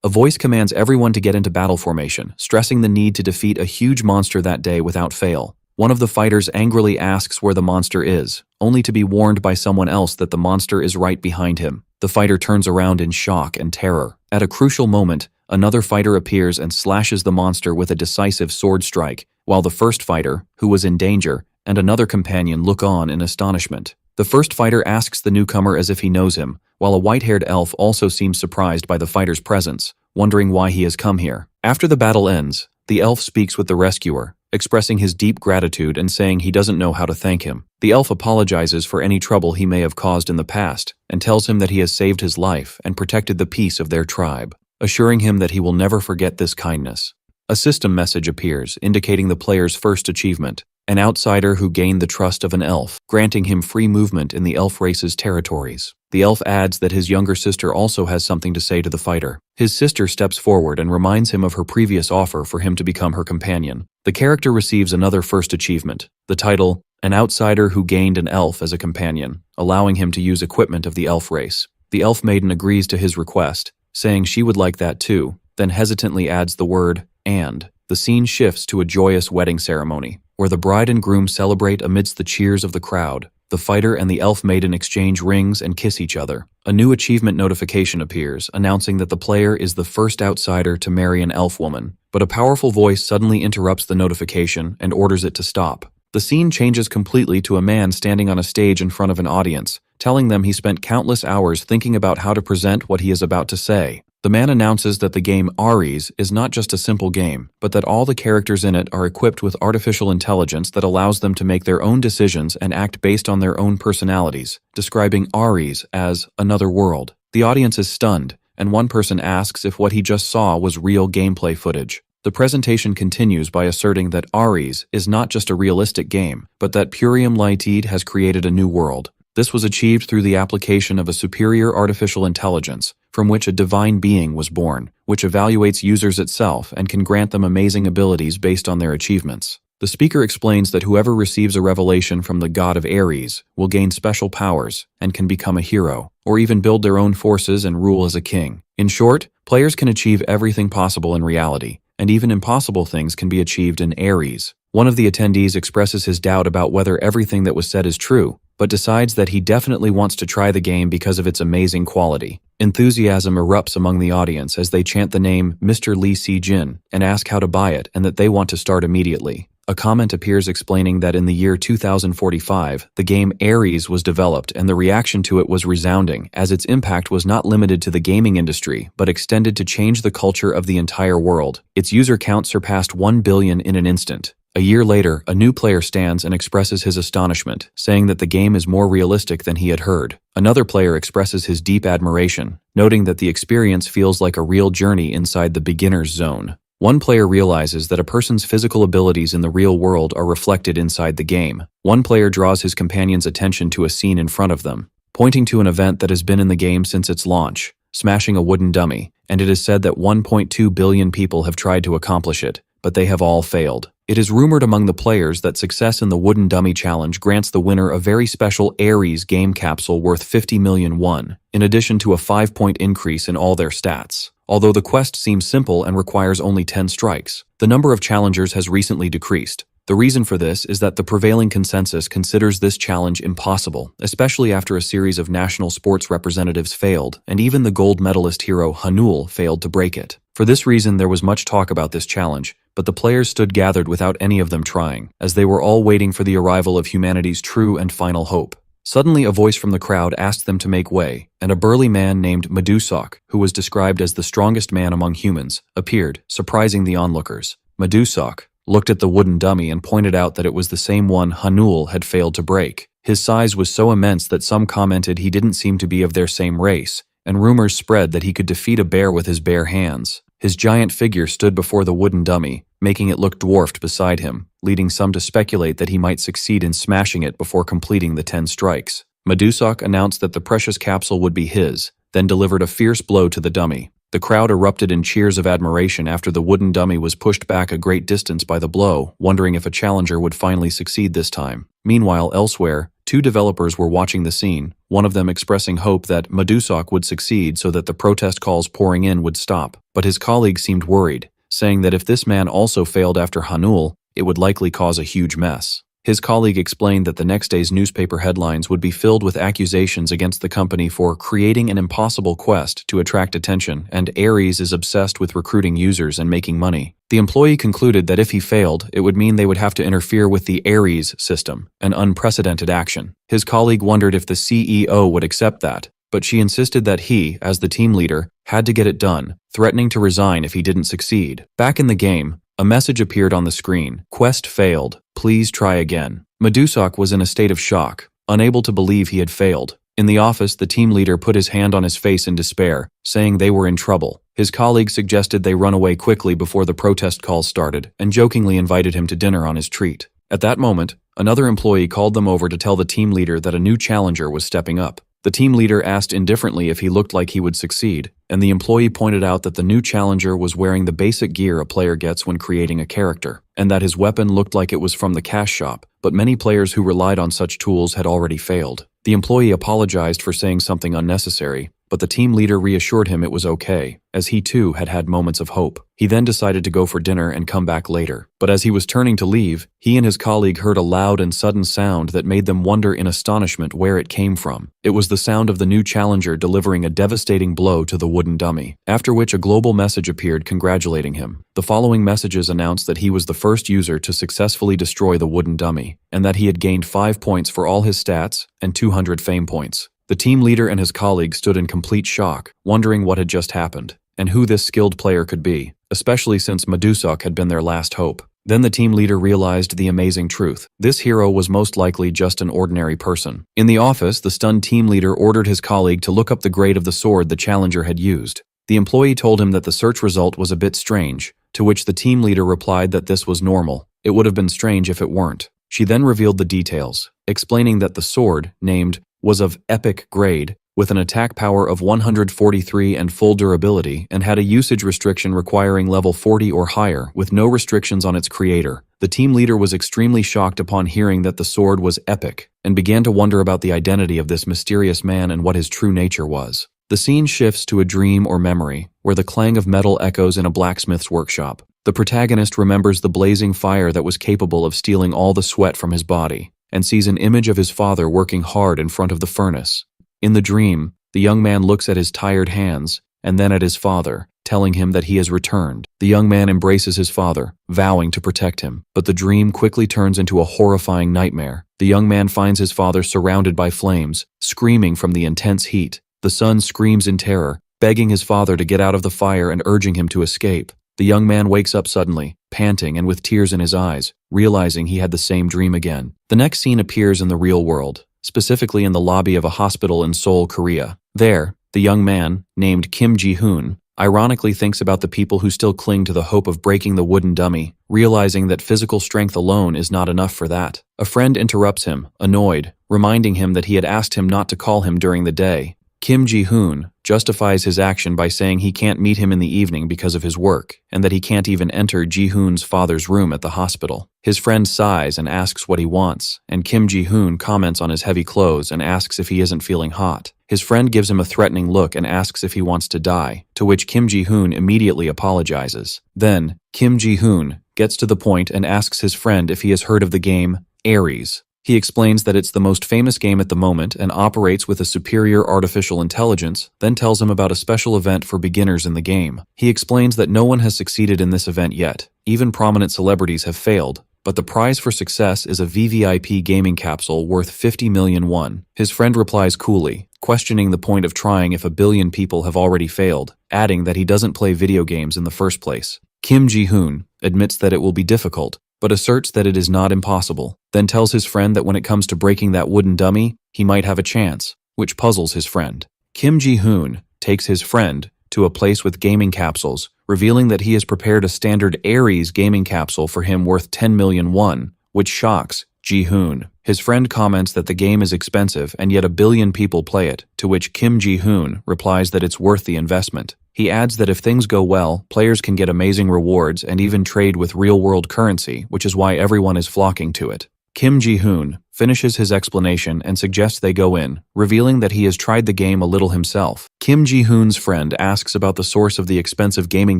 A voice commands everyone to get into battle formation, stressing the need to defeat a huge monster that day without fail. One of the fighters angrily asks where the monster is, only to be warned by someone else that the monster is right behind him. The fighter turns around in shock and terror. At a crucial moment, another fighter appears and slashes the monster with a decisive sword strike, while the first fighter, who was in danger, and another companion look on in astonishment. The first fighter asks the newcomer as if he knows him, while a white-haired elf also seems surprised by the fighter's presence, wondering why he has come here. After the battle ends, the elf speaks with the rescuer, expressing his deep gratitude and saying he doesn't know how to thank him. The elf apologizes for any trouble he may have caused in the past, and tells him that he has saved his life and protected the peace of their tribe, assuring him that he will never forget this kindness. A system message appears, indicating the player's first achievement, an outsider who gained the trust of an elf, granting him free movement in the elf race's territories. The elf adds that his younger sister also has something to say to the fighter. His sister steps forward and reminds him of her previous offer for him to become her companion. The character receives another first achievement, the title, An Outsider Who Gained an Elf as a Companion, allowing him to use equipment of the elf race. The elf maiden agrees to his request, saying she would like that too, then hesitantly adds the word, and. The scene shifts to a joyous wedding ceremony, where the bride and groom celebrate amidst the cheers of the crowd. The fighter and the elf maiden exchange rings and kiss each other. A new achievement notification appears, announcing that the player is the first outsider to marry an elf woman, but a powerful voice suddenly interrupts the notification and orders it to stop. The scene changes completely to a man standing on a stage in front of an audience, telling them he spent countless hours thinking about how to present what he is about to say. The man announces that the game Ares is not just a simple game, but that all the characters in it are equipped with artificial intelligence that allows them to make their own decisions and act based on their own personalities, describing Ares as another world. The audience is stunned, and one person asks if what he just saw was real gameplay footage. The presentation continues by asserting that Ares is not just a realistic game, but that Purium Lighted has created a new world. This was achieved through the application of a superior artificial intelligence, from which a divine being was born, which evaluates users itself and can grant them amazing abilities based on their achievements. The speaker explains that whoever receives a revelation from the god of Ares will gain special powers and can become a hero, or even build their own forces and rule as a king. In short, players can achieve everything possible in reality, and even impossible things can be achieved in Ares. One of the attendees expresses his doubt about whether everything that was said is true, but decides that he definitely wants to try the game because of its amazing quality. Enthusiasm erupts among the audience as they chant the name Mr. Lee Si-jin and ask how to buy it and that they want to start immediately. A comment appears explaining that in the year 2045, the game Ares was developed and the reaction to it was resounding, as its impact was not limited to the gaming industry, but extended to change the culture of the entire world. Its user count surpassed 1 billion in an instant. A year later, a new player stands and expresses his astonishment, saying that the game is more realistic than he had heard. Another player expresses his deep admiration, noting that the experience feels like a real journey inside the beginner's zone. One player realizes that a person's physical abilities in the real world are reflected inside the game. One player draws his companion's attention to a scene in front of them, pointing to an event that has been in the game since its launch, smashing a wooden dummy, and it is said that 1.2 billion people have tried to accomplish it, but they have all failed. It is rumored among the players that success in the wooden dummy challenge grants the winner a very special Ares game capsule worth 50 million won, in addition to a 5-point increase in all their stats. Although the quest seems simple and requires only 10 strikes, the number of challengers has recently decreased. The reason for this is that the prevailing consensus considers this challenge impossible, especially after a series of national sports representatives failed, and even the gold medalist hero Hanul failed to break it. For this reason, there was much talk about this challenge, but the players stood gathered without any of them trying, as they were all waiting for the arrival of humanity's true and final hope. Suddenly, a voice from the crowd asked them to make way, and a burly man named Medusok, who was described as the strongest man among humans, appeared, surprising the onlookers. Medusok looked at the wooden dummy and pointed out that it was the same one Hanul had failed to break. His size was so immense that some commented he didn't seem to be of their same race, and rumors spread that he could defeat a bear with his bare hands. His giant figure stood before the wooden dummy, making it look dwarfed beside him, leading some to speculate that he might succeed in smashing it before completing the 10 strikes. Medusok announced that the precious capsule would be his, then delivered a fierce blow to the dummy. The crowd erupted in cheers of admiration after the wooden dummy was pushed back a great distance by the blow, wondering if a challenger would finally succeed this time. Meanwhile, elsewhere, Two developers were watching the scene, one of them expressing hope that Madusok would succeed so that the protest calls pouring in would stop. But his colleague seemed worried, saying that if this man also failed after Hanul, it would likely cause a huge mess. His colleague explained that the next day's newspaper headlines would be filled with accusations against the company for creating an impossible quest to attract attention, and Ares is obsessed with recruiting users and making money. The employee concluded that if he failed, it would mean they would have to interfere with the Ares system, an unprecedented action. His colleague wondered if the CEO would accept that, but she insisted that he, as the team leader, had to get it done, threatening to resign if he didn't succeed. Back in the game, a message appeared on the screen. Quest failed. Please try again. Madusok was in a state of shock, unable to believe he had failed. In the office, the team leader put his hand on his face in despair, saying they were in trouble. His colleague suggested they run away quickly before the protest calls started, and jokingly invited him to dinner on his treat. At that moment, another employee called them over to tell the team leader that a new challenger was stepping up. The team leader asked indifferently if he looked like he would succeed, and the employee pointed out that the new challenger was wearing the basic gear a player gets when creating a character, and that his weapon looked like it was from the cash shop, but many players who relied on such tools had already failed. The employee apologized for saying something unnecessary, but the team leader reassured him it was okay, as he too had had moments of hope. He then decided to go for dinner and come back later. But as he was turning to leave, he and his colleague heard a loud and sudden sound that made them wonder in astonishment where it came from. It was the sound of the new challenger delivering a devastating blow to the wooden dummy, after which a global message appeared congratulating him. The following messages announced that he was the first user to successfully destroy the wooden dummy, and that he had gained 5 points for all his stats and 200 fame points. The team leader and his colleague stood in complete shock, wondering what had just happened, and who this skilled player could be, especially since Madusok had been their last hope. Then the team leader realized the amazing truth. This hero was most likely just an ordinary person. In the office, the stunned team leader ordered his colleague to look up the grade of the sword the challenger had used. The employee told him that the search result was a bit strange, to which the team leader replied that this was normal. It would have been strange if it weren't. She then revealed the details, explaining that the sword, named, was of epic grade, with an attack power of 143 and full durability, and had a usage restriction requiring level 40 or higher, with no restrictions on its creator. The team leader was extremely shocked upon hearing that the sword was epic, and began to wonder about the identity of this mysterious man and what his true nature was. The scene shifts to a dream or memory, where the clang of metal echoes in a blacksmith's workshop. The protagonist remembers the blazing fire that was capable of stealing all the sweat from his body, and sees an image of his father working hard in front of the furnace. In the dream, the young man looks at his tired hands, and then at his father, telling him that he has returned. The young man embraces his father, vowing to protect him, but the dream quickly turns into a horrifying nightmare. The young man finds his father surrounded by flames, screaming from the intense heat. The son screams in terror, begging his father to get out of the fire and urging him to escape. The young man wakes up suddenly, panting and with tears in his eyes, realizing he had the same dream again. The next scene appears in the real world, specifically in the lobby of a hospital in Seoul, Korea. There, the young man, named Kim Ji-hoon, ironically thinks about the people who still cling to the hope of breaking the wooden dummy, realizing that physical strength alone is not enough for that. A friend interrupts him, annoyed, reminding him that he had asked him not to call him during the day. Kim Ji-hoon justifies his action by saying he can't meet him in the evening because of his work, and that he can't even enter Ji-hoon's father's room at the hospital. His friend sighs and asks what he wants, and Kim Ji-hoon comments on his heavy clothes and asks if he isn't feeling hot. His friend gives him a threatening look and asks if he wants to die, to which Kim Ji-hoon immediately apologizes. Then, Kim Ji-hoon gets to the point and asks his friend if he has heard of the game Ares. He explains that it's the most famous game at the moment and operates with a superior artificial intelligence, then tells him about a special event for beginners in the game. He explains that no one has succeeded in this event yet. Even prominent celebrities have failed, but the prize for success is a VVIP gaming capsule worth 50 million won. His friend replies coolly, questioning the point of trying if 1 billion people have already failed, adding that he doesn't play video games in the first place. Kim Ji-hoon admits that it will be difficult, but asserts that it is not impossible, then tells his friend that when it comes to breaking that wooden dummy, he might have a chance, which puzzles his friend. Kim Ji-hoon takes his friend to a place with gaming capsules, revealing that he has prepared a standard Ares gaming capsule for him worth 10 million won, which shocks Ji-hoon. His friend comments that the game is expensive and yet 1 billion people play it, to which Kim Ji-hoon replies that it's worth the investment. He adds that if things go well, players can get amazing rewards and even trade with real-world currency, which is why everyone is flocking to it. Kim Ji-hoon finishes his explanation and suggests they go in, revealing that he has tried the game a little himself. Kim Ji-hoon's friend asks about the source of the expensive gaming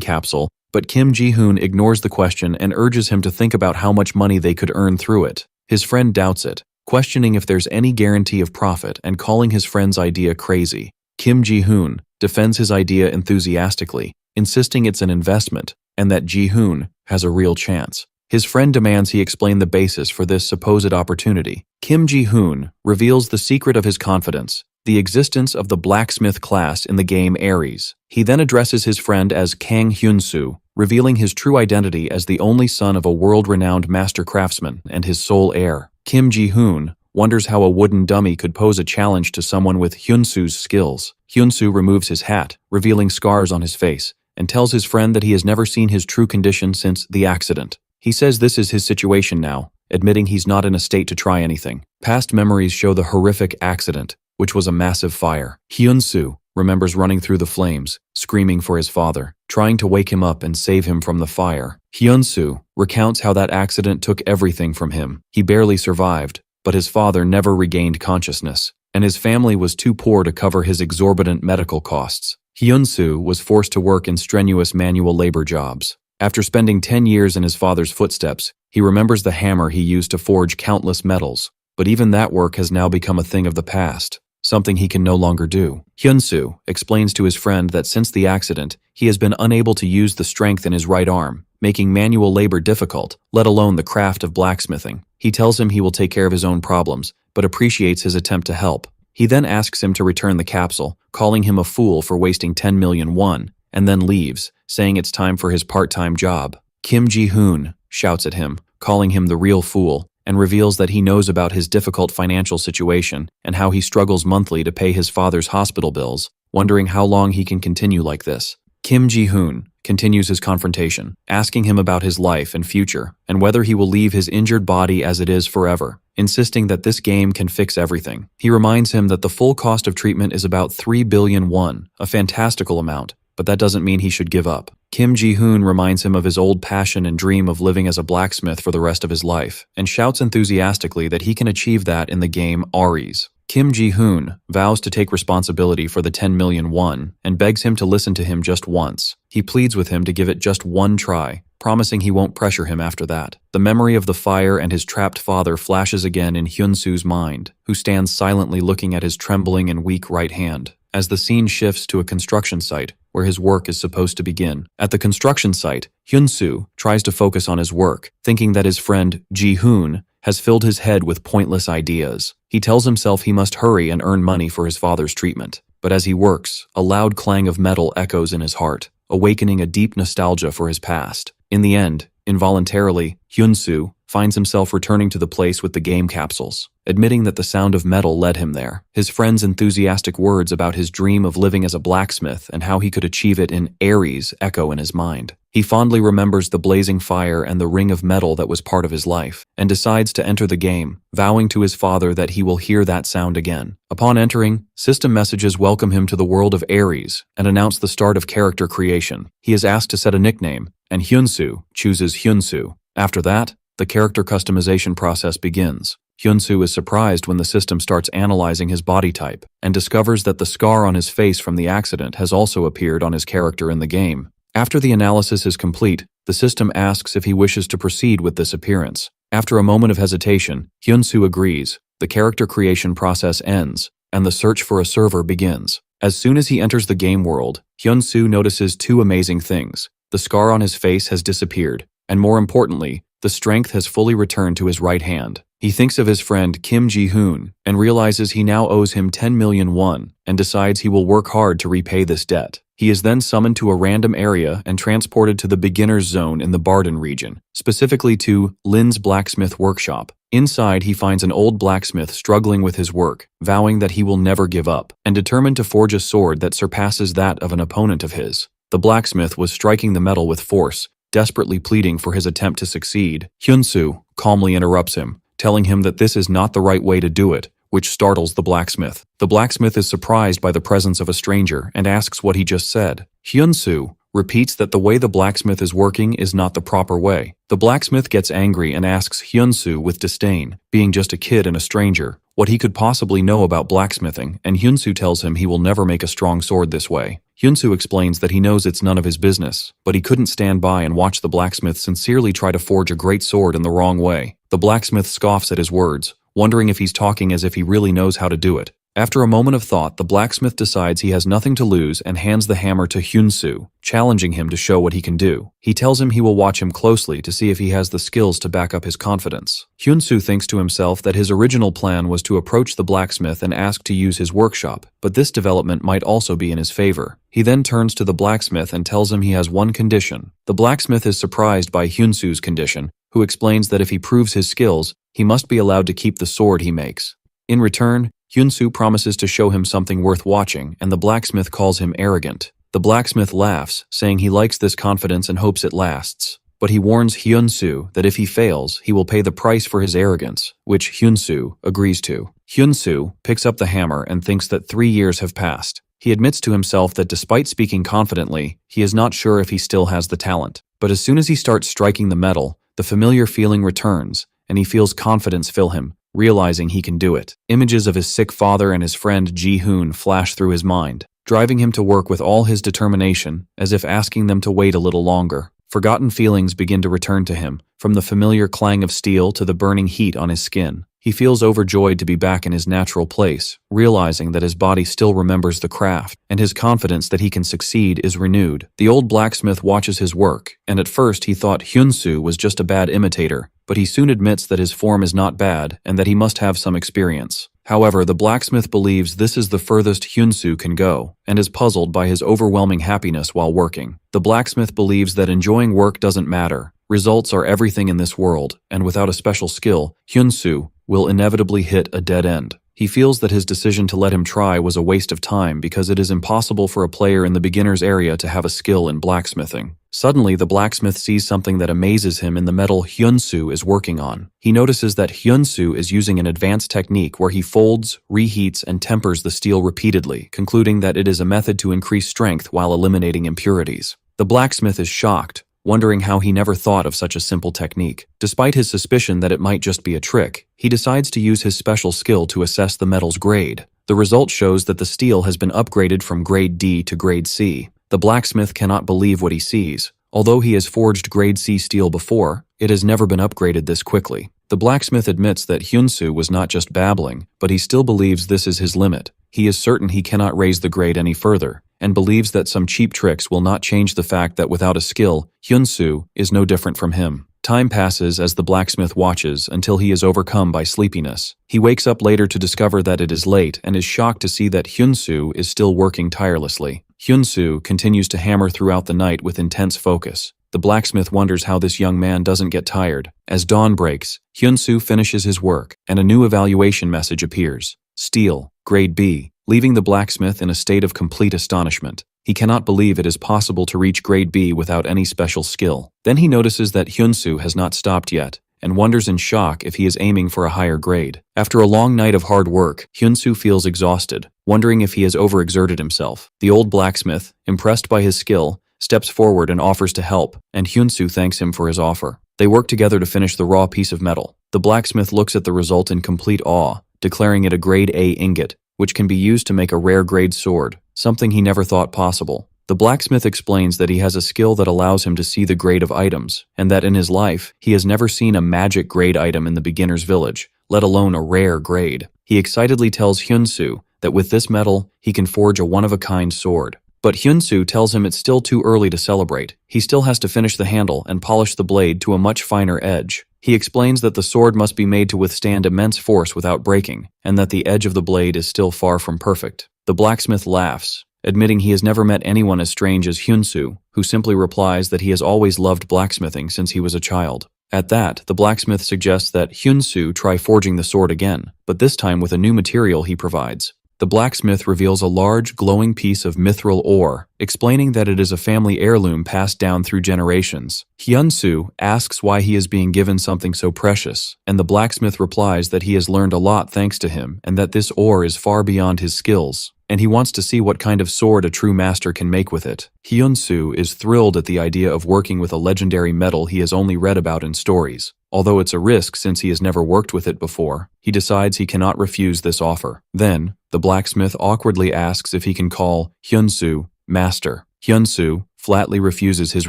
capsule, but Kim Ji-hoon ignores the question and urges him to think about how much money they could earn through it. His friend doubts it, questioning if there's any guarantee of profit and calling his friend's idea crazy. Kim Ji-hoon defends his idea enthusiastically, insisting it's an investment and that Ji-hoon has a real chance. His friend demands he explain the basis for this supposed opportunity. Kim Ji-hoon reveals the secret of his confidence, the existence of the blacksmith class in the game Ares. He then addresses his friend as Kang Hyun-soo, revealing his true identity as the only son of a world-renowned master craftsman and his sole heir. Kim Ji-hoon wonders how a wooden dummy could pose a challenge to someone with Hyun-soo's skills. Hyun-soo removes his hat, revealing scars on his face, and tells his friend that he has never seen his true condition since the accident. He says this is his situation now, admitting he's not in a state to try anything. Past memories show the horrific accident, which was a massive fire. Hyun-soo remembers running through the flames, screaming for his father, trying to wake him up and save him from the fire. Hyun-soo recounts how that accident took everything from him. He barely survived, but his father never regained consciousness, and his family was too poor to cover his exorbitant medical costs. Hyun-soo was forced to work in strenuous manual labor jobs. After spending 10 years in his father's footsteps, he remembers the hammer he used to forge countless metals, but even that work has now become a thing of the past, something he can no longer do. Hyun-soo explains to his friend that since the accident, he has been unable to use the strength in his right arm, making manual labor difficult, let alone the craft of blacksmithing. He tells him he will take care of his own problems, but appreciates his attempt to help. He then asks him to return the capsule, calling him a fool for wasting 10 million won, and then leaves, saying it's time for his part-time job. Kim Ji-hoon shouts at him, calling him the real fool, and reveals that he knows about his difficult financial situation and how he struggles monthly to pay his father's hospital bills, wondering how long he can continue like this. Kim Ji-hoon continues his confrontation, asking him about his life and future, and whether he will leave his injured body as it is forever, insisting that this game can fix everything. He reminds him that the full cost of treatment is about 3 billion won, a fantastical amount, but that doesn't mean he should give up. Kim Ji-hoon reminds him of his old passion and dream of living as a blacksmith for the rest of his life, and shouts enthusiastically that he can achieve that in the game Ares. Kim Ji-hoon vows to take responsibility for the 10 million won and begs him to listen to him just once. He pleads with him to give it just one try, promising he won't pressure him after that. The memory of the fire and his trapped father flashes again in Hyun-soo's mind, who stands silently looking at his trembling and weak right hand, as the scene shifts to a construction site where his work is supposed to begin. At the construction site, Hyun-soo tries to focus on his work, thinking that his friend Ji-hoon has filled his head with pointless ideas. He tells himself he must hurry and earn money for his father's treatment. But as he works, a loud clang of metal echoes in his heart, awakening a deep nostalgia for his past. In the end, involuntarily, Hyun-soo finds himself returning to the place with the game capsules, admitting that the sound of metal led him there. His friend's enthusiastic words about his dream of living as a blacksmith and how he could achieve it in Ares echo in his mind. He fondly remembers the blazing fire and the ring of metal that was part of his life, and decides to enter the game, vowing to his father that he will hear that sound again. Upon entering, system messages welcome him to the world of Ares and announce the start of character creation. He is asked to set a nickname, and Hyun-soo chooses Hyun-soo. After that, the character customization process begins. Hyun-soo is surprised when the system starts analyzing his body type and discovers that the scar on his face from the accident has also appeared on his character in the game. After the analysis is complete, the system asks if he wishes to proceed with this appearance. After a moment of hesitation, Hyun-soo agrees. The character creation process ends, and the search for a server begins. As soon as he enters the game world, Hyun-soo notices two amazing things. The scar on his face has disappeared, and more importantly, the strength has fully returned to his right hand. He thinks of his friend Kim Ji-hoon and realizes he now owes him 10 million won and decides he will work hard to repay this debt. He is then summoned to a random area and transported to the beginner's zone in the Barden region, specifically to Lin's blacksmith workshop. Inside, he finds an old blacksmith struggling with his work, vowing that he will never give up, and determined to forge a sword that surpasses that of an opponent of his. The blacksmith was striking the metal with force, desperately pleading for his attempt to succeed. Hyun-soo calmly interrupts him, telling him that this is not the right way to do it, which startles the blacksmith. The blacksmith is surprised by the presence of a stranger and asks what he just said. Hyun-soo repeats that the way the blacksmith is working is not the proper way. The blacksmith gets angry and asks Hyunsu with disdain, being just a kid and a stranger, what he could possibly know about blacksmithing, and Hyunsu tells him he will never make a strong sword this way. Hyunsu explains that he knows it's none of his business, but he couldn't stand by and watch the blacksmith sincerely try to forge a great sword in the wrong way. The blacksmith scoffs at his words, wondering if he's talking as if he really knows how to do it. After a moment of thought, the blacksmith decides he has nothing to lose and hands the hammer to Hyunsu, challenging him to show what he can do. He tells him he will watch him closely to see if he has the skills to back up his confidence. Hyunsu thinks to himself that his original plan was to approach the blacksmith and ask to use his workshop, but this development might also be in his favor. He then turns to the blacksmith and tells him he has one condition. The blacksmith is surprised by Hyunsu's condition, who explains that if he proves his skills, he must be allowed to keep the sword he makes. In return, Hyunsu promises to show him something worth watching, and the blacksmith calls him arrogant. The blacksmith laughs, saying he likes this confidence and hopes it lasts. But he warns Hyunsu that if he fails, he will pay the price for his arrogance, which Hyunsu agrees to. Hyunsu picks up the hammer and thinks that 3 years have passed. He admits to himself that despite speaking confidently, he is not sure if he still has the talent. But as soon as he starts striking the metal, the familiar feeling returns, and he feels confidence fill him, realizing he can do it. Images of his sick father and his friend Ji-hoon flash through his mind, driving him to work with all his determination, as if asking them to wait a little longer. Forgotten feelings begin to return to him, from the familiar clang of steel to the burning heat on his skin. He feels overjoyed to be back in his natural place, realizing that his body still remembers the craft, and his confidence that he can succeed is renewed. The old blacksmith watches his work, and at first he thought Hyunsu was just a bad imitator, but he soon admits that his form is not bad and that he must have some experience. However, the blacksmith believes this is the furthest Hyunsu can go, and is puzzled by his overwhelming happiness while working. The blacksmith believes that enjoying work doesn't matter. Results are everything in this world, and without a special skill, Hyunsu will inevitably hit a dead end. He feels that his decision to let him try was a waste of time because it is impossible for a player in the beginner's area to have a skill in blacksmithing. Suddenly, the blacksmith sees something that amazes him in the metal Hyunsu is working on. He notices that Hyunsu is using an advanced technique where he folds, reheats, and tempers the steel repeatedly, concluding that it is a method to increase strength while eliminating impurities. The blacksmith is shocked, wondering how he never thought of such a simple technique. Despite his suspicion that it might just be a trick, he decides to use his special skill to assess the metal's grade. The result shows that the steel has been upgraded from grade D to grade C. The blacksmith cannot believe what he sees. Although he has forged grade C steel before, it has never been upgraded this quickly. The blacksmith admits that Hyunsu was not just babbling, but he still believes this is his limit. He is certain he cannot raise the grade any further, and believes that some cheap tricks will not change the fact that without a skill, Hyunsu is no different from him. Time passes as the blacksmith watches until he is overcome by sleepiness. He wakes up later to discover that it is late and is shocked to see that Hyunsu is still working tirelessly. Hyunsu continues to hammer throughout the night with intense focus. The blacksmith wonders how this young man doesn't get tired. As dawn breaks, Hyunsu finishes his work, and a new evaluation message appears. Steel, grade B, leaving the blacksmith in a state of complete astonishment. He cannot believe it is possible to reach grade B without any special skill. Then he notices that Hyunsu has not stopped yet, and wonders in shock if he is aiming for a higher grade. After a long night of hard work, Hyunsu feels exhausted, wondering if he has overexerted himself. The old blacksmith, impressed by his skill, steps forward and offers to help, and Hyunsu thanks him for his offer. They work together to finish the raw piece of metal. The blacksmith looks at the result in complete awe, declaring it a grade A ingot, which can be used to make a rare grade sword, something he never thought possible. The blacksmith explains that he has a skill that allows him to see the grade of items, and that in his life, he has never seen a magic grade item in the beginner's village, let alone a rare grade. He excitedly tells Hyunsu that with this metal, he can forge a one-of-a-kind sword. But Hyunsu tells him it's still too early to celebrate. He still has to finish the handle and polish the blade to a much finer edge. He explains that the sword must be made to withstand immense force without breaking, and that the edge of the blade is still far from perfect. The blacksmith laughs, admitting he has never met anyone as strange as Hyunsu, who simply replies that he has always loved blacksmithing since he was a child. At that, the blacksmith suggests that Hyunsu try forging the sword again, but this time with a new material he provides. the blacksmith reveals a large, glowing piece of mithril ore, explaining that it is a family heirloom passed down through generations. Hyunsu asks why he is being given something so precious, and the blacksmith replies that he has learned a lot thanks to him and that this ore is far beyond his skills, and he wants to see what kind of sword a true master can make with it. Hyunsu is thrilled at the idea of working with a legendary metal he has only read about in stories. Although it's a risk since he has never worked with it before, he decides he cannot refuse this offer. Then, the blacksmith awkwardly asks if he can call Hyunsu master. Hyunsu flatly refuses his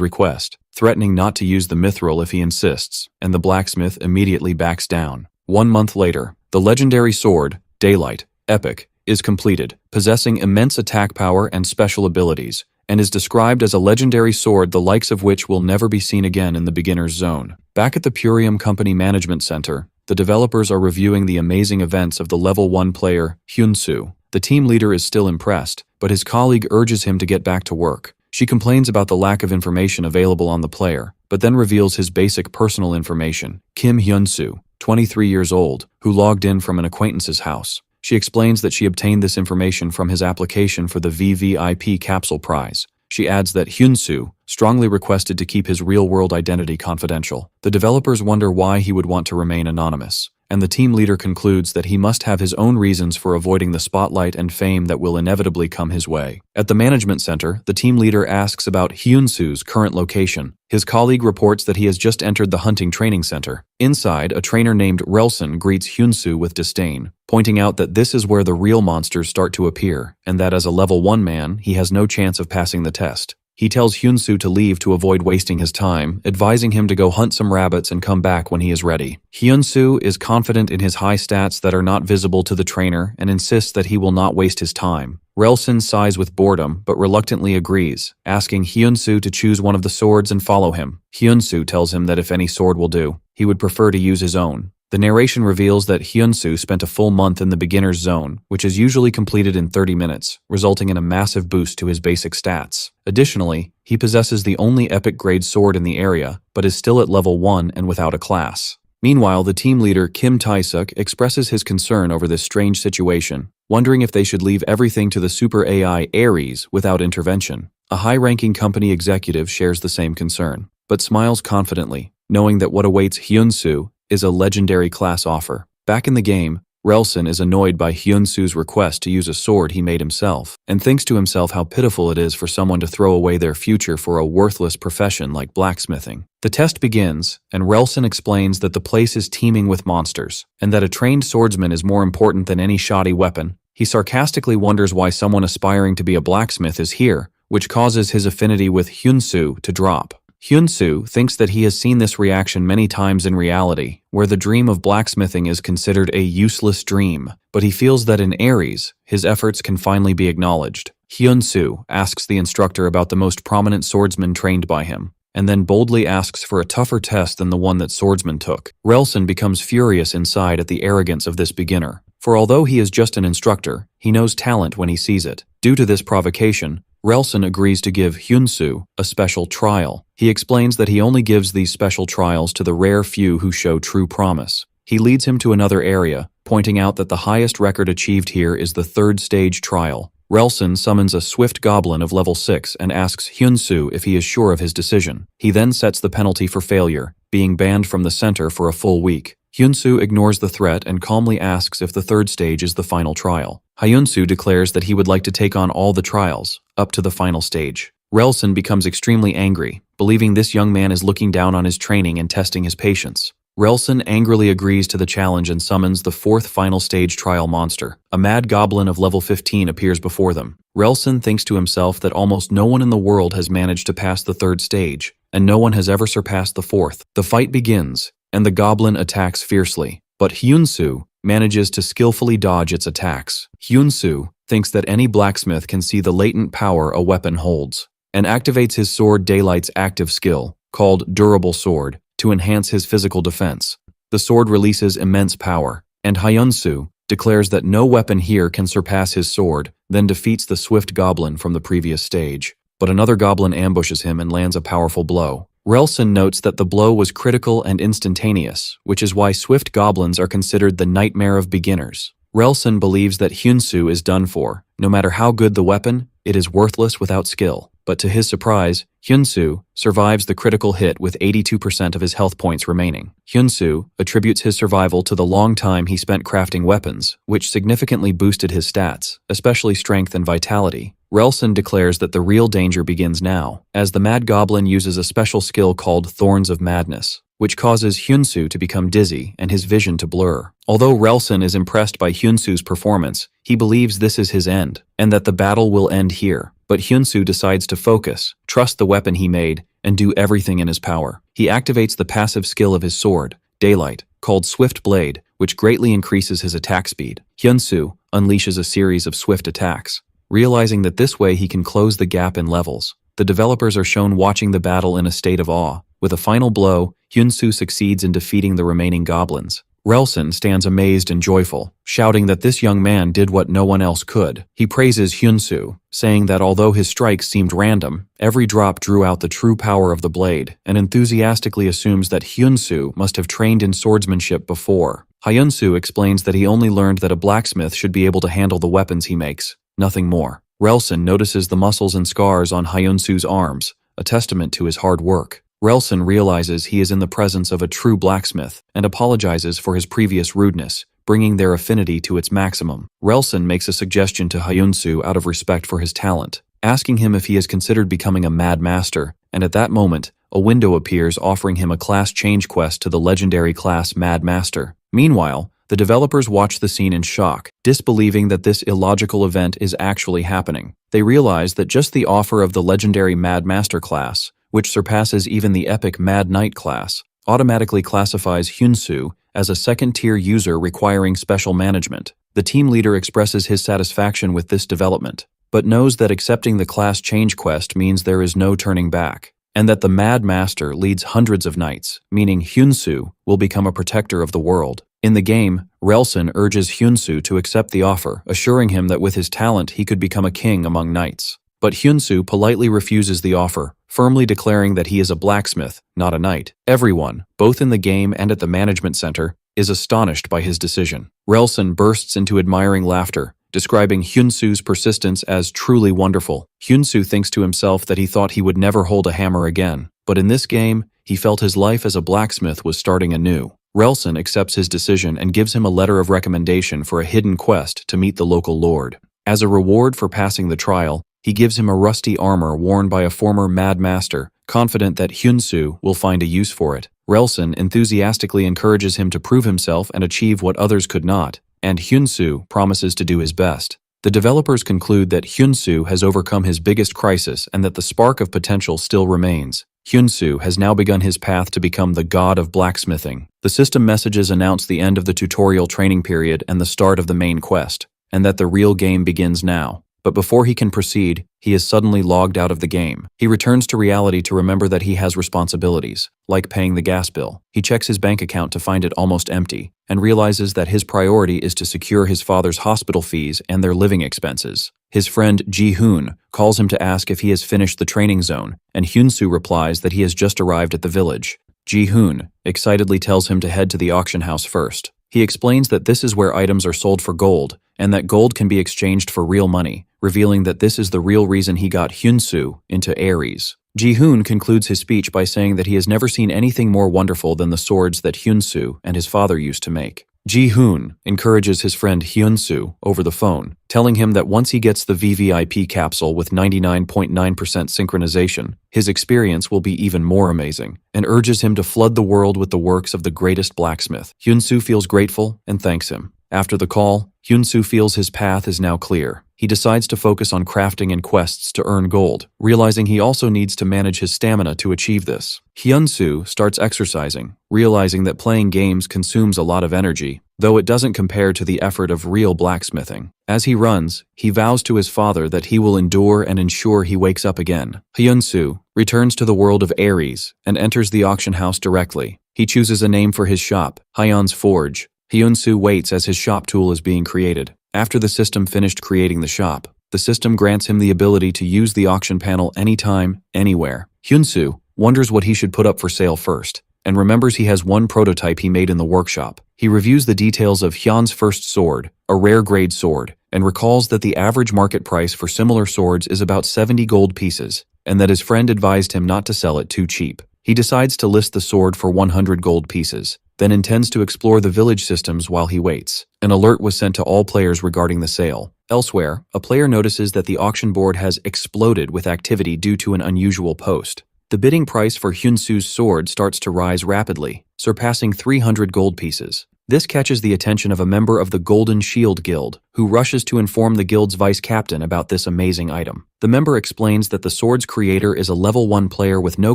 request, threatening not to use the mithril if he insists, and the blacksmith immediately backs down. 1 month later, the legendary sword, Daylight, Epic, is completed, possessing immense attack power and special abilities, and is described as a legendary sword the likes of which will never be seen again in the beginner's zone. Back at the Purium Company Management Center, the developers are reviewing the amazing events of the level 1 player, Hyunsu. The team leader is still impressed, but his colleague urges him to get back to work. She complains about the lack of information available on the player, but then reveals his basic personal information, Kim Hyunsu, 23 years old, who logged in from an acquaintance's house. She explains that she obtained this information from his application for the VVIP capsule prize. She adds that Hyunsu strongly requested to keep his real-world identity confidential. The developers wonder why he would want to remain anonymous, and the team leader concludes that he must have his own reasons for avoiding the spotlight and fame that will inevitably come his way. At the management center, the team leader asks about Hyunsu's current location. His colleague reports that he has just entered the hunting training center. Inside, a trainer named Relson greets Hyunsu with disdain, pointing out that this is where the real monsters start to appear, and that as a level 1 man, he has no chance of passing the test. He tells Hyunsu to leave to avoid wasting his time, advising him to go hunt some rabbits and come back when he is ready. Hyunsu is confident in his high stats that are not visible to the trainer and insists that he will not waste his time. Relson sighs with boredom but reluctantly agrees, asking Hyunsu to choose one of the swords and follow him. Hyunsu tells him that if any sword will do, he would prefer to use his own. The narration reveals that Hyunsu spent a full month in the beginner's zone, which is usually completed in 30 minutes, resulting in a massive boost to his basic stats. Additionally, he possesses the only epic-grade sword in the area, but is still at level 1 and without a class. Meanwhile, the team leader Kim Tae-suk expresses his concern over this strange situation, wondering if they should leave everything to the super AI Ares without intervention. A high-ranking company executive shares the same concern, but smiles confidently, knowing that what awaits Hyunsu is a legendary class offer. Back in the game, Relson is annoyed by Hyunsu's request to use a sword he made himself, and thinks to himself how pitiful it is for someone to throw away their future for a worthless profession like blacksmithing. The test begins, and Relson explains that the place is teeming with monsters, and that a trained swordsman is more important than any shoddy weapon. He sarcastically wonders why someone aspiring to be a blacksmith is here, which causes his affinity with Hyunsu to drop. Hyunsu thinks that he has seen this reaction many times in reality, where the dream of blacksmithing is considered a useless dream, but he feels that in Ares, his efforts can finally be acknowledged. Hyunsu asks the instructor about the most prominent swordsman trained by him, and then boldly asks for a tougher test than the one that swordsman took. Relson becomes furious inside at the arrogance of this beginner, for although he is just an instructor, he knows talent when he sees it. Due to this provocation, Relson agrees to give Hyunsu a special trial. He explains that he only gives these special trials to the rare few who show true promise. He leads him to another area, pointing out that the highest record achieved here is the 3rd stage trial. Relson summons a swift goblin of level 6 and asks Hyunsu if he is sure of his decision. He then sets the penalty for failure, being banned from the center for a full week. Hyunsu ignores the threat and calmly asks if the 3rd stage is the final trial. Hyunsu declares that he would like to take on all the trials, up to the final stage. Relson becomes extremely angry, believing this young man is looking down on his training and testing his patience. Relson angrily agrees to the challenge and summons the 4th final stage trial monster. A mad goblin of level 15 appears before them. Relson thinks to himself that almost no one in the world has managed to pass the 3rd stage, and no one has ever surpassed the 4th. The fight begins, and the goblin attacks fiercely, but Hyunsu manages to skillfully dodge its attacks. Hyunsu thinks that any blacksmith can see the latent power a weapon holds, and activates his sword Daylight's active skill, called Durable Sword, to enhance his physical defense. The sword releases immense power, and Hyunsu declares that no weapon here can surpass his sword, then defeats the swift goblin from the previous stage. But another goblin ambushes him and lands a powerful blow. Relson notes that the blow was critical and instantaneous, which is why swift goblins are considered the nightmare of beginners. Relson believes that Hyunsu is done for. No matter how good the weapon, it is worthless without skill. But to his surprise, Hyunsu survives the critical hit with 82% of his health points remaining. Hyunsu attributes his survival to the long time he spent crafting weapons, which significantly boosted his stats, especially strength and vitality. Relson declares that the real danger begins now, as the Mad Goblin uses a special skill called Thorns of Madness, which causes Hyunsu to become dizzy and his vision to blur. Although Relson is impressed by Hyunsu's performance, he believes this is his end, and that the battle will end here. But Hyunsu decides to focus, trust the weapon he made, and do everything in his power. He activates the passive skill of his sword, Daylight, called Swift Blade, which greatly increases his attack speed. Hyunsu unleashes a series of swift attacks, realizing that this way he can close the gap in levels. The developers are shown watching the battle in a state of awe. With a final blow, Hyunsu succeeds in defeating the remaining goblins. Relson stands amazed and joyful, shouting that this young man did what no one else could. He praises Hyunsu, saying that although his strikes seemed random, every drop drew out the true power of the blade, and enthusiastically assumes that Hyunsu must have trained in swordsmanship before. Hyunsu explains that he only learned that a blacksmith should be able to handle the weapons he makes, nothing more. Relson notices the muscles and scars on Hyunsu's arms, a testament to his hard work. Relson realizes he is in the presence of a true blacksmith and apologizes for his previous rudeness, bringing their affinity to its maximum. Relson makes a suggestion to Hyunsu out of respect for his talent, asking him if he has considered becoming a Mad Master, and at that moment, a window appears offering him a class change quest to the legendary class Mad Master. Meanwhile, the developers watch the scene in shock, disbelieving that this illogical event is actually happening. They realize that just the offer of the legendary Mad Master class, which surpasses even the epic Mad Knight class, automatically classifies Hyunsu as a second-tier user requiring special management. The team leader expresses his satisfaction with this development, but knows that accepting the class change quest means there is no turning back, and that the Mad Master leads hundreds of knights, meaning Hyunsu will become a protector of the world. In the game, Relson urges Hyunsu to accept the offer, assuring him that with his talent he could become a king among knights. But Hyunsu politely refuses the offer, firmly declaring that he is a blacksmith, not a knight. Everyone, both in the game and at the management center, is astonished by his decision. Relson bursts into admiring laughter, describing Hyunsu's persistence as truly wonderful. Hyunsu thinks to himself that he thought he would never hold a hammer again, but in this game, he felt his life as a blacksmith was starting anew. Relson accepts his decision and gives him a letter of recommendation for a hidden quest to meet the local lord. As a reward for passing the trial, he gives him a rusty armor worn by a former Mad Master, confident that Hyunsu will find a use for it. Relson enthusiastically encourages him to prove himself and achieve what others could not, and Hyunsu promises to do his best. The developers conclude that Hyunsu has overcome his biggest crisis and that the spark of potential still remains. Hyunsu has now begun his path to become the god of blacksmithing. The system messages announce the end of the tutorial training period and the start of the main quest, and that the real game begins now. But before he can proceed, he is suddenly logged out of the game. He returns to reality to remember that he has responsibilities, like paying the gas bill. He checks his bank account to find it almost empty, and realizes that his priority is to secure his father's hospital fees and their living expenses. His friend Ji-hoon calls him to ask if he has finished the training zone, and Hyunsu replies that he has just arrived at the village. Ji-hoon excitedly tells him to head to the auction house first. He explains that this is where items are sold for gold, and that gold can be exchanged for real money, revealing that this is the real reason he got Hyunsu into Ares. Ji-hoon concludes his speech by saying that he has never seen anything more wonderful than the swords that Hyunsu and his father used to make. Ji-hoon encourages his friend Hyunsu over the phone, telling him that once he gets the VVIP capsule with 99.9% synchronization, his experience will be even more amazing, and urges him to flood the world with the works of the greatest blacksmith. Hyunsu feels grateful and thanks him. After the call, Hyunsu feels his path is now clear. He decides to focus on crafting and quests to earn gold, realizing he also needs to manage his stamina to achieve this. Hyunsu starts exercising, realizing that playing games consumes a lot of energy, though it doesn't compare to the effort of real blacksmithing. As he runs, he vows to his father that he will endure and ensure he wakes up again. Hyunsu returns to the world of Ares and enters the auction house directly. He chooses a name for his shop, Hyun's Forge. Hyunsu waits as his shop tool is being created. After the system finished creating the shop, the system grants him the ability to use the auction panel anytime, anywhere. Hyunsu wonders what he should put up for sale first, and remembers he has one prototype he made in the workshop. He reviews the details of Hyun's first sword, a rare grade sword, and recalls that the average market price for similar swords is about 70 gold pieces, and that his friend advised him not to sell it too cheap. He decides to list the sword for 100 gold pieces, then intends to explore the village systems while he waits. An alert was sent to all players regarding the sale. Elsewhere, a player notices that the auction board has exploded with activity due to an unusual post. The bidding price for Hyunsu's sword starts to rise rapidly, surpassing 300 gold pieces. This catches the attention of a member of the Golden Shield Guild, who rushes to inform the guild's vice captain about this amazing item. The member explains that the sword's creator is a level 1 player with no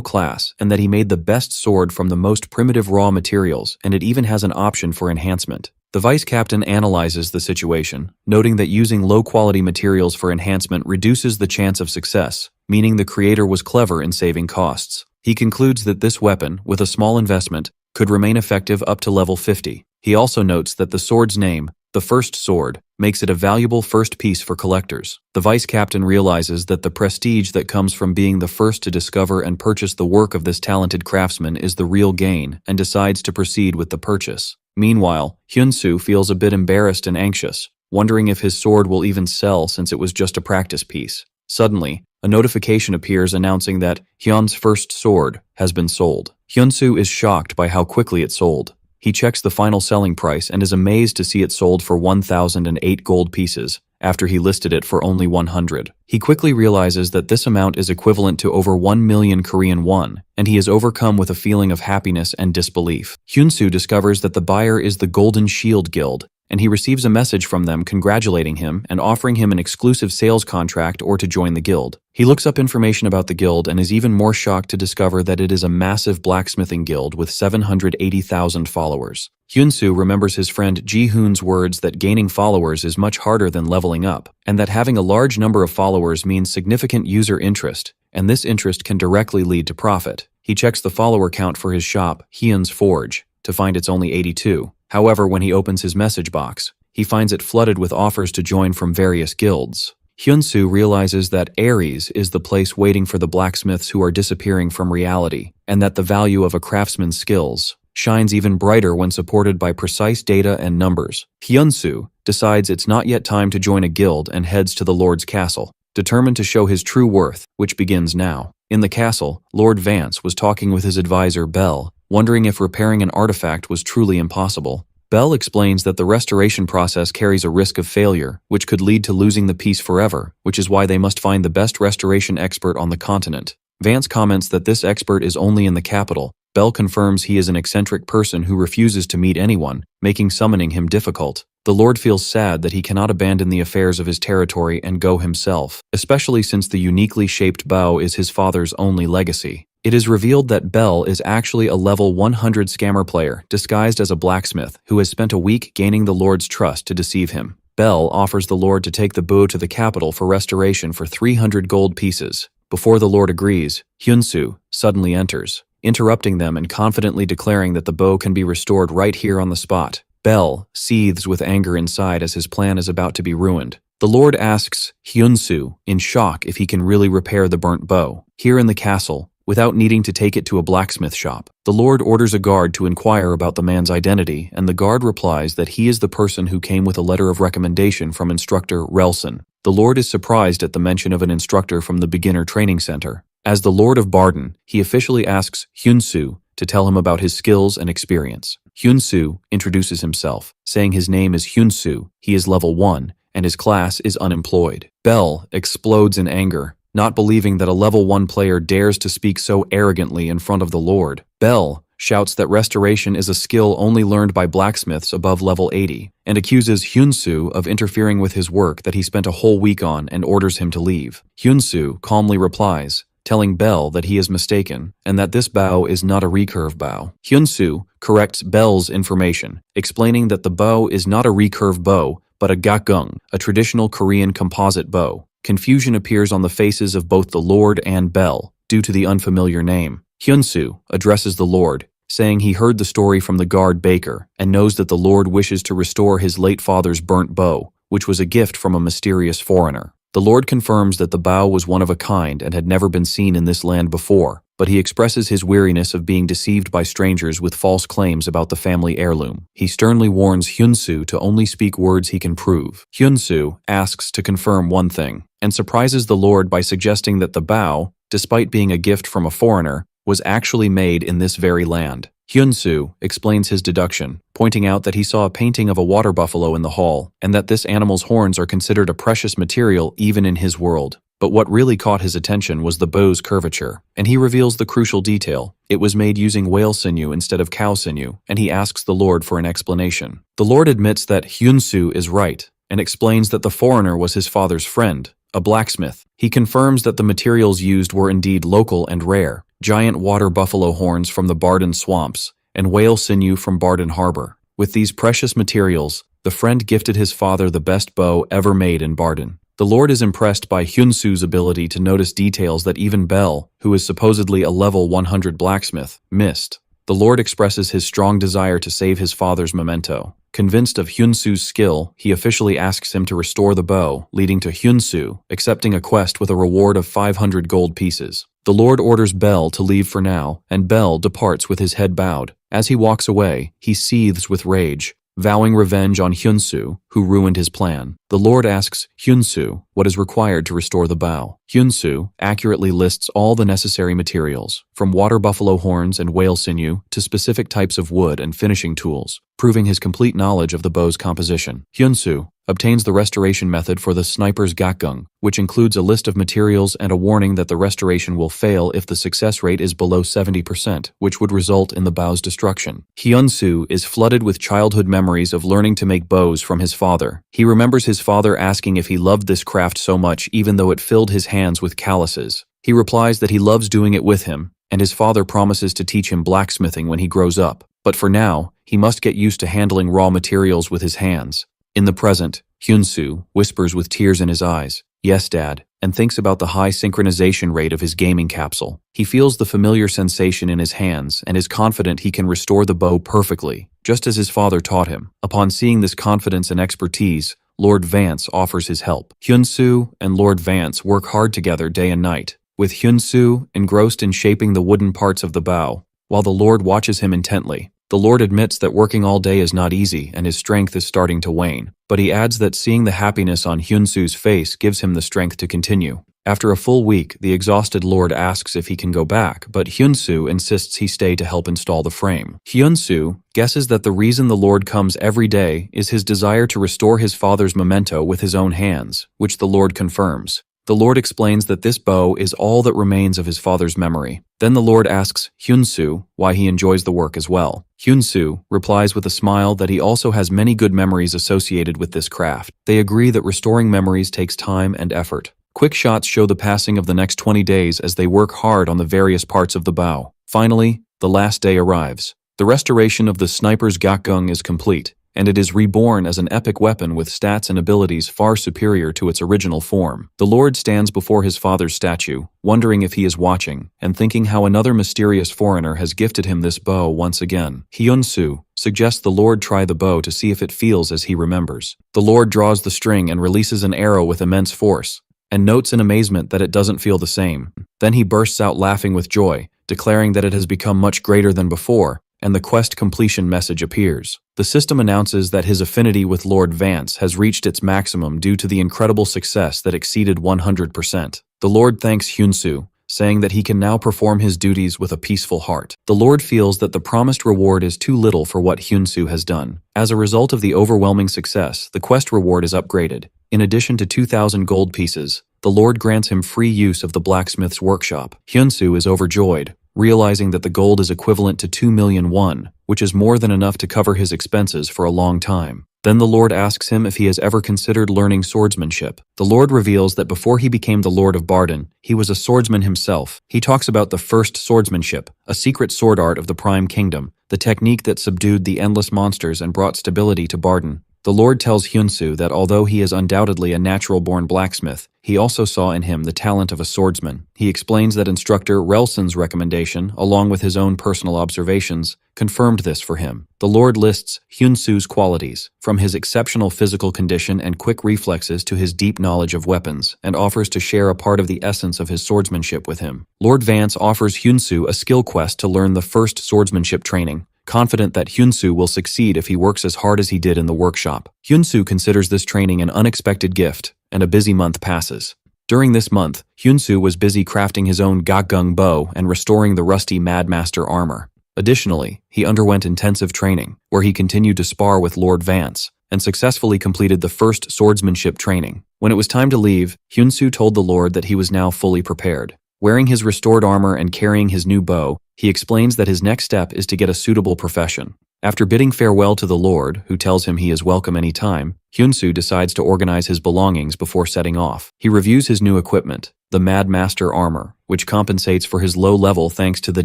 class, and that he made the best sword from the most primitive raw materials, and it even has an option for enhancement. The vice captain analyzes the situation, noting that using low-quality materials for enhancement reduces the chance of success, meaning the creator was clever in saving costs. He concludes that this weapon, with a small investment, could remain effective up to level 50. He also notes that the sword's name, the First Sword, makes it a valuable first piece for collectors. The vice captain realizes that the prestige that comes from being the first to discover and purchase the work of this talented craftsman is the real gain, and decides to proceed with the purchase. Meanwhile, Hyunsu feels a bit embarrassed and anxious, wondering if his sword will even sell since it was just a practice piece. Suddenly, a notification appears announcing that Hyun's first sword has been sold. Hyunsu is shocked by how quickly it sold. He checks the final selling price and is amazed to see it sold for 1,008 gold pieces, after he listed it for only 100. He quickly realizes that this amount is equivalent to over 1 million Korean won, and he is overcome with a feeling of happiness and disbelief. Hyunsu discovers that the buyer is the Golden Shield Guild, and he receives a message from them congratulating him and offering him an exclusive sales contract or to join the guild. He looks up information about the guild and is even more shocked to discover that it is a massive blacksmithing guild with 780,000 followers. Hyunsu remembers his friend Ji-hoon's words that gaining followers is much harder than leveling up, and that having a large number of followers means significant user interest, and this interest can directly lead to profit. He checks the follower count for his shop, Hyun's Forge, to find it's only 82. However, when he opens his message box, he finds it flooded with offers to join from various guilds. Hyunsu realizes that Ares is the place waiting for the blacksmiths who are disappearing from reality, and that the value of a craftsman's skills shines even brighter when supported by precise data and numbers. Hyunsu decides it's not yet time to join a guild and heads to the Lord's castle, determined to show his true worth, which begins now. In the castle, Lord Vance was talking with his advisor Bell, wondering if repairing an artifact was truly impossible. Bell explains that the restoration process carries a risk of failure, which could lead to losing the piece forever, which is why they must find the best restoration expert on the continent. Vance comments that this expert is only in the capital. Bell confirms he is an eccentric person who refuses to meet anyone, making summoning him difficult. The Lord feels sad that he cannot abandon the affairs of his territory and go himself, especially since the uniquely shaped bow is his father's only legacy. It is revealed that Bell is actually a level 100 scammer player disguised as a blacksmith who has spent a week gaining the Lord's trust to deceive him. Bell offers the Lord to take the bow to the capital for restoration for 300 gold pieces. Before the Lord agrees, Hyunsu suddenly enters, interrupting them and confidently declaring that the bow can be restored right here on the spot. Bell seethes with anger inside as his plan is about to be ruined. The Lord asks Hyunsu, in shock, if he can really repair the burnt bow. Here in the castle, without needing to take it to a blacksmith shop, the Lord orders a guard to inquire about the man's identity, and the guard replies that he is the person who came with a letter of recommendation from instructor Relson. The Lord is surprised at the mention of an instructor from the beginner training center. As the Lord of Barden, he officially asks Hyunsu to tell him about his skills and experience. Hyunsu introduces himself, saying his name is Hyunsu, he is level 1, and his class is unemployed. Bell explodes in anger, not believing that a level 1 player dares to speak so arrogantly in front of the Lord. Bell shouts that restoration is a skill only learned by blacksmiths above level 80, and accuses Hyunsu of interfering with his work that he spent a whole week on and orders him to leave. Hyunsu calmly replies, telling Bell that he is mistaken and that this bow is not a recurve bow. Hyunsu corrects Bell's information, explaining that the bow is not a recurve bow, but a gakgung, a traditional Korean composite bow. Confusion appears on the faces of both the Lord and Bell due to the unfamiliar name. Hyunsu addresses the Lord, saying he heard the story from the guard Baker and knows that the Lord wishes to restore his late father's burnt bow, which was a gift from a mysterious foreigner. The Lord confirms that the bow was one of a kind and had never been seen in this land before, but he expresses his weariness of being deceived by strangers with false claims about the family heirloom. He sternly warns Hyunsu to only speak words he can prove. Hyunsu asks to confirm one thing, and surprises the Lord by suggesting that the bow, despite being a gift from a foreigner, was actually made in this very land. Hyunsu explains his deduction, pointing out that he saw a painting of a water buffalo in the hall, and that this animal's horns are considered a precious material even in his world. But what really caught his attention was the bow's curvature, and he reveals the crucial detail. It was made using whale sinew instead of cow sinew, and he asks the Lord for an explanation. The Lord admits that Hyunsu is right, and explains that the foreigner was his father's friend, a blacksmith. He confirms that the materials used were indeed local and rare, giant water buffalo horns from the Barden swamps, and whale sinew from Barden Harbor. With these precious materials, the friend gifted his father the best bow ever made in Barden. The Lord is impressed by Hyunsu's ability to notice details that even Bell, who is supposedly a level 100 blacksmith, missed. The Lord expresses his strong desire to save his father's memento. Convinced of Hyunsu's skill, he officially asks him to restore the bow, leading to Hyunsu accepting a quest with a reward of 500 gold pieces. The Lord orders Bell to leave for now, and Bell departs with his head bowed. As he walks away, he seethes with rage, vowing revenge on Hyunsu, who ruined his plan. The Lord asks Hyunsu what is required to restore the bow. Hyunsu accurately lists all the necessary materials, from water buffalo horns and whale sinew to specific types of wood and finishing tools, proving his complete knowledge of the bow's composition. Hyunsu obtains the restoration method for the sniper's gakgung, which includes a list of materials and a warning that the restoration will fail if the success rate is below 70%, which would result in the bow's destruction. Hyunsu is flooded with childhood memories of learning to make bows from his father. He remembers his father asking if he loved this craft so much even though it filled his hands with calluses. He replies that he loves doing it with him, and his father promises to teach him blacksmithing when he grows up. But for now, he must get used to handling raw materials with his hands. In the present, Hyunsu whispers with tears in his eyes, "Yes, Dad," and thinks about the high synchronization rate of his gaming capsule. He feels the familiar sensation in his hands and is confident he can restore the bow perfectly, just as his father taught him. Upon seeing this confidence and expertise, Lord Vance offers his help. Hyunsu and Lord Vance work hard together day and night, with Hyunsu engrossed in shaping the wooden parts of the bow, while the Lord watches him intently. The Lord admits that working all day is not easy and his strength is starting to wane, but he adds that seeing the happiness on Hyunsu's face gives him the strength to continue. After a full week, the exhausted Lord asks if he can go back, but Hyunsu insists he stay to help install the frame. Hyunsu guesses that the reason the Lord comes every day is his desire to restore his father's memento with his own hands, which the Lord confirms. The Lord explains that this bow is all that remains of his father's memory. Then the Lord asks Hyunsu why he enjoys the work as well. Hyunsu replies with a smile that he also has many good memories associated with this craft. They agree that restoring memories takes time and effort. Quick shots show the passing of the next 20 days as they work hard on the various parts of the bow. Finally, the last day arrives. The restoration of the sniper's gakgung is complete, and it is reborn as an epic weapon with stats and abilities far superior to its original form. The Lord stands before his father's statue, wondering if he is watching, and thinking how another mysterious foreigner has gifted him this bow once again. Hyunsu suggests the Lord try the bow to see if it feels as he remembers. The Lord draws the string and releases an arrow with immense force, and notes in amazement that it doesn't feel the same. Then he bursts out laughing with joy, declaring that it has become much greater than before, and the quest completion message appears. The system announces that his affinity with Lord Vance has reached its maximum due to the incredible success that exceeded 100%. The Lord thanks Hyunsu, saying that he can now perform his duties with a peaceful heart. The Lord feels that the promised reward is too little for what Hyunsu has done. As a result of the overwhelming success, the quest reward is upgraded. In addition to 2,000 gold pieces, the Lord grants him free use of the blacksmith's workshop. Hyunsu is overjoyed, realizing that the gold is equivalent to 2 million won, which is more than enough to cover his expenses for a long time. Then the Lord asks him if he has ever considered learning swordsmanship. The Lord reveals that before he became the Lord of Barden, he was a swordsman himself. He talks about the first swordsmanship, a secret sword art of the Prime Kingdom, the technique that subdued the endless monsters and brought stability to Barden. The Lord tells Hyunsu that although he is undoubtedly a natural-born blacksmith, he also saw in him the talent of a swordsman. He explains that instructor Relsen's recommendation, along with his own personal observations, confirmed this for him. The Lord lists Hyunsu's qualities, from his exceptional physical condition and quick reflexes to his deep knowledge of weapons, and offers to share a part of the essence of his swordsmanship with him. Lord Vance offers Hyunsu a skill quest to learn the first swordsmanship training, confident that Hyunsu will succeed if he works as hard as he did in the workshop. Hyunsu considers this training an unexpected gift, and a busy month passes. During this month, Hyunsu was busy crafting his own Gakgung bow and restoring the rusty Madmaster armor. Additionally, he underwent intensive training, where he continued to spar with Lord Vance, and successfully completed the first swordsmanship training. When it was time to leave, Hyunsu told the Lord that he was now fully prepared. Wearing his restored armor and carrying his new bow, he explains that his next step is to get a suitable profession. After bidding farewell to the Lord, who tells him he is welcome any time, Hyunsu decides to organize his belongings before setting off. He reviews his new equipment, the Mad Master armor, which compensates for his low level thanks to the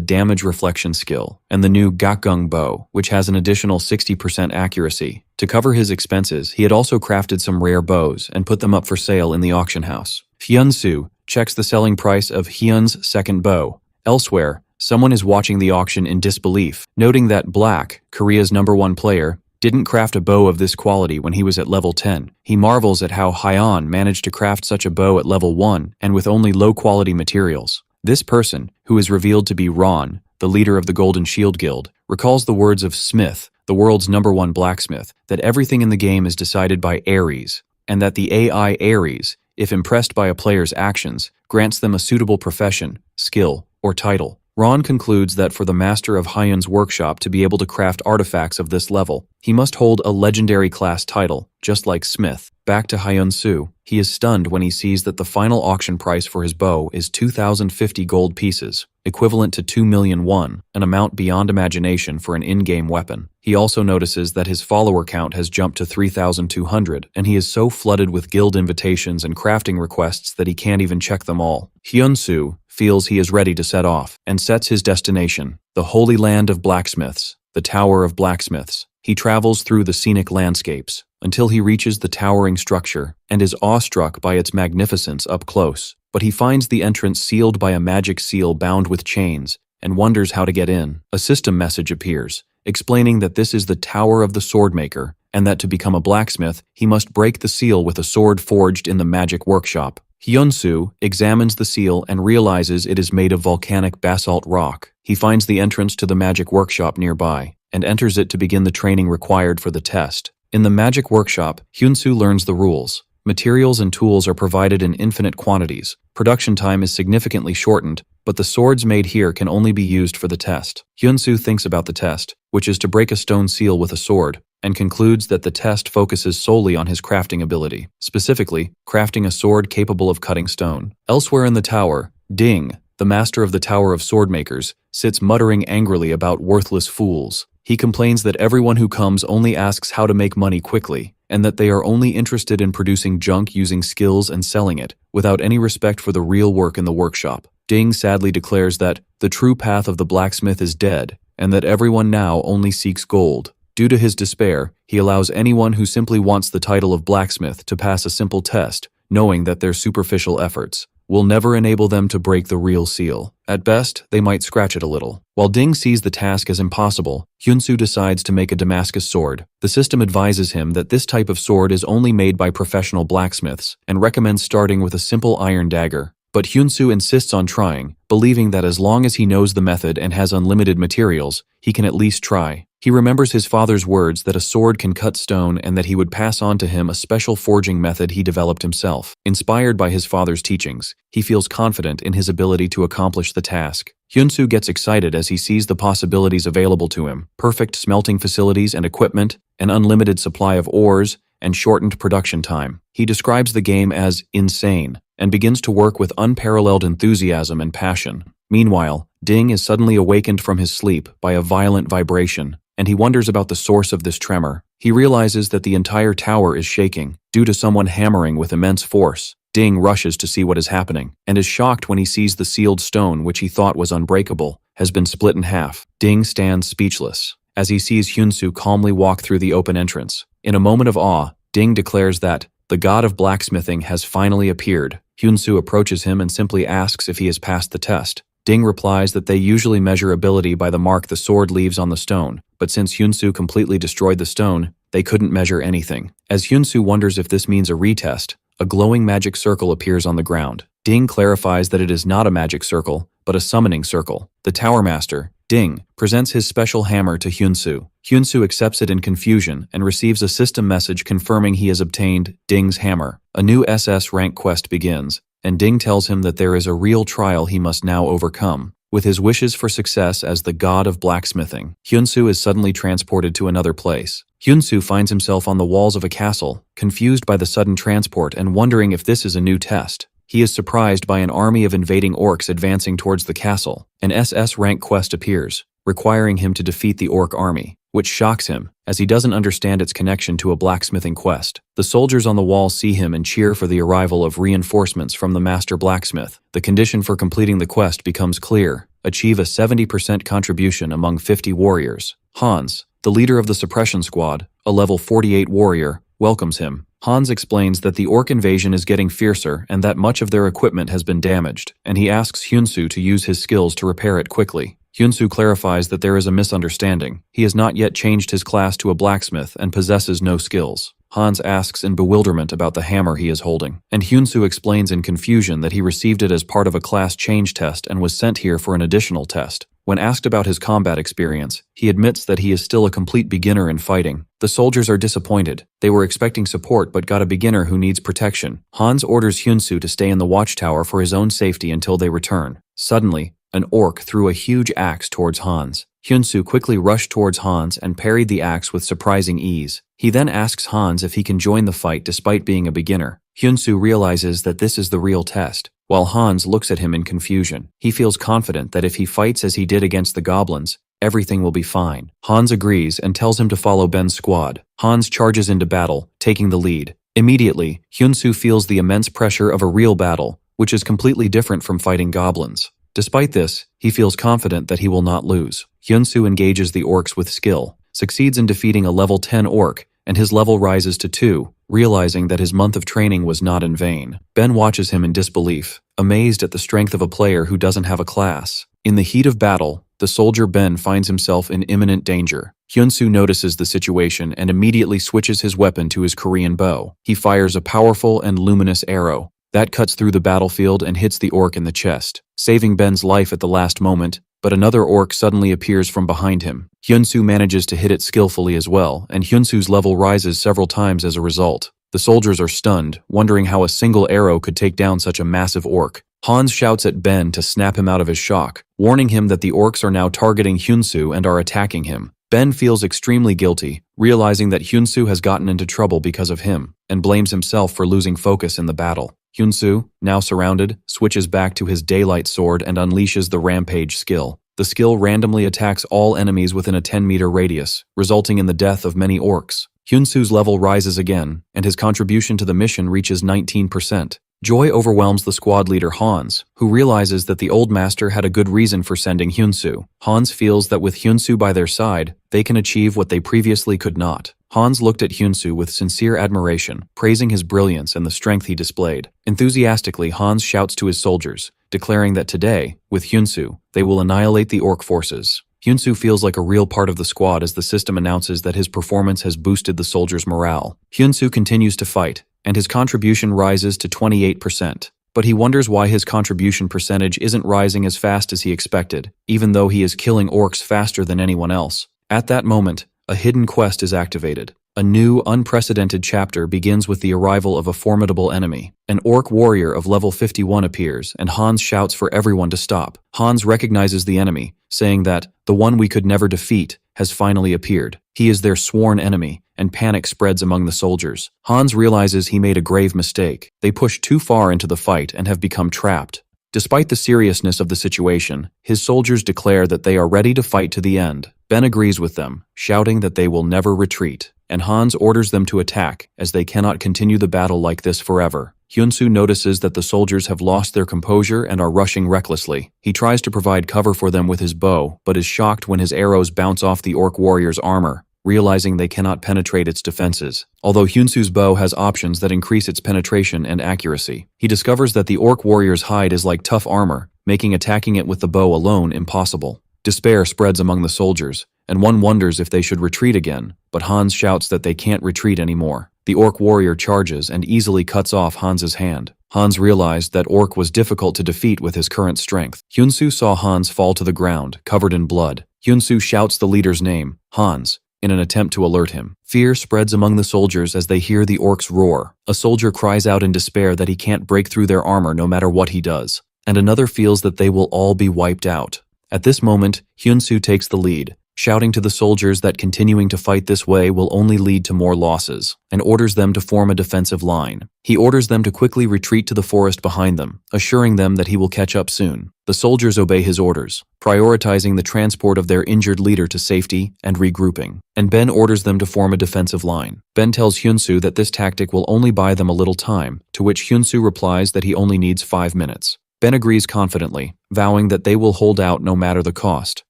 damage reflection skill, and the new Gakgung bow, which has an additional 60% accuracy. To cover his expenses, he had also crafted some rare bows and put them up for sale in the auction house. Hyunsu checks the selling price of Hyun's second bow. Elsewhere, someone is watching the auction in disbelief, noting that Black, Korea's #1 player, didn't craft a bow of this quality when he was at level 10. He marvels at how Hyeon managed to craft such a bow at level 1 and with only low-quality materials. This person, who is revealed to be Ron, the leader of the Golden Shield Guild, recalls the words of Smith, the world's #1 blacksmith, that everything in the game is decided by Ares, and that the AI Ares, if impressed by a player's actions, grants them a suitable profession, skill, or title. Ron concludes that for the master of Hyun's workshop to be able to craft artifacts of this level, he must hold a legendary class title, just like Smith. Back to Hyun-soo, he is stunned when he sees that the final auction price for his bow is 2,050 gold pieces, equivalent to 2 million won, an amount beyond imagination for an in-game weapon. He also notices that his follower count has jumped to 3,200, and he is so flooded with guild invitations and crafting requests that he can't even check them all. Hyun-soo feels he is ready to set off, and sets his destination, the Holy Land of Blacksmiths, the Tower of Blacksmiths. He travels through the scenic landscapes, until he reaches the towering structure, and is awestruck by its magnificence up close. But he finds the entrance sealed by a magic seal bound with chains, and wonders how to get in. A system message appears, explaining that this is the Tower of the Swordmaker, and that to become a blacksmith, he must break the seal with a sword forged in the magic workshop. Hyun-soo examines the seal and realizes it is made of volcanic basalt rock. He finds the entrance to the magic workshop nearby, and enters it to begin the training required for the test. In the magic workshop, Hyun-soo learns the rules. Materials and tools are provided in infinite quantities. Production time is significantly shortened, but the swords made here can only be used for the test. Hyun-soo thinks about the test, which is to break a stone seal with a sword, and concludes that the test focuses solely on his crafting ability, specifically, crafting a sword capable of cutting stone. Elsewhere in the tower, Ding, the master of the Tower of Swordmakers, sits muttering angrily about worthless fools. He complains that everyone who comes only asks how to make money quickly, and that they are only interested in producing junk using skills and selling it, without any respect for the real work in the workshop. Ding sadly declares that the true path of the blacksmith is dead, and that everyone now only seeks gold. Due to his despair, he allows anyone who simply wants the title of blacksmith to pass a simple test, knowing that their superficial efforts will never enable them to break the real seal. At best, they might scratch it a little. While Ding sees the task as impossible, Hyun-soo decides to make a Damascus sword. The system advises him that this type of sword is only made by professional blacksmiths, and recommends starting with a simple iron dagger. But Hyun-soo insists on trying, believing that as long as he knows the method and has unlimited materials, he can at least try. He remembers his father's words that a sword can cut stone and that he would pass on to him a special forging method he developed himself. Inspired by his father's teachings, he feels confident in his ability to accomplish the task. Hyun-soo gets excited as he sees the possibilities available to him: perfect smelting facilities and equipment, an unlimited supply of ores, and shortened production time. He describes the game as insane, and begins to work with unparalleled enthusiasm and passion. Meanwhile, Ding is suddenly awakened from his sleep by a violent vibration, and he wonders about the source of this tremor. He realizes that the entire tower is shaking, due to someone hammering with immense force. Ding rushes to see what is happening, and is shocked when he sees the sealed stone, which he thought was unbreakable, has been split in half. Ding stands speechless, as he sees Hyun-soo calmly walk through the open entrance. In a moment of awe, Ding declares that the god of blacksmithing has finally appeared. Hyunsu approaches him and simply asks if he has passed the test. Ding replies that they usually measure ability by the mark the sword leaves on the stone, but since Hyunsu completely destroyed the stone, they couldn't measure anything. As Hyunsu wonders if this means a retest, a glowing magic circle appears on the ground. Ding clarifies that it is not a magic circle, but a summoning circle. The Tower Master, Ding, presents his special hammer to Hyunsu. Hyunsu accepts it in confusion and receives a system message confirming he has obtained Ding's hammer. A new SS rank quest begins, and Ding tells him that there is a real trial he must now overcome. With his wishes for success as the god of blacksmithing, Hyunsu is suddenly transported to another place. Hyunsu finds himself on the walls of a castle, confused by the sudden transport and wondering if this is a new test. He is surprised by an army of invading orcs advancing towards the castle. An SS rank quest appears, requiring him to defeat the orc army, which shocks him, as he doesn't understand its connection to a blacksmithing quest. The soldiers on the wall see him and cheer for the arrival of reinforcements from the master blacksmith. The condition for completing the quest becomes clear: achieve a 70% contribution among 50 warriors. Hans, the leader of the suppression squad, a level 48 warrior, welcomes him. Hans explains that the orc invasion is getting fiercer and that much of their equipment has been damaged, and he asks Hyunsu to use his skills to repair it quickly. Hyunsu clarifies that there is a misunderstanding. He has not yet changed his class to a blacksmith and possesses no skills. Hans asks in bewilderment about the hammer he is holding, and Hyunsu explains in confusion that he received it as part of a class change test and was sent here for an additional test. When asked about his combat experience, he admits that he is still a complete beginner in fighting. The soldiers are disappointed. They were expecting support but got a beginner who needs protection. Hans orders Hyunsu to stay in the watchtower for his own safety until they return. Suddenly, an orc threw a huge axe towards Hans. Hyunsu quickly rushed towards Hans and parried the axe with surprising ease. He then asks Hans if he can join the fight despite being a beginner. Hyunsu realizes that this is the real test. While Hans looks at him in confusion, he feels confident that if he fights as he did against the goblins, everything will be fine. Hans agrees and tells him to follow Ben's squad. Hans charges into battle, taking the lead. Immediately, Hyunsu feels the immense pressure of a real battle, which is completely different from fighting goblins. Despite this, he feels confident that he will not lose. Hyunsu engages the orcs with skill, succeeds in defeating a level 10 orc, and his level rises to 2, realizing that his month of training was not in vain. Ben watches him in disbelief, amazed at the strength of a player who doesn't have a class. In the heat of battle, the soldier Ben finds himself in imminent danger. Hyunsu notices the situation and immediately switches his weapon to his Korean bow. He fires a powerful and luminous arrow that cuts through the battlefield and hits the orc in the chest, saving Ben's life at the last moment, but another orc suddenly appears from behind him. Hyunsu manages to hit it skillfully as well, and Hyunsu's level rises several times as a result. The soldiers are stunned, wondering how a single arrow could take down such a massive orc. Hans shouts at Ben to snap him out of his shock, warning him that the orcs are now targeting Hyunsu and are attacking him. Ben feels extremely guilty, realizing that Hyunsu has gotten into trouble because of him, and blames himself for losing focus in the battle. Hyunsu, now surrounded, switches back to his daylight sword and unleashes the rampage skill. The skill randomly attacks all enemies within a 10-meter radius, resulting in the death of many orcs. Hyunsu's level rises again, and his contribution to the mission reaches 19%. Joy overwhelms the squad leader Hans, who realizes that the old master had a good reason for sending Hyunsu. Hans feels that with Hyunsu by their side, they can achieve what they previously could not. Hans looked at Hyunsu with sincere admiration, praising his brilliance and the strength he displayed. Enthusiastically, Hans shouts to his soldiers, declaring that today, with Hyunsu, they will annihilate the orc forces. Hyunsu feels like a real part of the squad as the system announces that his performance has boosted the soldiers' morale. Hyunsu continues to fight, and his contribution rises to 28%. But he wonders why his contribution percentage isn't rising as fast as he expected, even though he is killing orcs faster than anyone else. At that moment, a hidden quest is activated. A new, unprecedented chapter begins with the arrival of a formidable enemy. An orc warrior of level 51 appears, and Hans shouts for everyone to stop. Hans recognizes the enemy, saying that the one we could never defeat has finally appeared. He is their sworn enemy, and panic spreads among the soldiers. Hans realizes he made a grave mistake. They push too far into the fight and have become trapped. Despite the seriousness of the situation, his soldiers declare that they are ready to fight to the end. Ben agrees with them, shouting that they will never retreat, and Hans orders them to attack, as they cannot continue the battle like this forever. Hyunsu notices that the soldiers have lost their composure and are rushing recklessly. He tries to provide cover for them with his bow, but is shocked when his arrows bounce off the orc warrior's armor. realizing they cannot penetrate its defenses. Although Hyunsu's bow has options that increase its penetration and accuracy, he discovers that the orc warrior's hide is like tough armor, making attacking it with the bow alone impossible. Despair spreads among the soldiers, and one wonders if they should retreat again, but Hans shouts that they can't retreat anymore. The orc warrior charges and easily cuts off Hans's hand. Hans realized that orc was difficult to defeat with his current strength. Hyunsu saw Hans fall to the ground, covered in blood. Hyunsu shouts the leader's name, Hans, in an attempt to alert him. Fear spreads among the soldiers as they hear the orcs roar. A soldier cries out in despair that he can't break through their armor no matter what he does, and another feels that they will all be wiped out. At this moment, Hyunsu takes the lead, shouting to the soldiers that continuing to fight this way will only lead to more losses, and orders them to form a defensive line. He orders them to quickly retreat to the forest behind them, assuring them that he will catch up soon. The soldiers obey his orders, prioritizing the transport of their injured leader to safety and regrouping, and Ben orders them to form a defensive line. Ben tells Hyunsu that this tactic will only buy them a little time, to which Hyunsu replies that he only needs 5 minutes. Ben agrees confidently, vowing that they will hold out no matter the cost.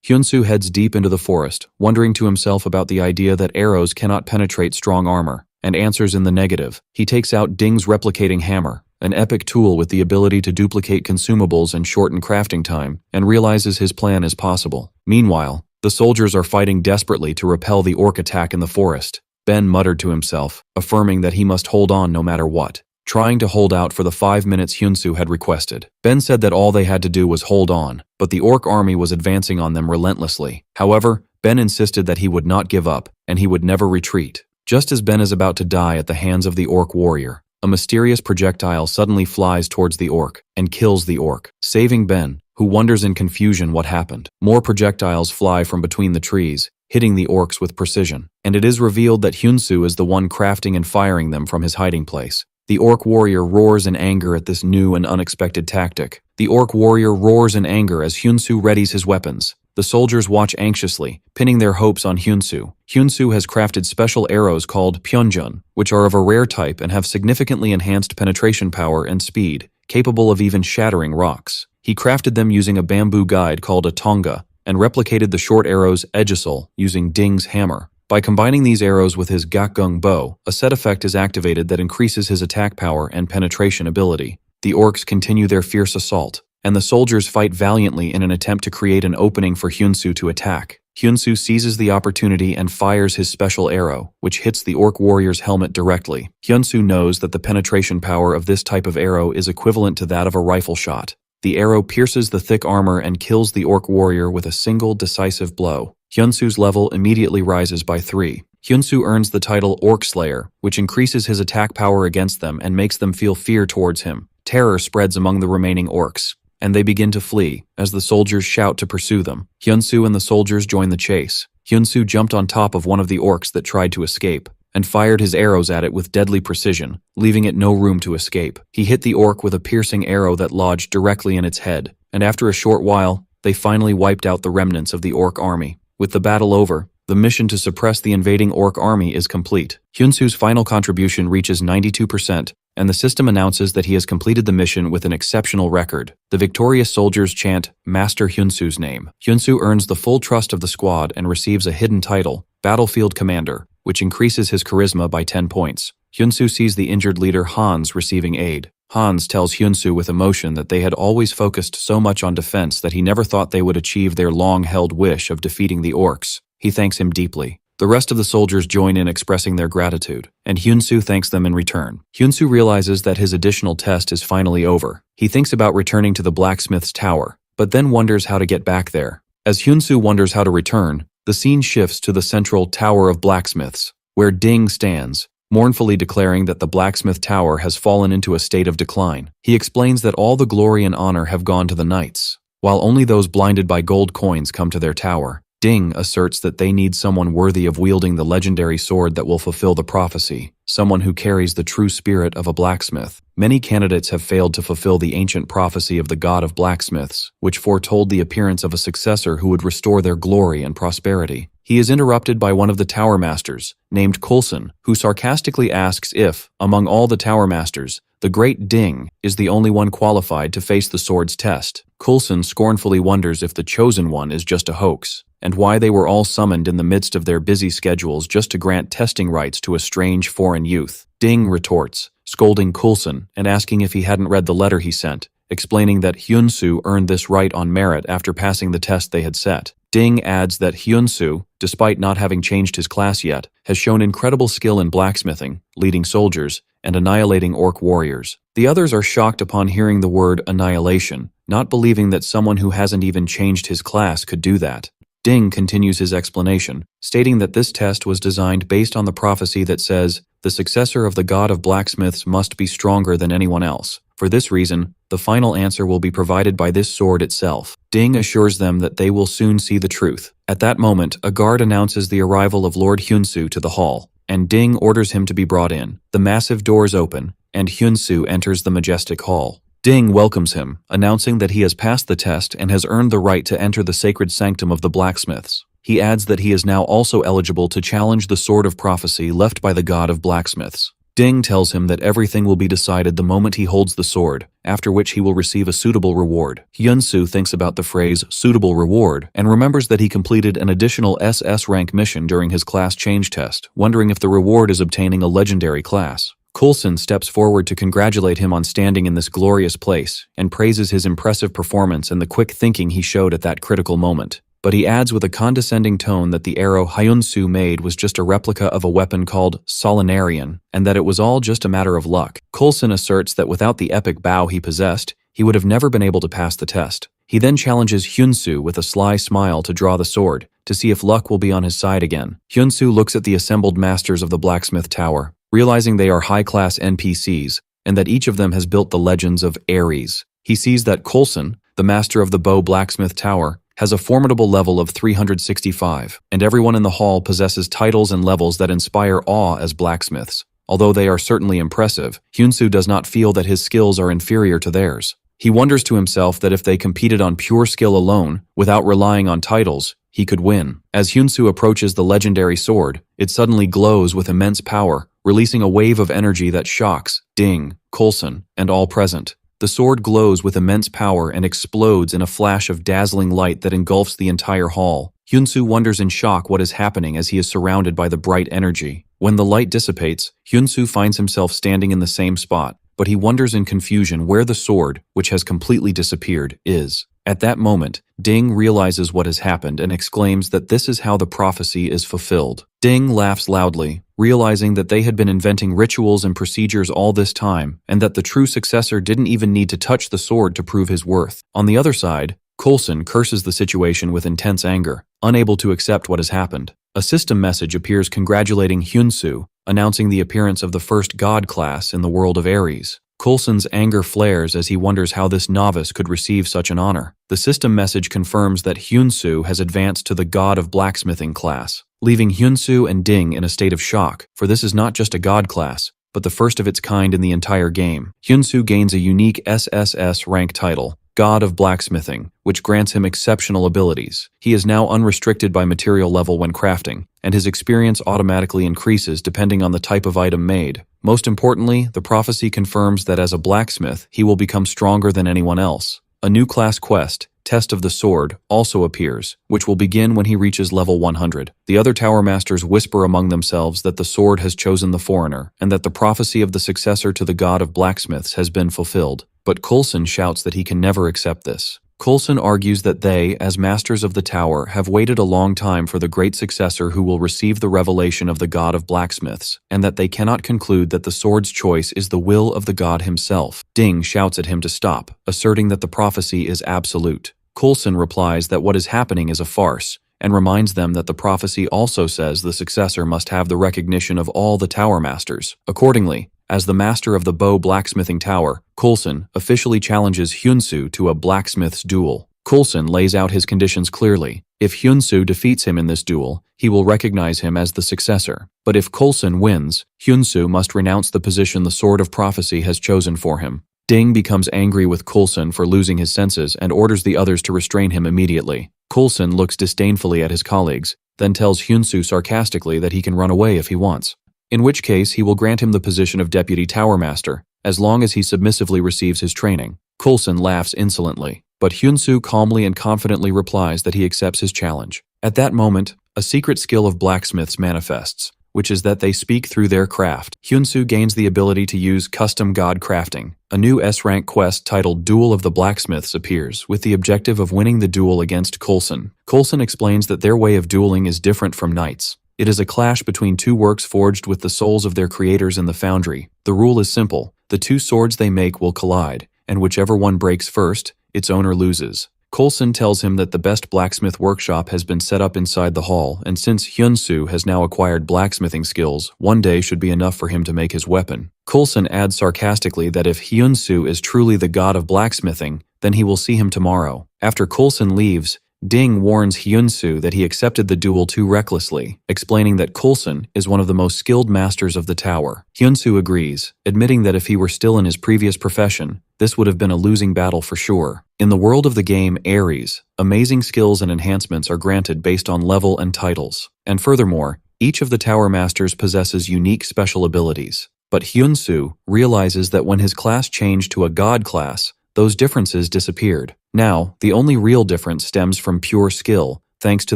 Hyunsu heads deep into the forest, wondering to himself about the idea that arrows cannot penetrate strong armor, and answers in the negative. He takes out Ding's replicating hammer, an epic tool with the ability to duplicate consumables and shorten crafting time, and realizes his plan is possible. Meanwhile, the soldiers are fighting desperately to repel the orc attack in the forest. Ben muttered to himself, affirming that he must hold on no matter what, trying to hold out for the 5 minutes Hyunsu had requested. Ben said that all they had to do was hold on, but the orc army was advancing on them relentlessly. However, Ben insisted that he would not give up, and he would never retreat. Just as Ben is about to die at the hands of the orc warrior, a mysterious projectile suddenly flies towards the orc, and kills the orc, saving Ben, who wonders in confusion what happened. More projectiles fly from between the trees, hitting the orcs with precision, and it is revealed that Hyunsu is the one crafting and firing them from his hiding place. The orc warrior roars in anger at this new and unexpected tactic. The orc warrior roars in anger as Hyunsu readies his weapons. The soldiers watch anxiously, pinning their hopes on Hyunsu. Hyunsu has crafted special arrows called Pyeonjun, which are of a rare type and have significantly enhanced penetration power and speed, capable of even shattering rocks. He crafted them using a bamboo guide called a tonga, and replicated the short arrows Egisol using Ding's hammer. By combining these arrows with his Gakgung bow, a set effect is activated that increases his attack power and penetration ability. The orcs continue their fierce assault, and the soldiers fight valiantly in an attempt to create an opening for Hyunsu to attack. Hyunsu seizes the opportunity and fires his special arrow, which hits the orc warrior's helmet directly. Hyunsu knows that the penetration power of this type of arrow is equivalent to that of a rifle shot. The arrow pierces the thick armor and kills the orc warrior with a single decisive blow. Hyunsu's level immediately rises by 3. Hyunsu earns the title Orc Slayer, which increases his attack power against them and makes them feel fear towards him. Terror spreads among the remaining orcs, and they begin to flee, as the soldiers shout to pursue them. Hyunsu and the soldiers join the chase. Hyunsu jumped on top of one of the orcs that tried to escape, and fired his arrows at it with deadly precision, leaving it no room to escape. He hit the orc with a piercing arrow that lodged directly in its head, and after a short while, they finally wiped out the remnants of the orc army. With the battle over, the mission to suppress the invading orc army is complete. Hyunsu's final contribution reaches 92%, and the system announces that he has completed the mission with an exceptional record. The victorious soldiers chant Master Hyunsu's name. Hyunsu earns the full trust of the squad and receives a hidden title, Battlefield Commander, which increases his charisma by 10 points. Hyunsu sees the injured leader Hans receiving aid. Hans tells Hyunsu with emotion that they had always focused so much on defense that he never thought they would achieve their long-held wish of defeating the orcs. He thanks him deeply. The rest of the soldiers join in expressing their gratitude, and Hyunsu thanks them in return. Hyunsu realizes that his additional test is finally over. He thinks about returning to the Blacksmith's tower, but then wonders how to get back there. As Hyunsu wonders how to return, the scene shifts to the central Tower of Blacksmiths, where Ding stands, mournfully declaring that the Blacksmith Tower has fallen into a state of decline. He explains that all the glory and honor have gone to the knights, while only those blinded by gold coins come to their tower. Ding asserts that they need someone worthy of wielding the legendary sword that will fulfill the prophecy, someone who carries the true spirit of a blacksmith. Many candidates have failed to fulfill the ancient prophecy of the god of blacksmiths, which foretold the appearance of a successor who would restore their glory and prosperity. He is interrupted by one of the tower masters, named Coulson, who sarcastically asks if, among all the tower masters, the great Ding is the only one qualified to face the sword's test. Coulson scornfully wonders if the chosen one is just a hoax. and why they were all summoned in the midst of their busy schedules just to grant testing rights to a strange foreign youth. Ding retorts, scolding Coulson and asking if he hadn't read the letter he sent, explaining that Hyunsu earned this right on merit after passing the test they had set. Ding adds that Hyunsu, despite not having changed his class yet, has shown incredible skill in blacksmithing, leading soldiers, and annihilating orc warriors. The others are shocked upon hearing the word annihilation, not believing that someone who hasn't even changed his class could do that. Ding continues his explanation, stating that this test was designed based on the prophecy that says, the successor of the god of blacksmiths must be stronger than anyone else. For this reason, the final answer will be provided by this sword itself. Ding assures them that they will soon see the truth. At that moment, a guard announces the arrival of Lord Hyunsu to the hall, and Ding orders him to be brought in. The massive doors open, and Hyunsu enters the majestic hall. Ding welcomes him, announcing that he has passed the test and has earned the right to enter the sacred sanctum of the blacksmiths. He adds that he is now also eligible to challenge the sword of prophecy left by the god of blacksmiths. Ding tells him that everything will be decided the moment he holds the sword, after which he will receive a suitable reward. Hyunsu thinks about the phrase suitable reward and remembers that he completed an additional SS rank mission during his class change test, wondering if the reward is obtaining a legendary class. Coulson steps forward to congratulate him on standing in this glorious place and praises his impressive performance and the quick thinking he showed at that critical moment. But he adds with a condescending tone that the arrow Hyunsu made was just a replica of a weapon called Solinarian, and that it was all just a matter of luck. Coulson asserts that without the epic bow he possessed, he would have never been able to pass the test. He then challenges Hyunsu with a sly smile to draw the sword, to see if luck will be on his side again. Hyunsu looks at the assembled masters of the Blacksmith Tower, realizing they are high-class NPCs, and that each of them has built the legends of Ares. He sees that Coulson, the master of the Bow Blacksmith Tower, has a formidable level of 365, and everyone in the hall possesses titles and levels that inspire awe as blacksmiths. Although they are certainly impressive, Hyunsu does not feel that his skills are inferior to theirs. He wonders to himself that if they competed on pure skill alone, without relying on titles, he could win. As Hyunsu approaches the legendary sword, it suddenly glows with immense power, releasing a wave of energy that shocks Ding, Coulson, and all present. The sword glows with immense power and explodes in a flash of dazzling light that engulfs the entire hall. Hyunsu wonders in shock what is happening as he is surrounded by the bright energy. When the light dissipates, Hyunsu finds himself standing in the same spot, but he wonders in confusion where the sword, which has completely disappeared, is. At that moment, Ding realizes what has happened and exclaims that this is how the prophecy is fulfilled. Ding laughs loudly, realizing that they had been inventing rituals and procedures all this time, and that the true successor didn't even need to touch the sword to prove his worth. On the other side, Coulson curses the situation with intense anger, unable to accept what has happened. A system message appears congratulating Hyunsu, announcing the appearance of the first god class in the world of Ares. Coulson's anger flares as he wonders how this novice could receive such an honor. The system message confirms that Hyunsu has advanced to the god of blacksmithing class, leaving Hyunsu and Ding in a state of shock, for this is not just a god class, but the first of its kind in the entire game. Hyunsu gains a unique SSS rank title, God of Blacksmithing, which grants him exceptional abilities. He is now unrestricted by material level when crafting, and his experience automatically increases depending on the type of item made. Most importantly, the prophecy confirms that as a blacksmith, he will become stronger than anyone else. A new class quest, Test of the Sword, also appears, which will begin when he reaches level 100. The other Tower Masters whisper among themselves that the sword has chosen the foreigner, and that the prophecy of the successor to the god of blacksmiths has been fulfilled. But Coulson shouts that he can never accept this. Coulson argues that they, as masters of the tower, have waited a long time for the great successor who will receive the revelation of the god of blacksmiths, and that they cannot conclude that the sword's choice is the will of the god himself. Ding shouts at him to stop, asserting that the prophecy is absolute. Coulson replies that what is happening is a farce, and reminds them that the prophecy also says the successor must have the recognition of all the tower masters. Accordingly, as the master of the Bow Blacksmithing Tower, Coulson officially challenges Hyunsu to a blacksmith's duel. Coulson lays out his conditions clearly. If Hyunsu defeats him in this duel, he will recognize him as the successor. But if Coulson wins, Hyunsu must renounce the position the Sword of Prophecy has chosen for him. Ding becomes angry with Coulson for losing his senses and orders the others to restrain him immediately. Coulson looks disdainfully at his colleagues, then tells Hyunsu sarcastically that he can run away if he wants, in which case he will grant him the position of Deputy Tower Master, as long as he submissively receives his training. Coulson laughs insolently, but Hyunsu calmly and confidently replies that he accepts his challenge. At that moment, a secret skill of blacksmiths manifests, which is that they speak through their craft. Hyunsu gains the ability to use custom god crafting. A new S-rank quest titled Duel of the Blacksmiths appears, with the objective of winning the duel against Coulson. Coulson explains that their way of dueling is different from knights. It is a clash between two works forged with the souls of their creators in the foundry. The rule is simple. The two swords they make will collide, and whichever one breaks first, its owner loses. Coulson tells him that the best blacksmith workshop has been set up inside the hall, and since Hyunsu has now acquired blacksmithing skills, one day should be enough for him to make his weapon. Coulson adds sarcastically that if Hyunsu is truly the god of blacksmithing, then he will see him tomorrow. After Coulson leaves, Ding warns Hyunsu that he accepted the duel too recklessly, explaining that Coulson is one of the most skilled masters of the tower. Hyunsu agrees, admitting that if he were still in his previous profession, this would have been a losing battle for sure. In the world of the game Ares, amazing skills and enhancements are granted based on level and titles. And furthermore, each of the tower masters possesses unique special abilities. But Hyunsu realizes that when his class changed to a god class, those differences disappeared. Now, the only real difference stems from pure skill, thanks to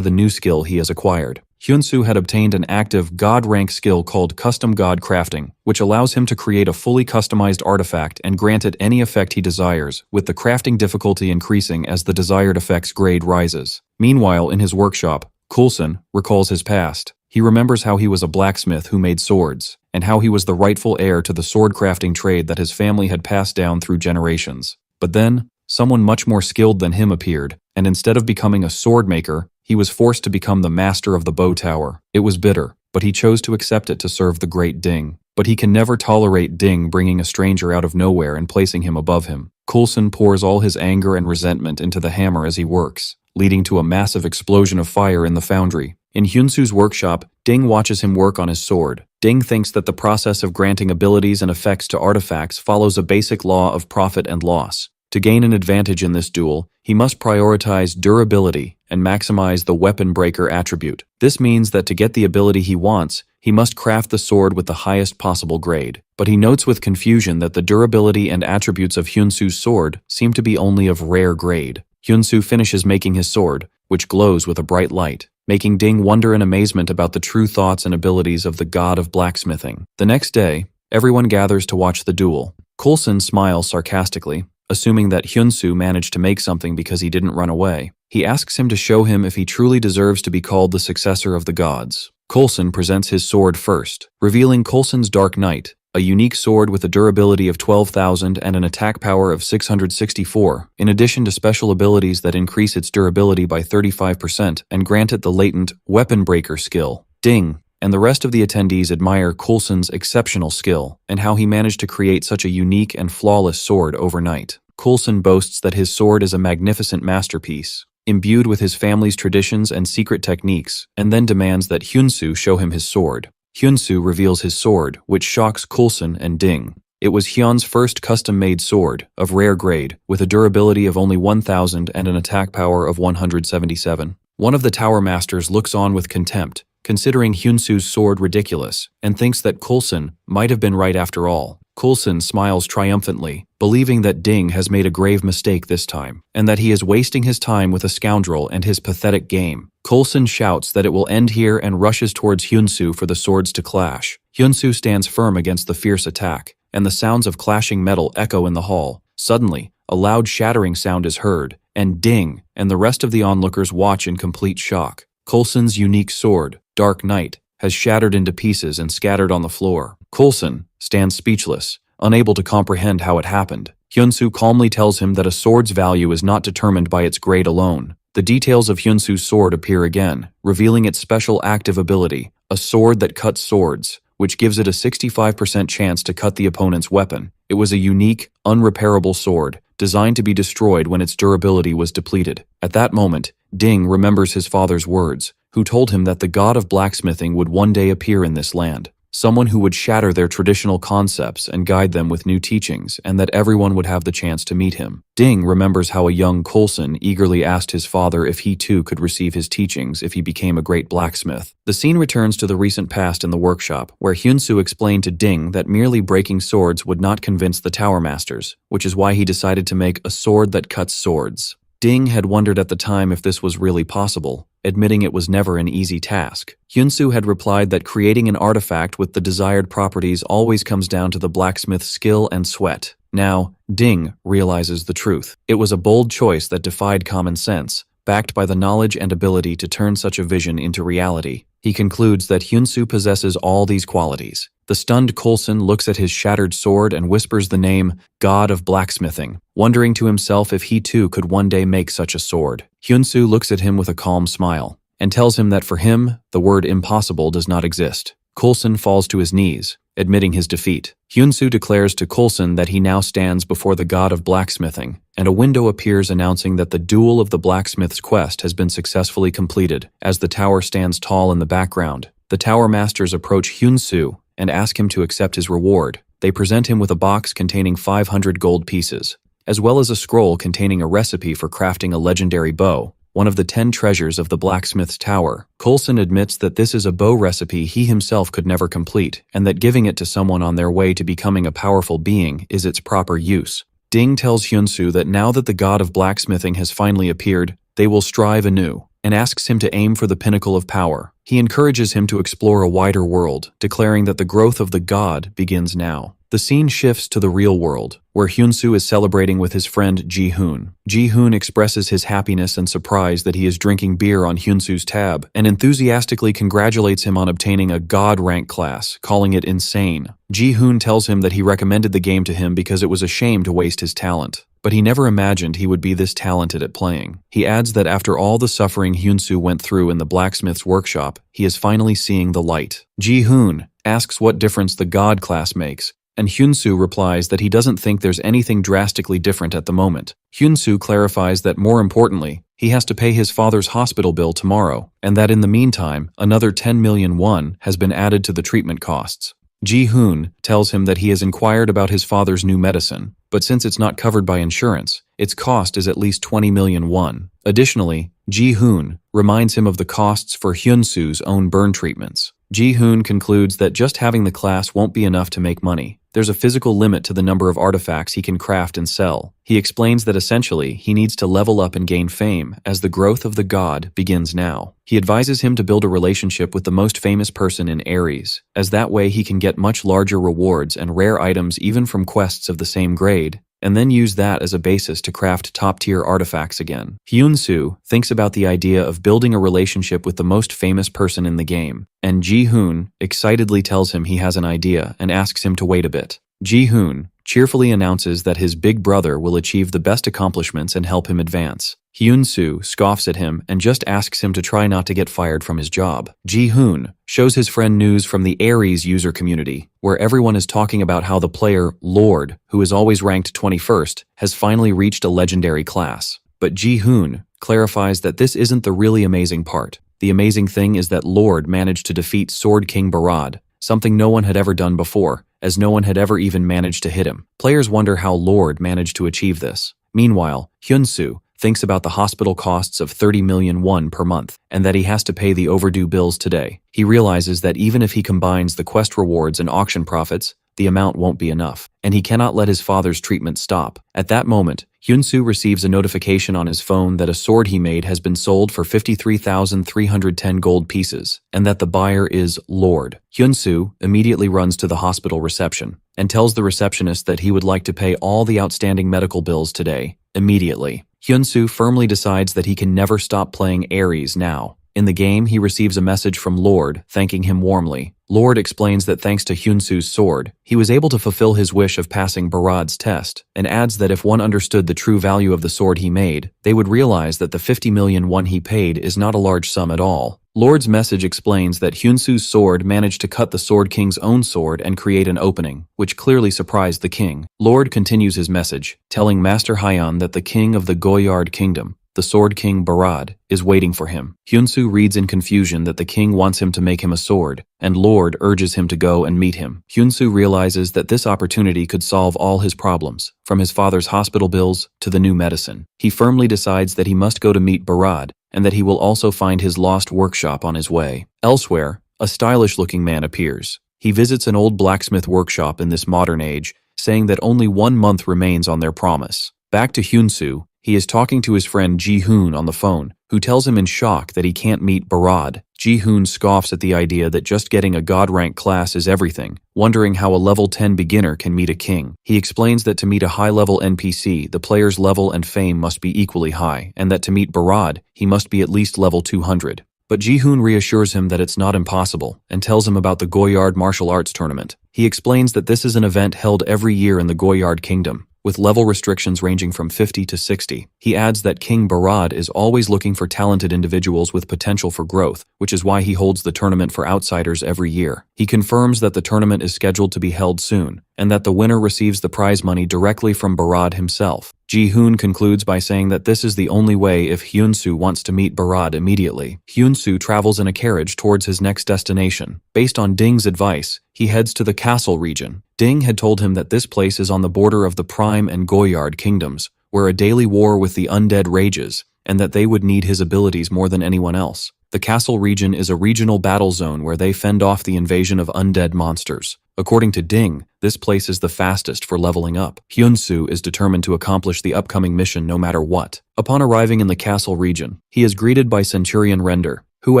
the new skill he has acquired. Hyunsu had obtained an active god-rank skill called Custom God Crafting, which allows him to create a fully customized artifact and grant it any effect he desires, with the crafting difficulty increasing as the desired effect's grade rises. Meanwhile, in his workshop, Coulson recalls his past. He remembers how he was a blacksmith who made swords, and how he was the rightful heir to the sword crafting trade that his family had passed down through generations. But then, someone much more skilled than him appeared, and instead of becoming a sword maker, he was forced to become the master of the bow tower. It was bitter, but he chose to accept it to serve the great Ding. But he can never tolerate Ding bringing a stranger out of nowhere and placing him above him. Coulson pours all his anger and resentment into the hammer as he works, leading to a massive explosion of fire in the foundry. In Hyunsu's workshop, Ding watches him work on his sword. Ding thinks that the process of granting abilities and effects to artifacts follows a basic law of profit and loss. To gain an advantage in this duel, he must prioritize durability and maximize the weapon breaker attribute. This means that to get the ability he wants, he must craft the sword with the highest possible grade. But he notes with confusion that the durability and attributes of Hyunsu's sword seem to be only of rare grade. Hyunsu finishes making his sword, which glows with a bright light, making Ding wonder in amazement about the true thoughts and abilities of the god of blacksmithing. The next day, everyone gathers to watch the duel. Coulson smiles sarcastically, assuming that Hyunsu managed to make something because he didn't run away. He asks him to show him if he truly deserves to be called the successor of the gods. Coulson presents his sword first, revealing Coulson's Dark Knight, a unique sword with a durability of 12,000 and an attack power of 664, in addition to special abilities that increase its durability by 35% and grant it the latent Weapon Breaker skill. Ding and the rest of the attendees admire Coulson's exceptional skill and how he managed to create such a unique and flawless sword overnight. Coulson boasts that his sword is a magnificent masterpiece, imbued with his family's traditions and secret techniques, and then demands that Hyunsu show him his sword. Hyunsu reveals his sword, which shocks Coulson and Ding. It was Hyun's first custom-made sword, of rare grade, with a durability of only 1,000 and an attack power of 177. One of the tower masters looks on with contempt, considering Hyunsu's sword ridiculous, and thinks that Coulson might have been right after all. Coulson smiles triumphantly, believing that Ding has made a grave mistake this time, and that he is wasting his time with a scoundrel and his pathetic game. Coulson shouts that it will end here and rushes towards Hyunsu for the swords to clash. Hyunsu stands firm against the fierce attack, and the sounds of clashing metal echo in the hall. Suddenly, a loud shattering sound is heard, and Ding and the rest of the onlookers watch in complete shock. Coulson's unique sword, Dark Knight, has shattered into pieces and scattered on the floor. Coulson stands speechless, unable to comprehend how it happened. Hyunsu calmly tells him that a sword's value is not determined by its grade alone. The details of Hyunsu's sword appear again, revealing its special active ability, a sword that cuts swords, which gives it a 65% chance to cut the opponent's weapon. It was a unique, unrepairable sword, designed to be destroyed when its durability was depleted. At that moment, Ding remembers his father's words, who told him that the god of blacksmithing would one day appear in this land, someone who would shatter their traditional concepts and guide them with new teachings, and that everyone would have the chance to meet him. Ding remembers how a young Coulson eagerly asked his father if he too could receive his teachings if he became a great blacksmith. The scene returns to the recent past in the workshop, where Hyunsu explained to Ding that merely breaking swords would not convince the tower masters, which is why he decided to make a sword that cuts swords. Ding had wondered at the time if this was really possible, admitting it was never an easy task. Hyunsu had replied that creating an artifact with the desired properties always comes down to the blacksmith's skill and sweat. Now, Ding realizes the truth. It was a bold choice that defied common sense, backed by the knowledge and ability to turn such a vision into reality. He concludes that Hyunsu possesses all these qualities. The stunned Coulson looks at his shattered sword and whispers the name God of Blacksmithing, wondering to himself if he too could one day make such a sword. Hyunsu looks at him with a calm smile, and tells him that for him, the word impossible does not exist. Coulson falls to his knees, admitting his defeat. Hyunsu declares to Coulson that he now stands before the god of blacksmithing, and a window appears announcing that the duel of the blacksmith's quest has been successfully completed. As the tower stands tall in the background, the tower masters approach Hyunsu and ask him to accept his reward. They present him with a box containing 500 gold pieces, as well as a scroll containing a recipe for crafting a legendary bow, one of the 10 treasures of the blacksmith's tower. Coulson admits that this is a bow recipe he himself could never complete, and that giving it to someone on their way to becoming a powerful being is its proper use. Ding tells Hyunsu that now that the god of blacksmithing has finally appeared, they will strive anew, and asks him to aim for the pinnacle of power. He encourages him to explore a wider world, declaring that the growth of the god begins now. The scene shifts to the real world, where Hyunsu is celebrating with his friend Ji-hoon. Ji-hoon expresses his happiness and surprise that he is drinking beer on Hyunsu's tab, and enthusiastically congratulates him on obtaining a god rank class, calling it insane. Ji-hoon tells him that he recommended the game to him because it was a shame to waste his talent, but he never imagined he would be this talented at playing. He adds that after all the suffering Hyunsu went through in the blacksmith's workshop, he is finally seeing the light. Ji-hoon asks what difference the god class makes, and Hyunsu replies that he doesn't think there's anything drastically different at the moment. Hyunsu clarifies that more importantly, he has to pay his father's hospital bill tomorrow, and that in the meantime, another 10 million won has been added to the treatment costs. Ji-hoon tells him that he has inquired about his father's new medicine, but since it's not covered by insurance, its cost is at least 20 million won. Additionally, Ji-hoon reminds him of the costs for Hyunsu's own burn treatments. Ji-hoon concludes that just having the class won't be enough to make money. There's a physical limit to the number of artifacts he can craft and sell. He explains that essentially, he needs to level up and gain fame, as the growth of the god begins now. He advises him to build a relationship with the most famous person in Ares, as that way he can get much larger rewards and rare items even from quests of the same grade, and then use that as a basis to craft top-tier artifacts again. Hyunsu thinks about the idea of building a relationship with the most famous person in the game, and Ji-hoon excitedly tells him he has an idea and asks him to wait a bit. Ji-hoon cheerfully announces that his big brother will achieve the best accomplishments and help him advance. Hyunsu scoffs at him and just asks him to try not to get fired from his job. Ji-hoon shows his friend news from the Ares user community, where everyone is talking about how the player, Lord, who is always ranked 21st, has finally reached a legendary class. But Ji-hoon clarifies that this isn't the really amazing part. The amazing thing is that Lord managed to defeat Sword King Barad, something no one had ever done before, as no one had ever even managed to hit him. Players wonder how Lord managed to achieve this. Meanwhile, Hyunsu thinks about the hospital costs of 30 million won per month, and that he has to pay the overdue bills today. He realizes that even if he combines the quest rewards and auction profits, the amount won't be enough, and he cannot let his father's treatment stop. At that moment, Hyunsu receives a notification on his phone that a sword he made has been sold for 53,310 gold pieces, and that the buyer is Lord. Hyunsu immediately runs to the hospital reception, and tells the receptionist that he would like to pay all the outstanding medical bills today, immediately. Hyunsu firmly decides that he can never stop playing Ares now. In the game, he receives a message from Lord, thanking him warmly. Lord explains that thanks to Hyunsu's sword, he was able to fulfill his wish of passing Barad's test, and adds that if one understood the true value of the sword he made, they would realize that the 50 million won he paid is not a large sum at all. Lord's message explains that Hyunsu's sword managed to cut the Sword King's own sword and create an opening, which clearly surprised the king. Lord continues his message, telling Master Hyan that the king of the Goyard Kingdom, the Sword King Barad, is waiting for him. Hyunsu reads in confusion that the king wants him to make him a sword, and Lord urges him to go and meet him. Hyunsu realizes that this opportunity could solve all his problems, from his father's hospital bills to the new medicine. He firmly decides that he must go to meet Barad, and that he will also find his lost workshop on his way. Elsewhere, a stylish-looking man appears. He visits an old blacksmith workshop in this modern age, saying that only 1 month remains on their promise. Back to Hyunsu, he is talking to his friend Ji-hoon on the phone, who tells him in shock that he can't meet Barad. Ji-hoon scoffs at the idea that just getting a god rank class is everything, wondering how a level 10 beginner can meet a king. He explains that to meet a high-level NPC, the player's level and fame must be equally high, and that to meet Barad, he must be at least level 200. But Ji-hoon reassures him that it's not impossible, and tells him about the Goyard martial arts tournament. He explains that this is an event held every year in the Goyard kingdom, with level restrictions ranging from 50 to 60. He adds that King Barad is always looking for talented individuals with potential for growth, which is why he holds the tournament for outsiders every year. He confirms that the tournament is scheduled to be held soon, and that the winner receives the prize money directly from Barad himself. Ji-hoon concludes by saying that this is the only way if Hyun-soo wants to meet Barad immediately. Hyun-soo travels in a carriage towards his next destination. Based on Ding's advice, he heads to the castle region. Ding had told him that this place is on the border of the Prime and Goyard kingdoms, where a daily war with the undead rages, and that they would need his abilities more than anyone else. The castle region is a regional battle zone where they fend off the invasion of undead monsters. According to Ding, this place is the fastest for leveling up. Hyun-soo is determined to accomplish the upcoming mission no matter what. Upon arriving in the castle region, he is greeted by Centurion Render, who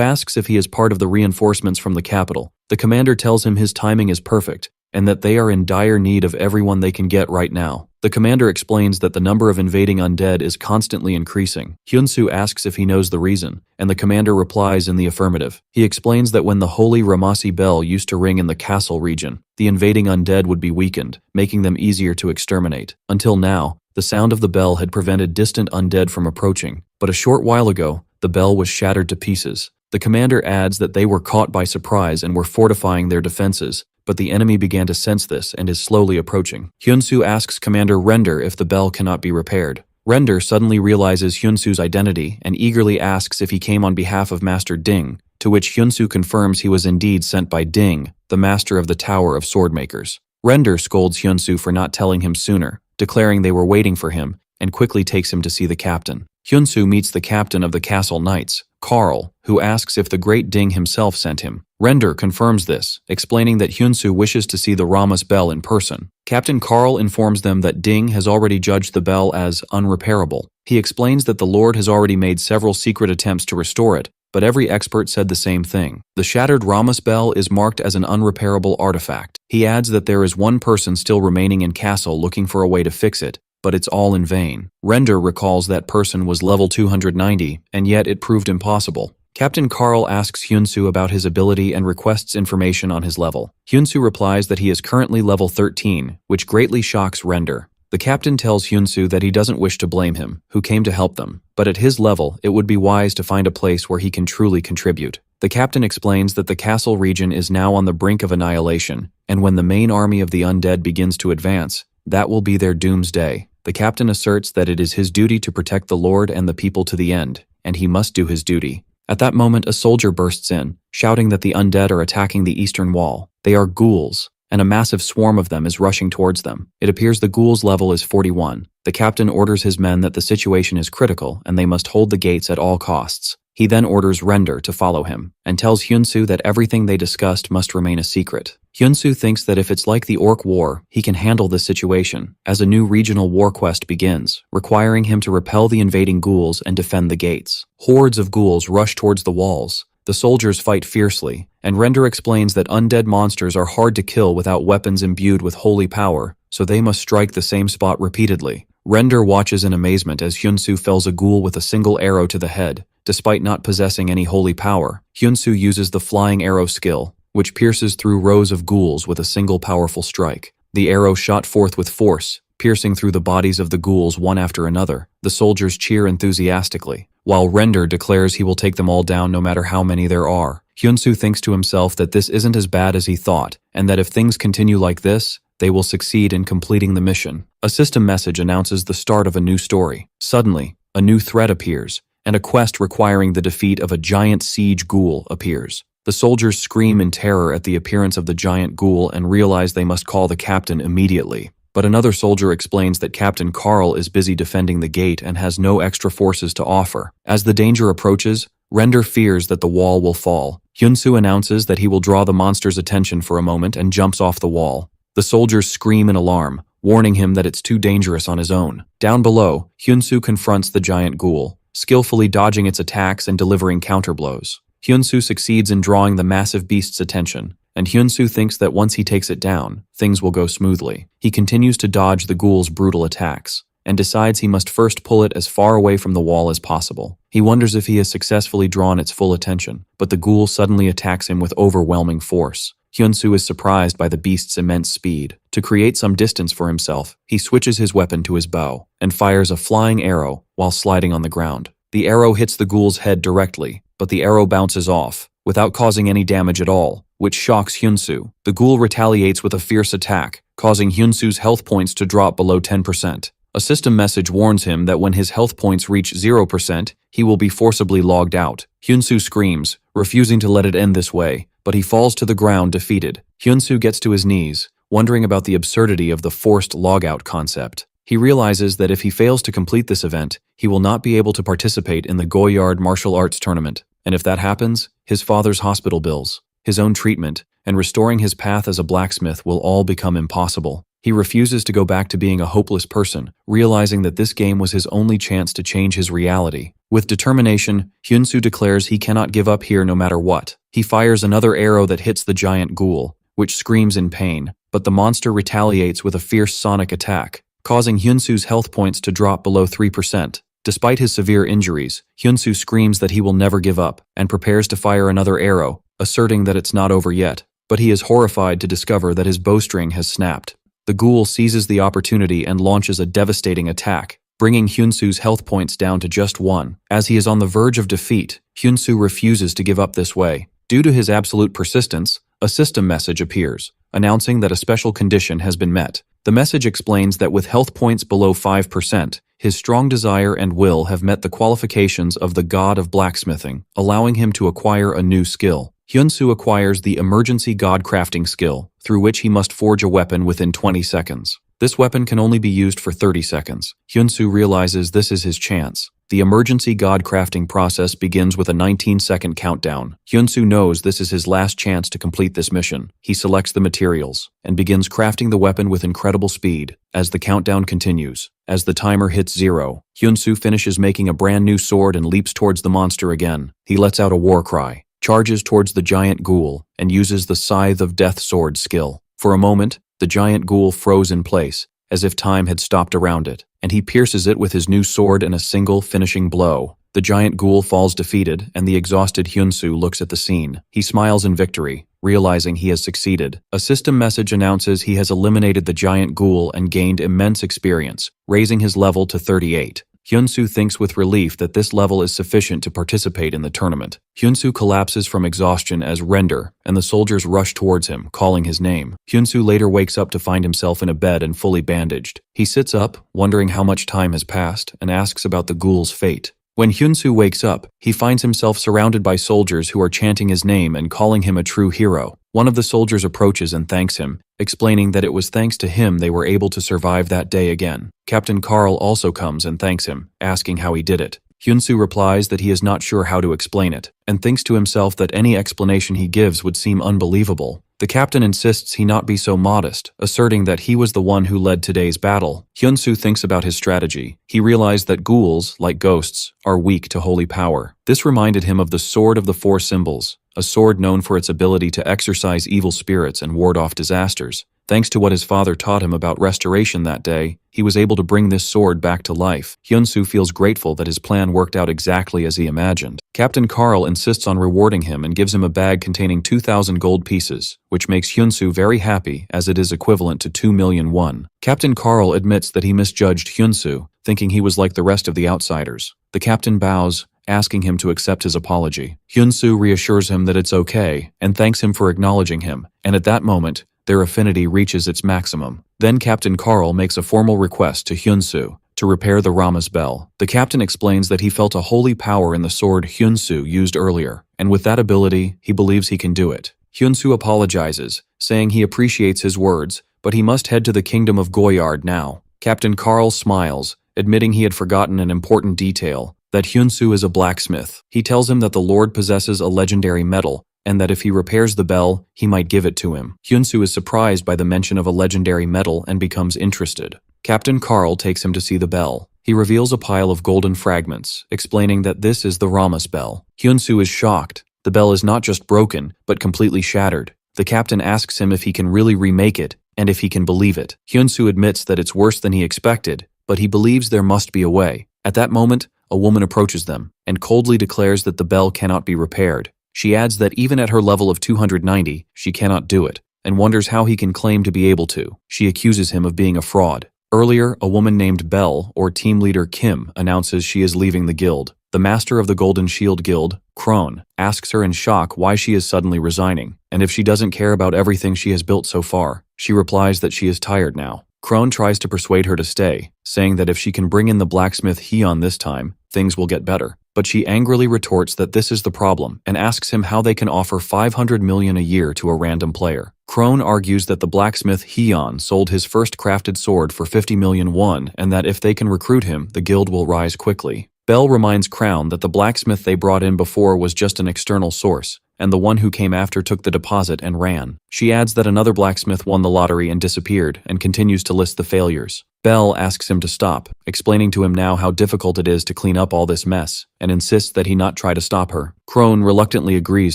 asks if he is part of the reinforcements from the capital. The commander tells him his timing is perfect, and that they are in dire need of everyone they can get right now. The commander explains that the number of invading undead is constantly increasing. Hyun-soo asks if he knows the reason, and the commander replies in the affirmative. He explains that when the holy Ramasi bell used to ring in the castle region, the invading undead would be weakened, making them easier to exterminate. Until now, the sound of the bell had prevented distant undead from approaching, but a short while ago, the bell was shattered to pieces. The commander adds that they were caught by surprise and were fortifying their defenses, but the enemy began to sense this and is slowly approaching. Hyun-soo asks Commander Render if the bell cannot be repaired. Render suddenly realizes Hyun-soo's identity and eagerly asks if he came on behalf of Master Ding, to which Hyun-soo confirms he was indeed sent by Ding, the master of the Tower of Swordmakers. Render scolds Hyun-soo for not telling him sooner, declaring they were waiting for him, and quickly takes him to see the captain. Hyun-soo meets the captain of the castle knights, Carl, who asks if the great Ding himself sent him. Render confirms this, explaining that Hyun-soo wishes to see the Ramas bell in person. Captain Carl informs them that Ding has already judged the bell as unrepairable. He explains that the Lord has already made several secret attempts to restore it, but every expert said the same thing. The shattered Ramas bell is marked as an unrepairable artifact. He adds that there is one person still remaining in castle looking for a way to fix it, but it's all in vain. Render recalls that person was level 290, and yet it proved impossible. Captain Carl asks Hyun-soo about his ability and requests information on his level. Hyun-soo replies that he is currently level 13, which greatly shocks Render. The captain tells Hyun-soo that he doesn't wish to blame him, who came to help them, but at his level, it would be wise to find a place where he can truly contribute. The captain explains that the castle region is now on the brink of annihilation, and when the main army of the undead begins to advance, that will be their doomsday. The captain asserts that it is his duty to protect the Lord and the people to the end, and he must do his duty. At that moment, a soldier bursts in, shouting that the undead are attacking the eastern wall. They are ghouls, and a massive swarm of them is rushing towards them. It appears the ghouls' level is 41. The captain orders his men that the situation is critical and they must hold the gates at all costs. He then orders Render to follow him, and tells Hyun-soo that everything they discussed must remain a secret. Hyun-soo thinks that if it's like the Orc War, he can handle this situation, as a new regional war quest begins, requiring him to repel the invading ghouls and defend the gates. Hordes of ghouls rush towards the walls. The soldiers fight fiercely, and Render explains that undead monsters are hard to kill without weapons imbued with holy power, so they must strike the same spot repeatedly. Render watches in amazement as Hyun-soo fells a ghoul with a single arrow to the head. Despite not possessing any holy power, Hyun-soo uses the flying arrow skill, which pierces through rows of ghouls with a single powerful strike. The arrow shot forth with force, piercing through the bodies of the ghouls one after another. The soldiers cheer enthusiastically, while Render declares he will take them all down no matter how many there are. Hyun-soo thinks to himself that this isn't as bad as he thought, and that if things continue like this, they will succeed in completing the mission. A system message announces the start of a new story. Suddenly, a new threat appears, and a quest requiring the defeat of a giant siege ghoul appears. The soldiers scream in terror at the appearance of the giant ghoul and realize they must call the captain immediately. But another soldier explains that Captain Carl is busy defending the gate and has no extra forces to offer. As the danger approaches, Render fears that the wall will fall. Hyun-soo announces that he will draw the monster's attention for a moment and jumps off the wall. The soldiers scream in alarm, warning him that it's too dangerous on his own. Down below, Hyun-soo confronts the giant ghoul. skillfully dodging its attacks and delivering counterblows. Hyunsu succeeds in drawing the massive beast's attention, and Hyunsu thinks that once he takes it down, things will go smoothly. He continues to dodge the ghoul's brutal attacks, and decides he must first pull it as far away from the wall as possible. He wonders if he has successfully drawn its full attention, but the ghoul suddenly attacks him with overwhelming force. Hyunsu is surprised by the beast's immense speed. To create some distance for himself, he switches his weapon to his bow, and fires a flying arrow while sliding on the ground. The arrow hits the ghoul's head directly, but the arrow bounces off, without causing any damage at all, which shocks Hyunsu. The ghoul retaliates with a fierce attack, causing Hyunsu's health points to drop below 10%. A system message warns him that when his health points reach 0%, he will be forcibly logged out. Hyunsu screams, refusing to let it end this way, but he falls to the ground defeated. Hyunsu gets to his knees, wondering about the absurdity of the forced logout concept. He realizes that if he fails to complete this event, he will not be able to participate in the Goyard martial arts tournament, and if that happens, his father's hospital bills, his own treatment, and restoring his path as a blacksmith will all become impossible. He refuses to go back to being a hopeless person, realizing that this game was his only chance to change his reality. With determination, Hyunsu declares he cannot give up here no matter what. He fires another arrow that hits the giant ghoul, which screams in pain, but the monster retaliates with a fierce sonic attack, causing Hyunsu's health points to drop below 3%. Despite his severe injuries, Hyunsu screams that he will never give up, and prepares to fire another arrow, asserting that it's not over yet. But he is horrified to discover that his bowstring has snapped. The ghoul seizes the opportunity and launches a devastating attack, bringing Hyunsu's health points down to just 1. As he is on the verge of defeat, Hyunsu refuses to give up this way. Due to his absolute persistence, a system message appears, announcing that a special condition has been met. The message explains that with health points below 5%, his strong desire and will have met the qualifications of the god of blacksmithing, allowing him to acquire a new skill. Hyunsu acquires the emergency god crafting skill, through which he must forge a weapon within 20 seconds. This weapon can only be used for 30 seconds. Hyunsu realizes this is his chance. The emergency god crafting process begins with a 19-second countdown. Hyunsu knows this is his last chance to complete this mission. He selects the materials, and begins crafting the weapon with incredible speed. As the countdown continues, as the timer hits 0, Hyunsu finishes making a brand new sword and leaps towards the monster again. He lets out a war cry, charges towards the giant ghoul, and uses the Scythe of Death sword skill. For a moment, the giant ghoul froze in place, as if time had stopped around it, and he pierces it with his new sword in a single finishing blow. The giant ghoul falls defeated, and the exhausted Hyunsu looks at the scene. He smiles in victory, realizing he has succeeded. A system message announces he has eliminated the giant ghoul and gained immense experience, raising his level to 38. Hyunsu thinks with relief that this level is sufficient to participate in the tournament. Hyunsu collapses from exhaustion as Render, and the soldiers rush towards him, calling his name. Hyunsu later wakes up to find himself in a bed and fully bandaged. He sits up, wondering how much time has passed, and asks about the ghoul's fate. When Hyunsu wakes up, he finds himself surrounded by soldiers who are chanting his name and calling him a true hero. One of the soldiers approaches and thanks him, explaining that it was thanks to him they were able to survive that day again. Captain Carl also comes and thanks him, asking how he did it. Hyunsu replies that he is not sure how to explain it, and thinks to himself that any explanation he gives would seem unbelievable. The captain insists he not be so modest, asserting that he was the one who led today's battle. Hyunsu thinks about his strategy. He realized that ghouls, like ghosts, are weak to holy power. This reminded him of the Sword of the Four Symbols, a sword known for its ability to exorcise evil spirits and ward off disasters. Thanks to what his father taught him about restoration that day, he was able to bring this sword back to life. Hyunsu feels grateful that his plan worked out exactly as he imagined. Captain Carl insists on rewarding him and gives him a bag containing 2,000 gold pieces, which makes Hyunsu very happy as it is equivalent to 2 million won. Captain Carl admits that he misjudged Hyunsu, thinking he was like the rest of the outsiders. The captain bows, asking him to accept his apology. Hyunsu reassures him that it's okay, and thanks him for acknowledging him, and at that moment, their affinity reaches its maximum. Then Captain Carl makes a formal request to Hyunsu to repair the Rama's bell. The captain explains that he felt a holy power in the sword Hyunsu used earlier, and with that ability, he believes he can do it. Hyunsu apologizes, saying he appreciates his words, but he must head to the kingdom of Goyard now. Captain Carl smiles, admitting he had forgotten an important detail, that Hyunsu is a blacksmith. He tells him that the Lord possesses a legendary metal, and that if he repairs the bell, he might give it to him. Hyunsu is surprised by the mention of a legendary metal and becomes interested. Captain Carl takes him to see the bell. He reveals a pile of golden fragments, explaining that this is the Rama's bell. Hyunsoo is shocked. The bell is not just broken, but completely shattered. The captain asks him if he can really remake it, and if he can believe it. Hyunsoo admits that it's worse than he expected, but he believes there must be a way. At that moment, a woman approaches them, and coldly declares that the bell cannot be repaired. She adds that even at her level of 290, she cannot do it, and wonders how he can claim to be able to. She accuses him of being a fraud. Earlier, a woman named Belle, or team leader Kim, announces she is leaving the guild. The master of the Golden Shield Guild, Krone, asks her in shock why she is suddenly resigning, and if she doesn't care about everything she has built so far. She replies that she is tired now. Krone tries to persuade her to stay, saying that if she can bring in the blacksmith Hyun this time, things will get better. But she angrily retorts that this is the problem, and asks him how they can offer 500 million a year to a random player. Krone argues that the blacksmith Hyun sold his first crafted sword for 50 million won, and that if they can recruit him, the guild will rise quickly. Bell reminds Crown that the blacksmith they brought in before was just an external source, and the one who came after took the deposit and ran. She adds that another blacksmith won the lottery and disappeared, and continues to list the failures. Bell asks him to stop, explaining to him now how difficult it is to clean up all this mess, and insists that he not try to stop her. Krone reluctantly agrees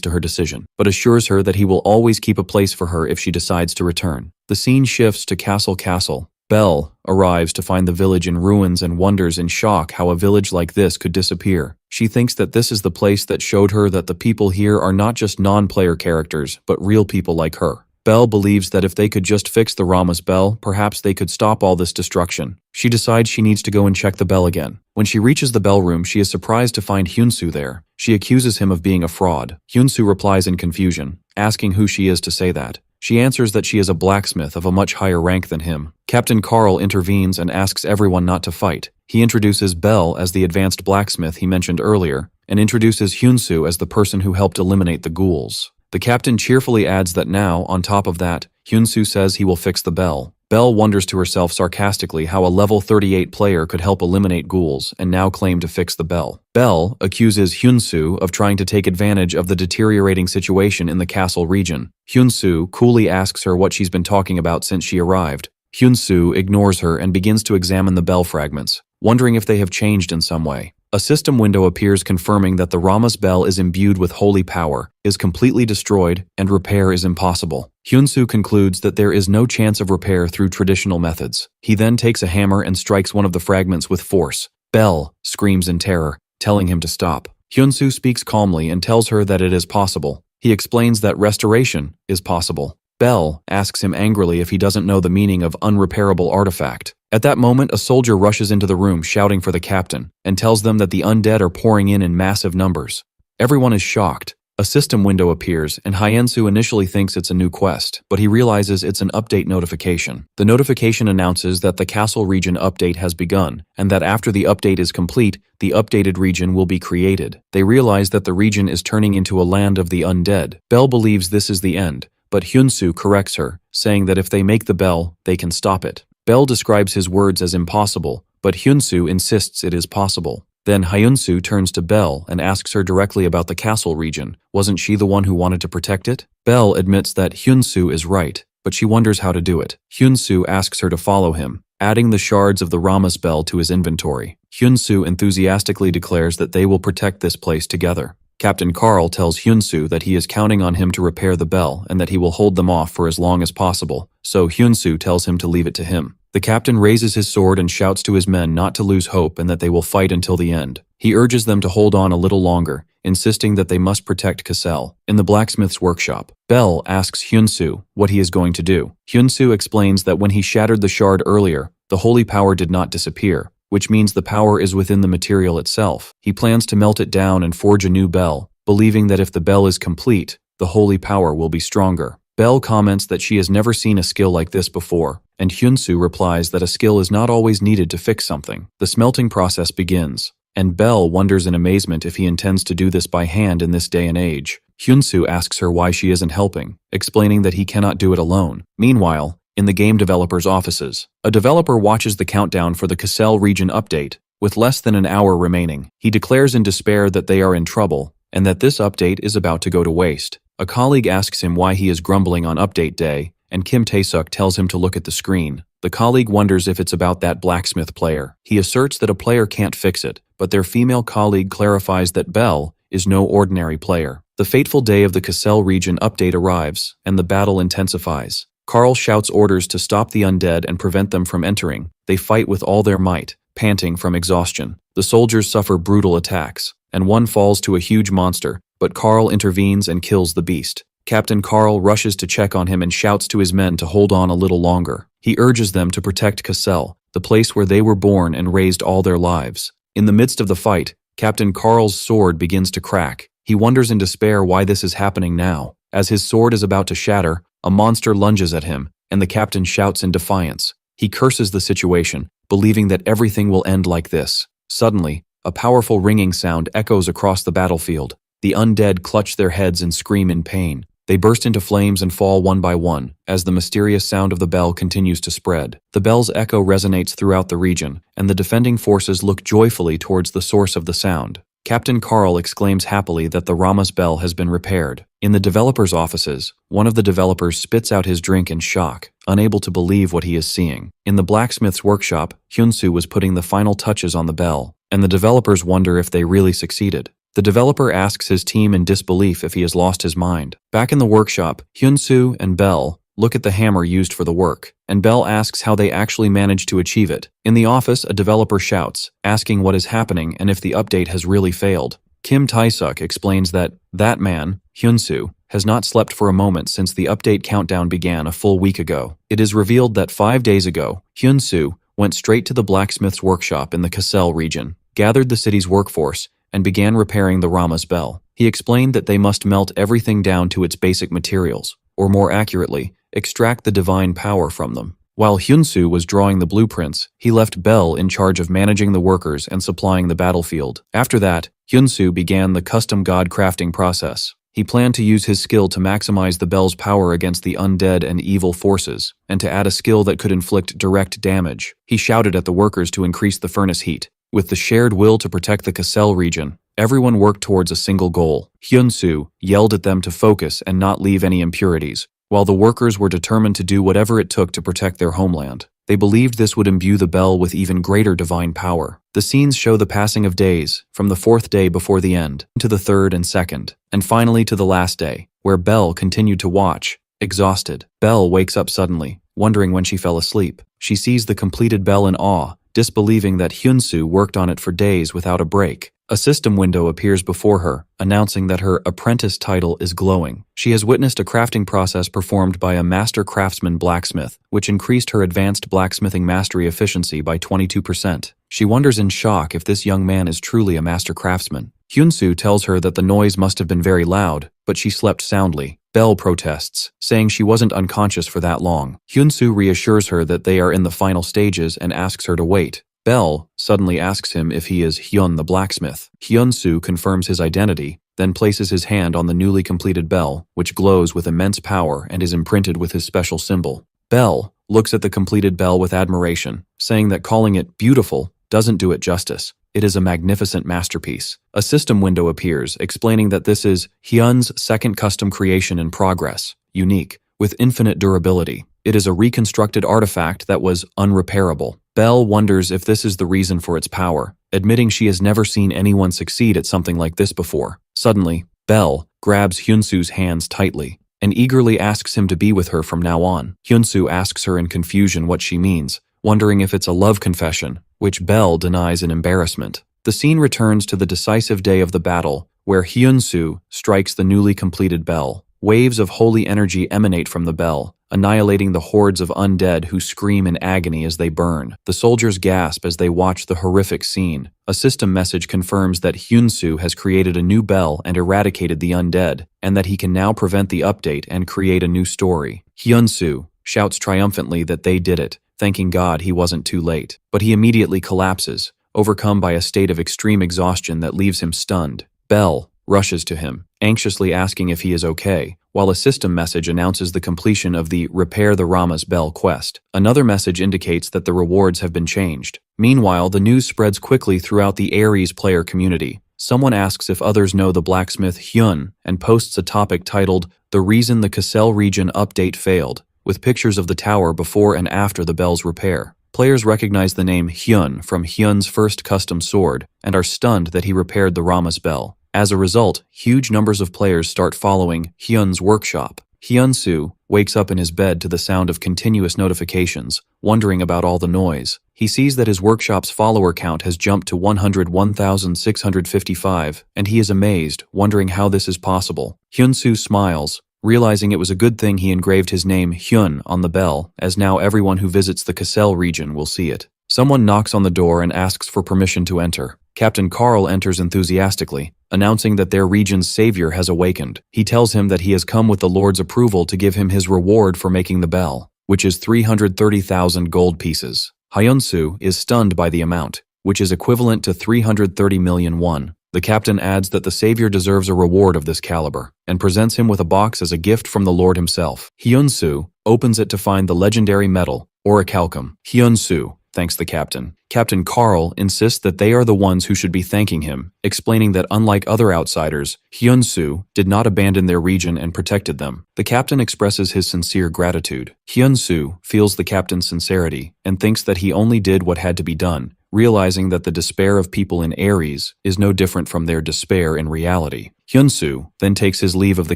to her decision, but assures her that he will always keep a place for her if she decides to return. The scene shifts to Castle. Belle arrives to find the village in ruins and wonders in shock how a village like this could disappear. She thinks that this is the place that showed her that the people here are not just non-player characters, but real people like her. Belle believes that if they could just fix the Rama's bell, perhaps they could stop all this destruction. She decides she needs to go and check the bell again. When she reaches the bell room, she is surprised to find Hyunsoo there. She accuses him of being a fraud. Hyunsoo replies in confusion, asking who she is to say that. She answers that she is a blacksmith of a much higher rank than him. Captain Carl intervenes and asks everyone not to fight. He introduces Belle as the advanced blacksmith he mentioned earlier, and introduces Hyunsoo as the person who helped eliminate the ghouls. The captain cheerfully adds that now, on top of that, Hyunsoo says he will fix the bell. Belle wonders to herself sarcastically how a level 38 player could help eliminate ghouls and now claim to fix the bell. Belle accuses Hyunsoo of trying to take advantage of the deteriorating situation in the castle region. Hyunsoo coolly asks her what she's been talking about since she arrived. Hyunsoo ignores her and begins to examine the bell fragments, wondering if they have changed in some way. A system window appears confirming that the Rama's bell is imbued with holy power, is completely destroyed, and repair is impossible. Hyunsoo concludes that there is no chance of repair through traditional methods. He then takes a hammer and strikes one of the fragments with force. Belle screams in terror, telling him to stop. Hyunsoo speaks calmly and tells her that it is possible. He explains that restoration is possible. Belle asks him angrily if he doesn't know the meaning of unrepairable artifact. At that moment, a soldier rushes into the room shouting for the captain and tells them that the undead are pouring in massive numbers. Everyone is shocked. A system window appears, and Hyunsoo initially thinks it's a new quest, but he realizes it's an update notification. The notification announces that the castle region update has begun, and that after the update is complete, the updated region will be created. They realize that the region is turning into a land of the undead. Belle believes this is the end, but Hyunsoo corrects her, saying that if they make the bell, they can stop it. Belle describes his words as impossible, but Hyunsoo insists it is possible. Then Hyunsoo turns to Belle and asks her directly about the castle region. Wasn't she the one who wanted to protect it? Belle admits that Hyunsoo is right, but she wonders how to do it. Hyunsoo asks her to follow him, adding the shards of the Rama's bell to his inventory. Hyunsoo enthusiastically declares that they will protect this place together. Captain Carl tells Hyunsoo that he is counting on him to repair the bell and that he will hold them off for as long as possible, so Hyunsoo tells him to leave it to him. The captain raises his sword and shouts to his men not to lose hope and that they will fight until the end. He urges them to hold on a little longer, insisting that they must protect Cassell. In the blacksmith's workshop, Belle asks Hyunsoo what he is going to do. Hyunsoo explains that when he shattered the shard earlier, the holy power did not disappear, which means the power is within the material itself. He plans to melt it down and forge a new bell, believing that if the bell is complete, the holy power will be stronger. Belle comments that she has never seen a skill like this before, and Hyunsoo replies that a skill is not always needed to fix something. The smelting process begins, and Belle wonders in amazement if he intends to do this by hand in this day and age. Hyunsoo asks her why she isn't helping, explaining that he cannot do it alone. Meanwhile, in the game developer's offices, a developer watches the countdown for the Cassell region update, with less than an hour remaining. He declares in despair that they are in trouble, and that this update is about to go to waste. A colleague asks him why he is grumbling on update day, and Kim Tae-suk tells him to look at the screen. The The colleague wonders if it's about that Blacksmith player. He asserts that a player can't fix it, but their female colleague clarifies that Belle is no ordinary player. The fateful day of the Cassel region update arrives, and the battle intensifies. Carl shouts orders to stop the undead and prevent them from entering. They fight with all their might, panting from exhaustion. The soldiers suffer brutal attacks, and one falls to a huge monster, but Carl intervenes and kills the beast. Captain Carl rushes to check on him and shouts to his men to hold on a little longer. He urges them to protect Cassel, the place where they were born and raised all their lives. In the midst of the fight, Captain Carl's sword begins to crack. He wonders in despair why this is happening now. As his sword is about to shatter, a monster lunges at him, and the captain shouts in defiance. He curses the situation, believing that everything will end like this. Suddenly, a powerful ringing sound echoes across the battlefield. The undead clutch their heads and scream in pain. They burst into flames and fall one by one, as the mysterious sound of the bell continues to spread. The bell's echo resonates throughout the region, and the defending forces look joyfully towards the source of the sound. Captain Carl exclaims happily that the Rama's bell has been repaired. In the developers' offices, one of the developers spits out his drink in shock, unable to believe what he is seeing. In the blacksmith's workshop, Hyunsu was putting the final touches on the bell, and the developers wonder if they really succeeded. The developer asks his team in disbelief if he has lost his mind. Back in the workshop, Hyunsu and Belle look at the hammer used for the work, and Belle asks how they actually managed to achieve it. In the office, a developer shouts, asking what is happening and if the update has really failed. Kim Tae-suk explains that man, Hyunsu, has not slept for a moment since the update countdown began a full week ago. It is revealed that 5 days ago, Hyunsu went straight to the blacksmith's workshop in the Cassel region, gathered the city's workforce, and began repairing the Rama's bell. He explained that they must melt everything down to its basic materials, or more accurately, extract the divine power from them. While Hyunsu was drawing the blueprints, he left Belle in charge of managing the workers and supplying the battlefield. After that, Hyunsu began the custom god crafting process. He planned to use his skill to maximize the bell's power against the undead and evil forces, and to add a skill that could inflict direct damage. He shouted at the workers to increase the furnace heat. With the shared will to protect the Cassel region, everyone worked towards a single goal. Hyunsu yelled at them to focus and not leave any impurities, while the workers were determined to do whatever it took to protect their homeland. They believed this would imbue the bell with even greater divine power. The scenes show the passing of days, from the 4th day before the end, to the 3rd and 2nd, and finally to the last day, where Belle continued to watch, exhausted. Belle wakes up suddenly, wondering when she fell asleep. She sees the completed bell in awe, disbelieving that Hyunsu worked on it for days without a break. A system window appears before her, announcing that her apprentice title is glowing. She has witnessed a crafting process performed by a master craftsman blacksmith, which increased her advanced blacksmithing mastery efficiency by 22%. She wonders in shock if this young man is truly a master craftsman. Hyunsu tells her that the noise must have been very loud, but she slept soundly. Belle protests, saying she wasn't unconscious for that long. Hyunsu reassures her that they are in the final stages and asks her to wait. Belle suddenly asks him if he is Hyun the blacksmith. Hyunsu confirms his identity, then places his hand on the newly completed bell, which glows with immense power and is imprinted with his special symbol. Belle looks at the completed bell with admiration, saying that calling it beautiful doesn't do it justice. It is a magnificent masterpiece. A system window appears, explaining that this is Hyun's second custom creation in progress, unique, with infinite durability. It is a reconstructed artifact that was unrepairable. Belle wonders if this is the reason for its power, admitting she has never seen anyone succeed at something like this before. Suddenly, Belle grabs Hyunsu's hands tightly and eagerly asks him to be with her from now on. Hyunsu asks her in confusion what she means, wondering if it's a love confession, which Belle denies in embarrassment. The scene returns to the decisive day of the battle, where Hyunsu strikes the newly completed bell. Waves of holy energy emanate from the bell, annihilating the hordes of undead who scream in agony as they burn. The soldiers gasp as they watch the horrific scene. A system message confirms that Hyunsu has created a new bell and eradicated the undead, and that he can now prevent the update and create a new story. Hyunsu shouts triumphantly that they did it, thanking God he wasn't too late. But he immediately collapses, overcome by a state of extreme exhaustion that leaves him stunned. Belle rushes to him, anxiously asking if he is okay, while a system message announces the completion of the Repair the Rama's Bell quest. Another message indicates that the rewards have been changed. Meanwhile, the news spreads quickly throughout the Ares player community. Someone asks if others know the blacksmith Hyun and posts a topic titled, "The Reason the Cassel Region Update Failed," with pictures of the tower before and after the bell's repair. Players recognize the name Hyun from Hyun's first custom sword and are stunned that he repaired the Rama's bell. As a result, huge numbers of players start following Hyun's workshop. Hyun-soo wakes up in his bed to the sound of continuous notifications, wondering about all the noise. He sees that his workshop's follower count has jumped to 101,655, and he is amazed, wondering how this is possible. Hyun-soo smiles, realizing it was a good thing he engraved his name Hyun on the bell, as now everyone who visits the Cassel region will see it. Someone knocks on the door and asks for permission to enter. Captain Carl enters enthusiastically, announcing that their region's savior has awakened. He tells him that he has come with the Lord's approval to give him his reward for making the bell, which is 330,000 gold pieces. Hyun-soo is stunned by the amount, which is equivalent to 330 million won. The captain adds that the savior deserves a reward of this caliber, and presents him with a box as a gift from the Lord himself. Hyun-soo opens it to find the legendary metal, orichalcum. Hyun-soo thanks the captain. Captain Carl insists that they are the ones who should be thanking him, explaining that unlike other outsiders, Hyun-soo did not abandon their region and protected them. The captain expresses his sincere gratitude. Hyun-soo feels the captain's sincerity and thinks that he only did what had to be done, realizing that the despair of people in Aries is no different from their despair in reality. Hyun-soo then takes his leave of the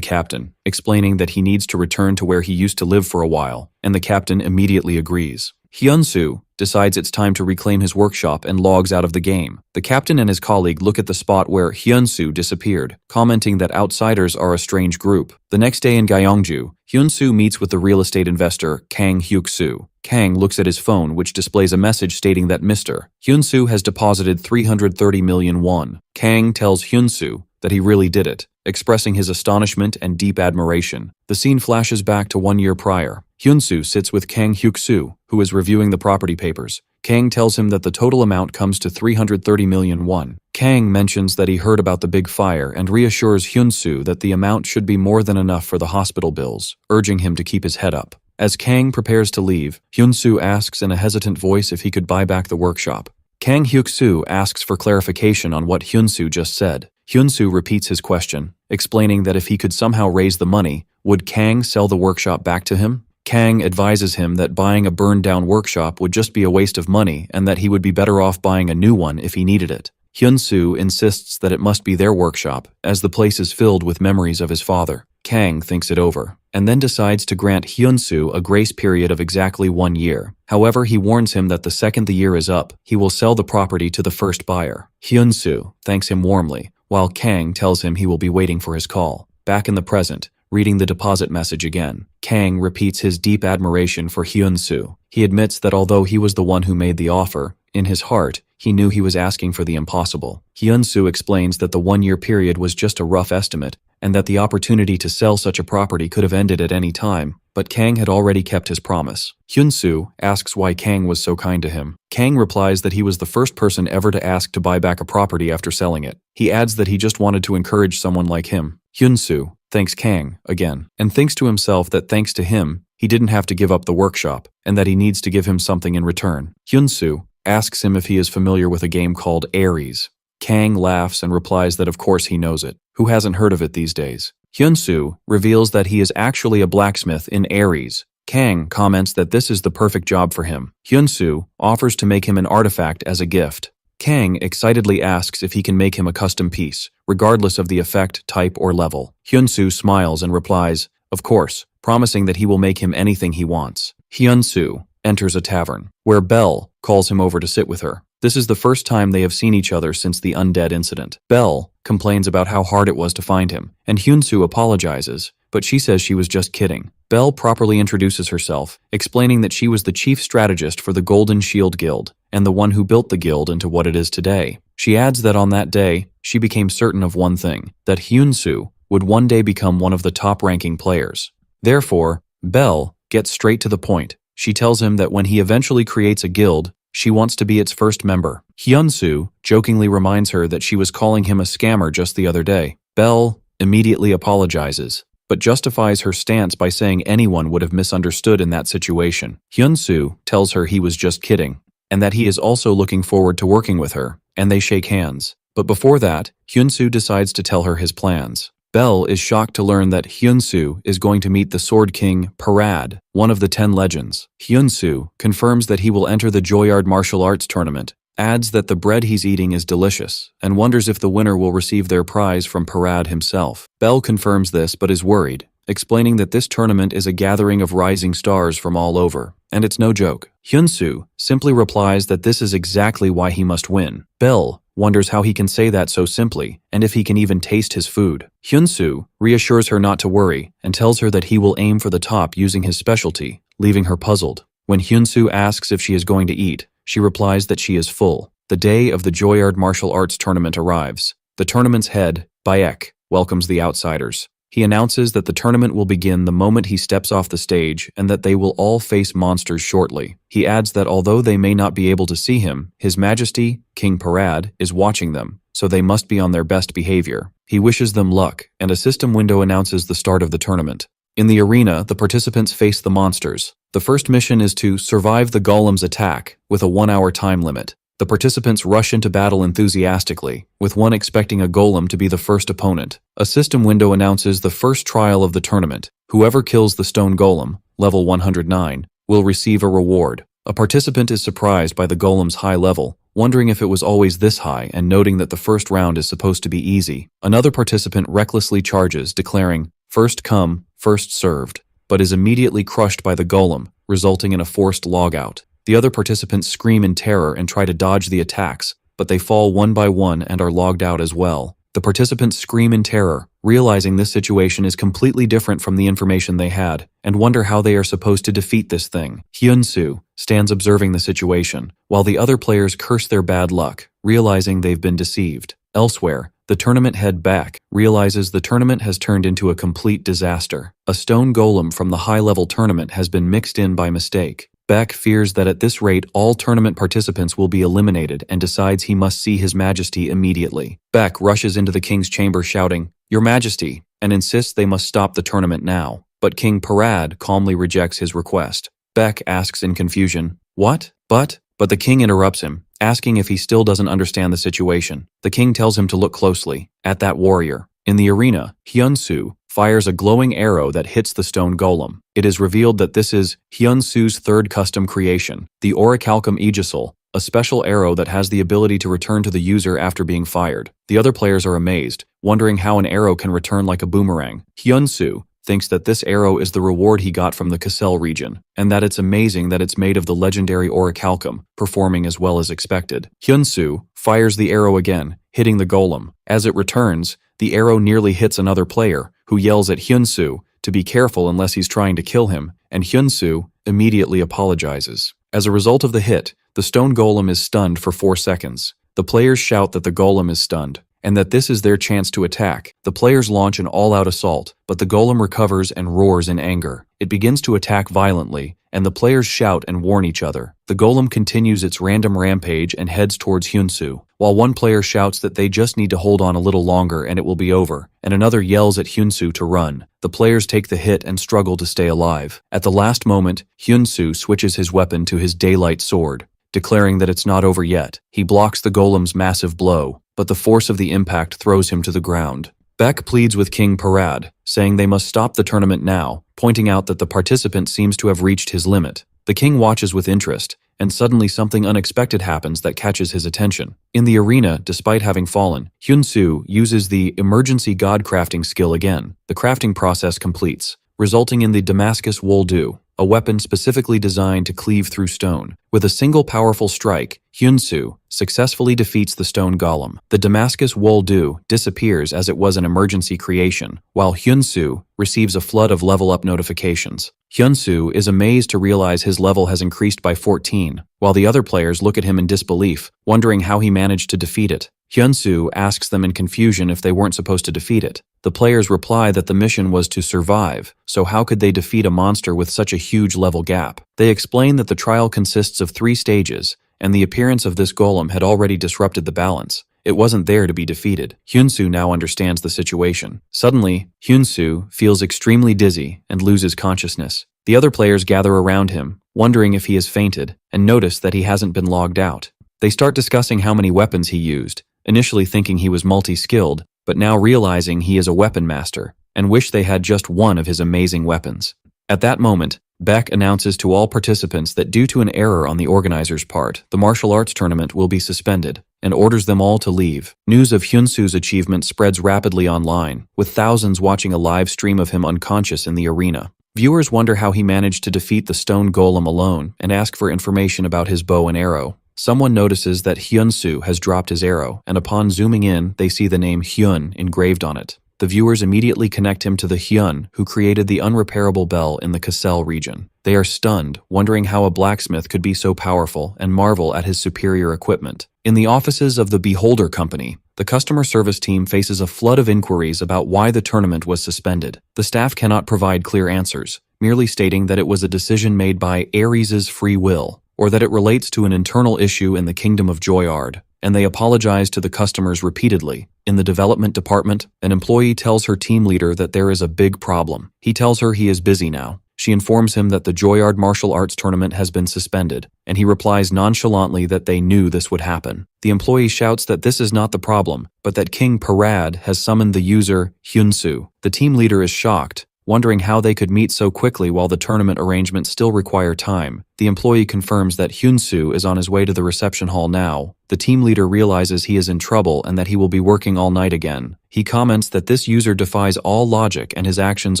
captain, explaining that he needs to return to where he used to live for a while, and the captain immediately agrees. Hyun-soo decides it's time to reclaim his workshop and logs out of the game. The captain and his colleague look at the spot where Hyun-soo disappeared, commenting that outsiders are a strange group. The next day in Gyeongju, Hyun-soo meets with the real estate investor Kang Hyuk-soo. Kang looks at his phone, which displays a message stating that Mr. Hyun-soo has deposited 330 million won. Kang tells Hyun-soo that he really did it, expressing his astonishment and deep admiration. The scene flashes back to 1 year prior. Hyun-soo sits with Kang Hyuk-soo, who is reviewing the property papers. Kang tells him that the total amount comes to 330 million won. Kang mentions that he heard about the big fire and reassures Hyun-soo that the amount should be more than enough for the hospital bills, urging him to keep his head up. As Kang prepares to leave, Hyun-soo asks in a hesitant voice if he could buy back the workshop. Kang Hyuk-soo asks for clarification on what Hyun-soo just said. Hyun-soo repeats his question, explaining that if he could somehow raise the money, would Kang sell the workshop back to him? Kang advises him that buying a burned-down workshop would just be a waste of money and that he would be better off buying a new one if he needed it. Hyun-soo insists that it must be their workshop, as the place is filled with memories of his father. Kang thinks it over, and then decides to grant Hyun-soo a grace period of exactly 1 year. However, he warns him that the second the year is up, he will sell the property to the first buyer. Hyun-soo thanks him warmly, while Kang tells him he will be waiting for his call. Back in the present, reading the deposit message again, Kang repeats his deep admiration for Hyun-soo. He admits that although he was the one who made the offer, in his heart, he knew he was asking for the impossible. Hyun-soo explains that the 1 year period was just a rough estimate, and that the opportunity to sell such a property could have ended at any time, but Kang had already kept his promise. Hyun-soo asks why Kang was so kind to him. Kang replies that he was the first person ever to ask to buy back a property after selling it. He adds that he just wanted to encourage someone like him. Hyun-soo thanks Kang again, and thinks to himself that thanks to him, he didn't have to give up the workshop, and that he needs to give him something in return. Hyun-soo asks him if he is familiar with a game called Aries. Kang laughs and replies that of course he knows it. Who hasn't heard of it these days? Hyun-soo reveals that he is actually a blacksmith in Aries. Kang comments that this is the perfect job for him. Hyun-soo offers to make him an artifact as a gift. Kang excitedly asks if he can make him a custom piece, regardless of the effect, type, or level. Hyun-soo smiles and replies, of course, promising that he will make him anything he wants. Hyun-soo enters a tavern, where Belle calls him over to sit with her. This is the first time they have seen each other since the undead incident. Belle complains about how hard it was to find him, and Hyun-soo apologizes, but she says she was just kidding. Belle properly introduces herself, explaining that she was the chief strategist for the Golden Shield Guild, and the one who built the guild into what it is today. She adds that on that day, she became certain of one thing, that Hyun-soo would one day become one of the top-ranking players. Therefore, Belle gets straight to the point. She tells him that when he eventually creates a guild, she wants to be its first member. Hyun-soo jokingly reminds her that she was calling him a scammer just the other day. Belle immediately apologizes, but justifies her stance by saying anyone would have misunderstood in that situation. Hyun-soo tells her he was just kidding, and that he is also looking forward to working with her, and they shake hands. But before that, Hyun-soo decides to tell her his plans. Belle is shocked to learn that Hyunsu is going to meet the Sword King Parad, one of the 10 legends. Hyunsu confirms that he will enter the Joyard martial arts tournament, adds that the bread he's eating is delicious, and wonders if the winner will receive their prize from Parad himself. Belle confirms this but is worried, explaining that this tournament is a gathering of rising stars from all over, and it's no joke. Hyunsu simply replies that this is exactly why he must win. Belle wonders how he can say that so simply, and if he can even taste his food. Hyunsu reassures her not to worry, and tells her that he will aim for the top using his specialty, leaving her puzzled. When Hyunsu asks if she is going to eat, she replies that she is full. The day of the Joyard martial arts tournament arrives. The tournament's head, Baek, welcomes the outsiders. He announces that the tournament will begin the moment he steps off the stage and that they will all face monsters shortly. He adds that although they may not be able to see him, His Majesty, King Parad, is watching them, so they must be on their best behavior. He wishes them luck, and a system window announces the start of the tournament. In the arena, the participants face the monsters. The first mission is to survive the golem's attack, with a 1-hour time limit. The participants rush into battle enthusiastically, with one expecting a golem to be the first opponent. A system window announces the first trial of the tournament. Whoever kills the stone golem, level 109, will receive a reward. A participant is surprised by the golem's high level, wondering if it was always this high and noting that the first round is supposed to be easy. Another participant recklessly charges, declaring, "First come, first served," but is immediately crushed by the golem, resulting in a forced logout. The other participants scream in terror and try to dodge the attacks, but they fall one by one and are logged out as well. The participants scream in terror, realizing this situation is completely different from the information they had, and wonder how they are supposed to defeat this thing. Hyunsu stands observing the situation, while the other players curse their bad luck, realizing they've been deceived. Elsewhere, the tournament head Baek realizes the tournament has turned into a complete disaster. A stone golem from the high-level tournament has been mixed in by mistake. Baek fears that at this rate all tournament participants will be eliminated and decides he must see His Majesty immediately. Baek rushes into the king's chamber shouting, "Your Majesty," and insists they must stop the tournament now. But King Parad calmly rejects his request. Baek asks in confusion, "What? But the king interrupts him, asking if he still doesn't understand the situation. The king tells him to look closely at that warrior. In the arena, Hyunsu fires a glowing arrow that hits the stone golem. It is revealed that this is Hyunsu's third custom creation, the Orichalcum Aegisil, a special arrow that has the ability to return to the user after being fired. The other players are amazed, wondering how an arrow can return like a boomerang. Hyunsu thinks that this arrow is the reward he got from the Cassel region, and that it's amazing that it's made of the legendary Orichalcum, performing as well as expected. Hyunsu fires the arrow again, hitting the golem. As it returns, the arrow nearly hits another player, who yells at Hyunsu to be careful unless he's trying to kill him, and Hyunsu immediately apologizes. As a result of the hit, the stone golem is stunned for 4 seconds. The players shout that the golem is stunned, and that this is their chance to attack. The players launch an all-out assault, but the golem recovers and roars in anger. It begins to attack violently, and the players shout and warn each other. The golem continues its random rampage and heads towards Hyunsu, while one player shouts that they just need to hold on a little longer and it will be over, and another yells at Hyunsu to run. The players take the hit and struggle to stay alive. At the last moment, Hyunsu switches his weapon to his daylight sword, declaring that it's not over yet. He blocks the golem's massive blow, but the force of the impact throws him to the ground. Baek pleads with King Parad, saying they must stop the tournament now, pointing out that the participant seems to have reached his limit. The king watches with interest, and suddenly something unexpected happens that catches his attention. In the arena, despite having fallen, Hyunsu uses the emergency god crafting skill again. The crafting process completes, resulting in the Damascus Woldu, a weapon specifically designed to cleave through stone. With a single powerful strike, Hyunsu successfully defeats the stone golem. The Damascus Woldu disappears as it was an emergency creation, while Hyunsu receives a flood of level-up notifications. Hyunsu is amazed to realize his level has increased by 14, while the other players look at him in disbelief, wondering how he managed to defeat it. Hyunsu asks them in confusion if they weren't supposed to defeat it. The players reply that the mission was to survive, so how could they defeat a monster with such a huge level gap? They explain that the trial consists of 3 stages, and the appearance of this golem had already disrupted the balance. It wasn't there to be defeated. Hyunsu now understands the situation. Suddenly, Hyunsu feels extremely dizzy and loses consciousness. The other players gather around him, wondering if he has fainted, and notice that he hasn't been logged out. They start discussing how many weapons he used, initially thinking he was multi-skilled, but now realizing he is a weapon master, and wish they had just one of his amazing weapons. At that moment, Beck announces to all participants that due to an error on the organizer's part, the martial arts tournament will be suspended, and orders them all to leave. News of Hyunsu's achievement spreads rapidly online, with thousands watching a live stream of him unconscious in the arena. Viewers wonder how he managed to defeat the stone golem alone and ask for information about his bow and arrow. Someone notices that Hyunsu has dropped his arrow, and upon zooming in, they see the name Hyun engraved on it. The viewers immediately connect him to the Hyun who created the unrepairable bell in the Cassel region. They are stunned, wondering how a blacksmith could be so powerful, and marvel at his superior equipment. In the offices of the Beholder Company, the customer service team faces a flood of inquiries about why the tournament was suspended. The staff cannot provide clear answers, merely stating that it was a decision made by Ares's free will, or that it relates to an internal issue in the Kingdom of Joyard, and they apologize to the customers repeatedly. In the development department, an employee tells her team leader that there is a big problem. He tells her he is busy now. She informs him that the Joyard martial arts tournament has been suspended, and he replies nonchalantly that they knew this would happen. The employee shouts that this is not the problem, but that King Parad has summoned the user Hyunsu. The team leader is shocked, wondering how they could meet so quickly while the tournament arrangements still require time. The employee confirms that Hyunsu is on his way to the reception hall now. The team leader realizes he is in trouble and that he will be working all night again. He comments that this user defies all logic and his actions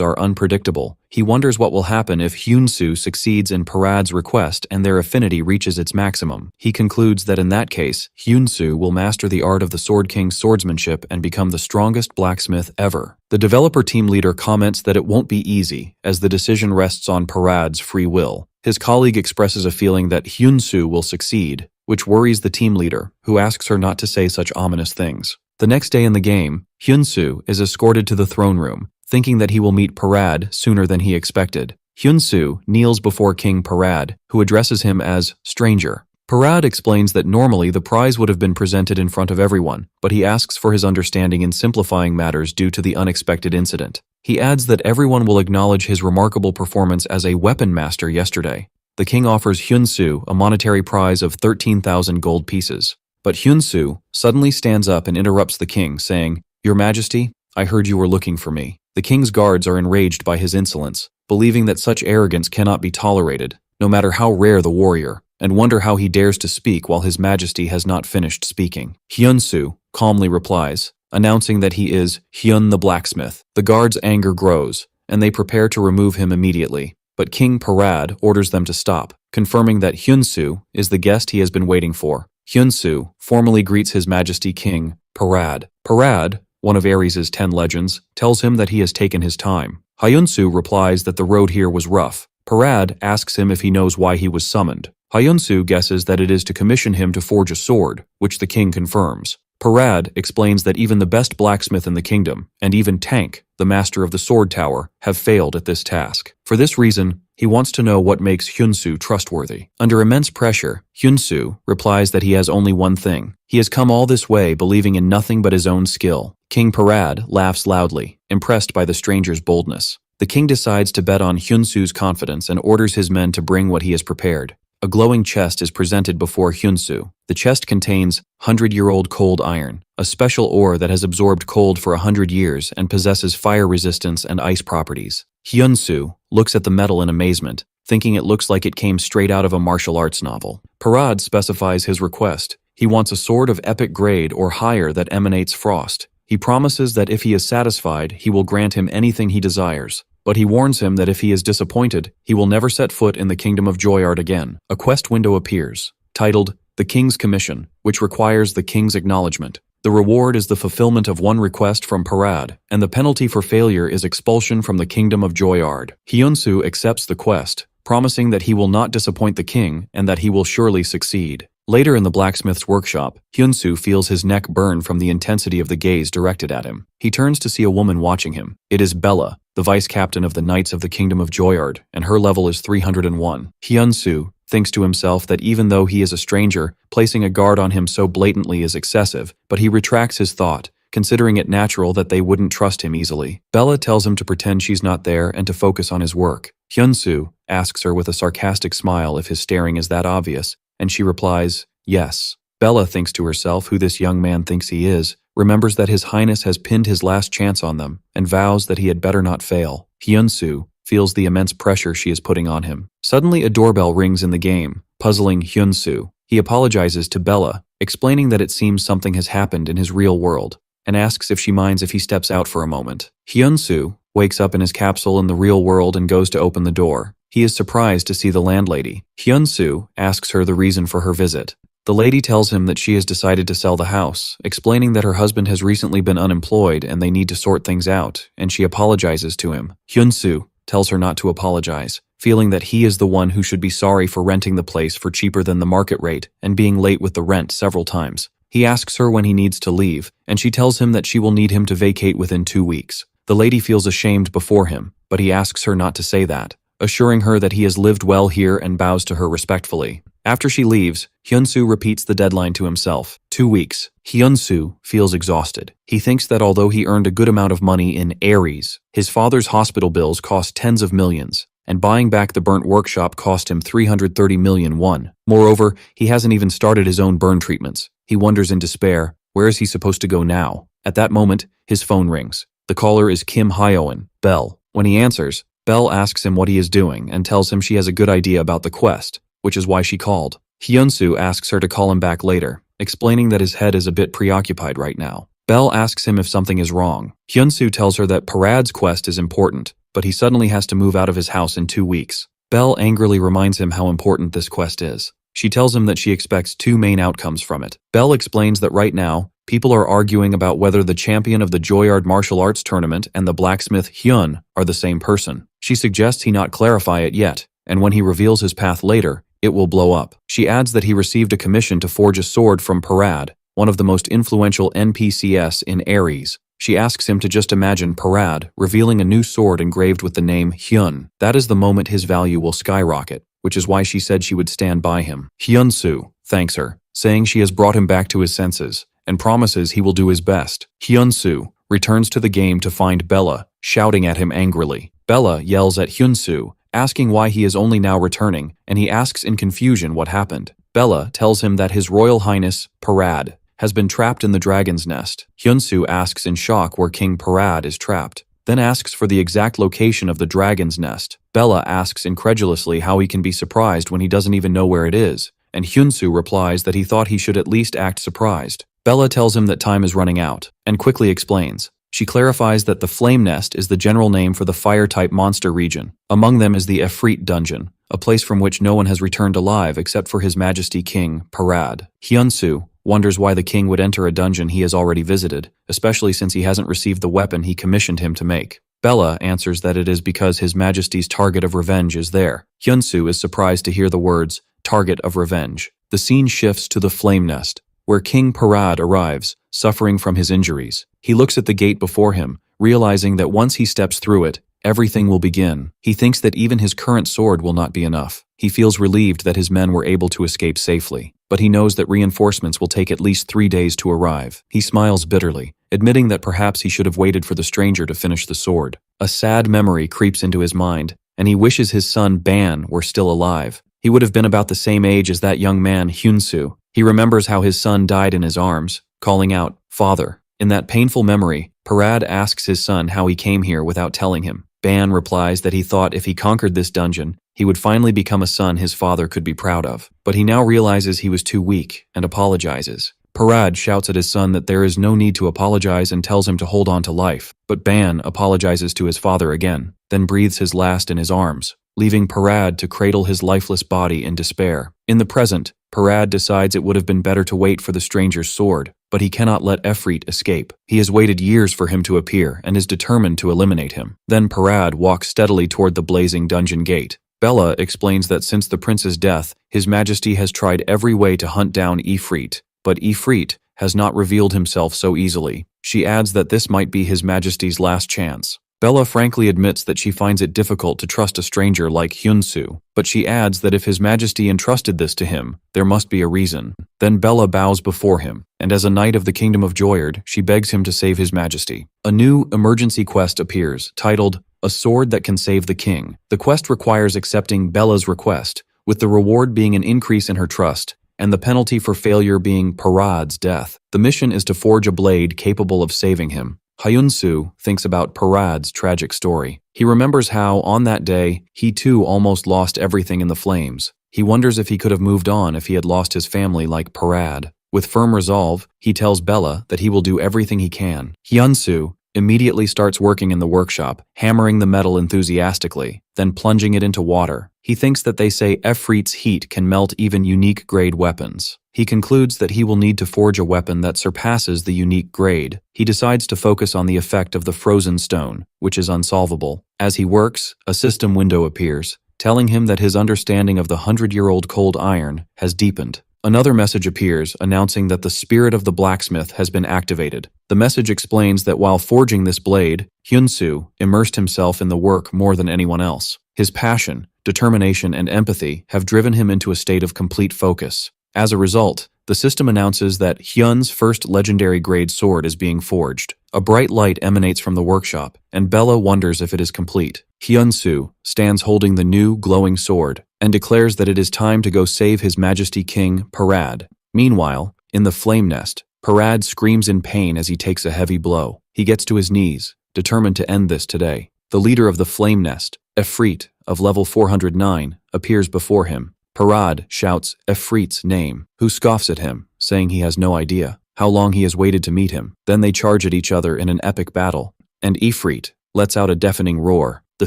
are unpredictable. He wonders what will happen if Hyunsu succeeds in Parad's request and their affinity reaches its maximum. He concludes that in that case, Hyunsu will master the art of the Sword King's swordsmanship and become the strongest blacksmith ever. The developer team leader comments that it won't be easy, as the decision rests on Parad's free will. His colleague expresses a feeling that Hyunsu will succeed, which worries the team leader, who asks her not to say such ominous things. The next day in the game, Hyunsu is escorted to the throne room, thinking that he will meet Parad sooner than he expected. Hyunsu kneels before King Parad, who addresses him as stranger. Parad explains that normally the prize would have been presented in front of everyone, but he asks for his understanding in simplifying matters due to the unexpected incident. He adds that everyone will acknowledge his remarkable performance as a weapon master yesterday. The king offers Hyunsu a monetary prize of 13,000 gold pieces. But Hyunsu suddenly stands up and interrupts the king, saying, "Your Majesty, I heard you were looking for me." The king's guards are enraged by his insolence, believing that such arrogance cannot be tolerated, no matter how rare the warrior, and wonder how he dares to speak while his majesty has not finished speaking. Hyunsu calmly replies, announcing that he is Hyun the blacksmith. The guards' anger grows, and they prepare to remove him immediately. But King Parad orders them to stop, confirming that Hyunsu is the guest he has been waiting for. Hyunsu formally greets his majesty King Parad. Parad, one of Ares's 10 legends, tells him that he has taken his time. Hyunsu replies that the road here was rough. Parad asks him if he knows why he was summoned. Hyunsu guesses that it is to commission him to forge a sword, which the king confirms. Parad explains that even the best blacksmith in the kingdom, and even Tank, the master of the sword tower, have failed at this task. For this reason, he wants to know what makes Hyunsu trustworthy. Under immense pressure, Hyunsu replies that he has only one thing. He has come all this way believing in nothing but his own skill. King Parad laughs loudly, impressed by the stranger's boldness. The king decides to bet on Hyunsu's confidence and orders his men to bring what he has prepared. A glowing chest is presented before Hyunsu. The chest contains 100-year-old cold iron, a special ore that has absorbed cold for 100 years and possesses fire resistance and ice properties. Hyunsu looks at the metal in amazement, thinking it looks like it came straight out of a martial arts novel. Parad specifies his request. He wants a sword of epic grade or higher that emanates frost. He promises that if he is satisfied, he will grant him anything he desires. But he warns him that if he is disappointed, he will never set foot in the Kingdom of Joyard again. A quest window appears, titled The King's Commission, which requires the king's acknowledgement. The reward is the fulfillment of one request from Parad, and the penalty for failure is expulsion from the Kingdom of Joyard. Hyunsu accepts the quest, promising that he will not disappoint the king and that he will surely succeed. Later in the blacksmith's workshop, Hyunsu feels his neck burn from the intensity of the gaze directed at him. He turns to see a woman watching him. It is Bella, the vice-captain of the Knights of the Kingdom of Joyard, and her level is 301. Hyunsu thinks to himself that even though he is a stranger, placing a guard on him so blatantly is excessive, but he retracts his thought, considering it natural that they wouldn't trust him easily. Bella tells him to pretend she's not there and to focus on his work. Hyunsu asks her with a sarcastic smile if his staring is that obvious, and she replies, yes. Bella thinks to herself who this young man thinks he is, remembers that His Highness has pinned his last chance on them, and vows that he had better not fail. Hyun-soo feels the immense pressure she is putting on him. Suddenly a doorbell rings in the game, puzzling Hyun-soo. He apologizes to Bella, explaining that it seems something has happened in his real world, and asks if she minds if he steps out for a moment. Hyun-soo wakes up in his capsule in the real world and goes to open the door. He is surprised to see the landlady. Hyun-soo asks her the reason for her visit. The lady tells him that she has decided to sell the house, explaining that her husband has recently been unemployed and they need to sort things out, and she apologizes to him. Hyun-soo tells her not to apologize, feeling that he is the one who should be sorry for renting the place for cheaper than the market rate and being late with the rent several times. He asks her when he needs to leave, and she tells him that she will need him to vacate within 2 weeks. The lady feels ashamed before him, but he asks her not to say that, assuring her that he has lived well here and bows to her respectfully. After she leaves, Hyun-soo repeats the deadline to himself. 2 weeks. Hyun-soo feels exhausted. He thinks that although he earned a good amount of money in Aries, his father's hospital bills cost tens of millions, and buying back the burnt workshop cost him 330 million won. Moreover, he hasn't even started his own burn treatments. He wonders in despair, where is he supposed to go now? At that moment, his phone rings. The caller is Kim Hyoen, Belle. When he answers, Belle asks him what he is doing and tells him she has a good idea about the quest, which is why she called. Hyun-soo asks her to call him back later, explaining that his head is a bit preoccupied right now. Belle asks him if something is wrong. Hyun-soo tells her that Parad's quest is important, but he suddenly has to move out of his house in 2 weeks. Belle angrily reminds him how important this quest is. She tells him that she expects 2 main outcomes from it. Belle explains that right now, people are arguing about whether the champion of the Joyard martial arts tournament and the blacksmith Hyun are the same person. She suggests he not clarify it yet, and when he reveals his path later, it will blow up. She adds that he received a commission to forge a sword from Parad, one of the most influential NPCs in Aries. She asks him to just imagine Parad revealing a new sword engraved with the name Hyun. That is the moment his value will skyrocket, which is why she said she would stand by him. Hyun-soo thanks her, saying she has brought him back to his senses, and promises he will do his best. Hyun-soo returns to the game to find Bella shouting at him angrily. Bella yells at Hyun-soo, asking why he is only now returning, and he asks in confusion what happened. Bella tells him that His Royal Highness, Parad, has been trapped in the dragon's nest. Hyun-soo asks in shock where King Parad is trapped, then asks for the exact location of the dragon's nest. Bella asks incredulously how he can be surprised when he doesn't even know where it is, and Hyun-soo replies that he thought he should at least act surprised. Bella tells him that time is running out, and quickly explains. She clarifies that the Flame Nest is the general name for the fire-type monster region. Among them is the Efreet Dungeon, a place from which no one has returned alive except for His Majesty King Parad. Hyun-soo wonders why the king would enter a dungeon he has already visited, especially since he hasn't received the weapon he commissioned him to make. Bella answers that it is because His Majesty's target of revenge is there. Hyun-soo is surprised to hear the words, target of revenge. The scene shifts to the Flame Nest, where King Parad arrives, suffering from his injuries. He looks at the gate before him, realizing that once he steps through it, everything will begin. He thinks that even his current sword will not be enough. He feels relieved that his men were able to escape safely, but he knows that reinforcements will take at least 3 days to arrive. He smiles bitterly, admitting that perhaps he should have waited for the stranger to finish the sword. A sad memory creeps into his mind, and he wishes his son Ban were still alive. He would have been about the same age as that young man Hyun-soo. He remembers how his son died in his arms, calling out, "Father." In that painful memory, Parad asks his son how he came here without telling him. Ban replies that he thought if he conquered this dungeon, he would finally become a son his father could be proud of. But he now realizes he was too weak and apologizes. Parad shouts at his son that there is no need to apologize and tells him to hold on to life. But Ban apologizes to his father again, then breathes his last in his arms, leaving Parad to cradle his lifeless body in despair. In the present, Parad decides it would have been better to wait for the stranger's sword, but he cannot let Efreet escape. He has waited years for him to appear and is determined to eliminate him. Then Parad walks steadily toward the blazing dungeon gate. Bella explains that since the prince's death, His Majesty has tried every way to hunt down Efreet, but Efreet has not revealed himself so easily. She adds that this might be His Majesty's last chance. Bella frankly admits that she finds it difficult to trust a stranger like Hyun-soo, but she adds that if His Majesty entrusted this to him, there must be a reason. Then Bella bows before him, and as a knight of the Kingdom of Joyard, she begs him to save His Majesty. A new emergency quest appears, titled, A Sword That Can Save the King. The quest requires accepting Bella's request, with the reward being an increase in her trust, and the penalty for failure being Parad's death. The mission is to forge a blade capable of saving him. Hyun-soo thinks about Parad's tragic story. He remembers how, on that day, he too almost lost everything in the flames. He wonders if he could have moved on if he had lost his family like Parad. With firm resolve, he tells Bella that he will do everything he can. Hyun-soo immediately starts working in the workshop, hammering the metal enthusiastically, then plunging it into water. He thinks that they say Efreet's heat can melt even unique grade weapons. He concludes that he will need to forge a weapon that surpasses the unique grade. He decides to focus on the effect of the frozen stone, which is unsolvable. As he works, a system window appears, telling him that his understanding of the 100-year-old cold iron has deepened. Another message appears announcing that the spirit of the blacksmith has been activated. The message explains that while forging this blade, Hyun-soo immersed himself in the work more than anyone else. His passion, determination, and empathy have driven him into a state of complete focus. As a result, the system announces that Hyun's first legendary grade sword is being forged. A bright light emanates from the workshop, and Bella wonders if it is complete. Hyun-soo stands holding the new, glowing sword, and declares that it is time to go save His Majesty King Parad. Meanwhile, in the flame nest, Parad screams in pain as he takes a heavy blow. He gets to his knees, determined to end this today. The leader of the flame nest, Efreet, of level 409, appears before him. Parad shouts Efreet's name, who scoffs at him, saying he has no idea how long he has waited to meet him. Then they charge at each other in an epic battle, and Efreet lets out a deafening roar. The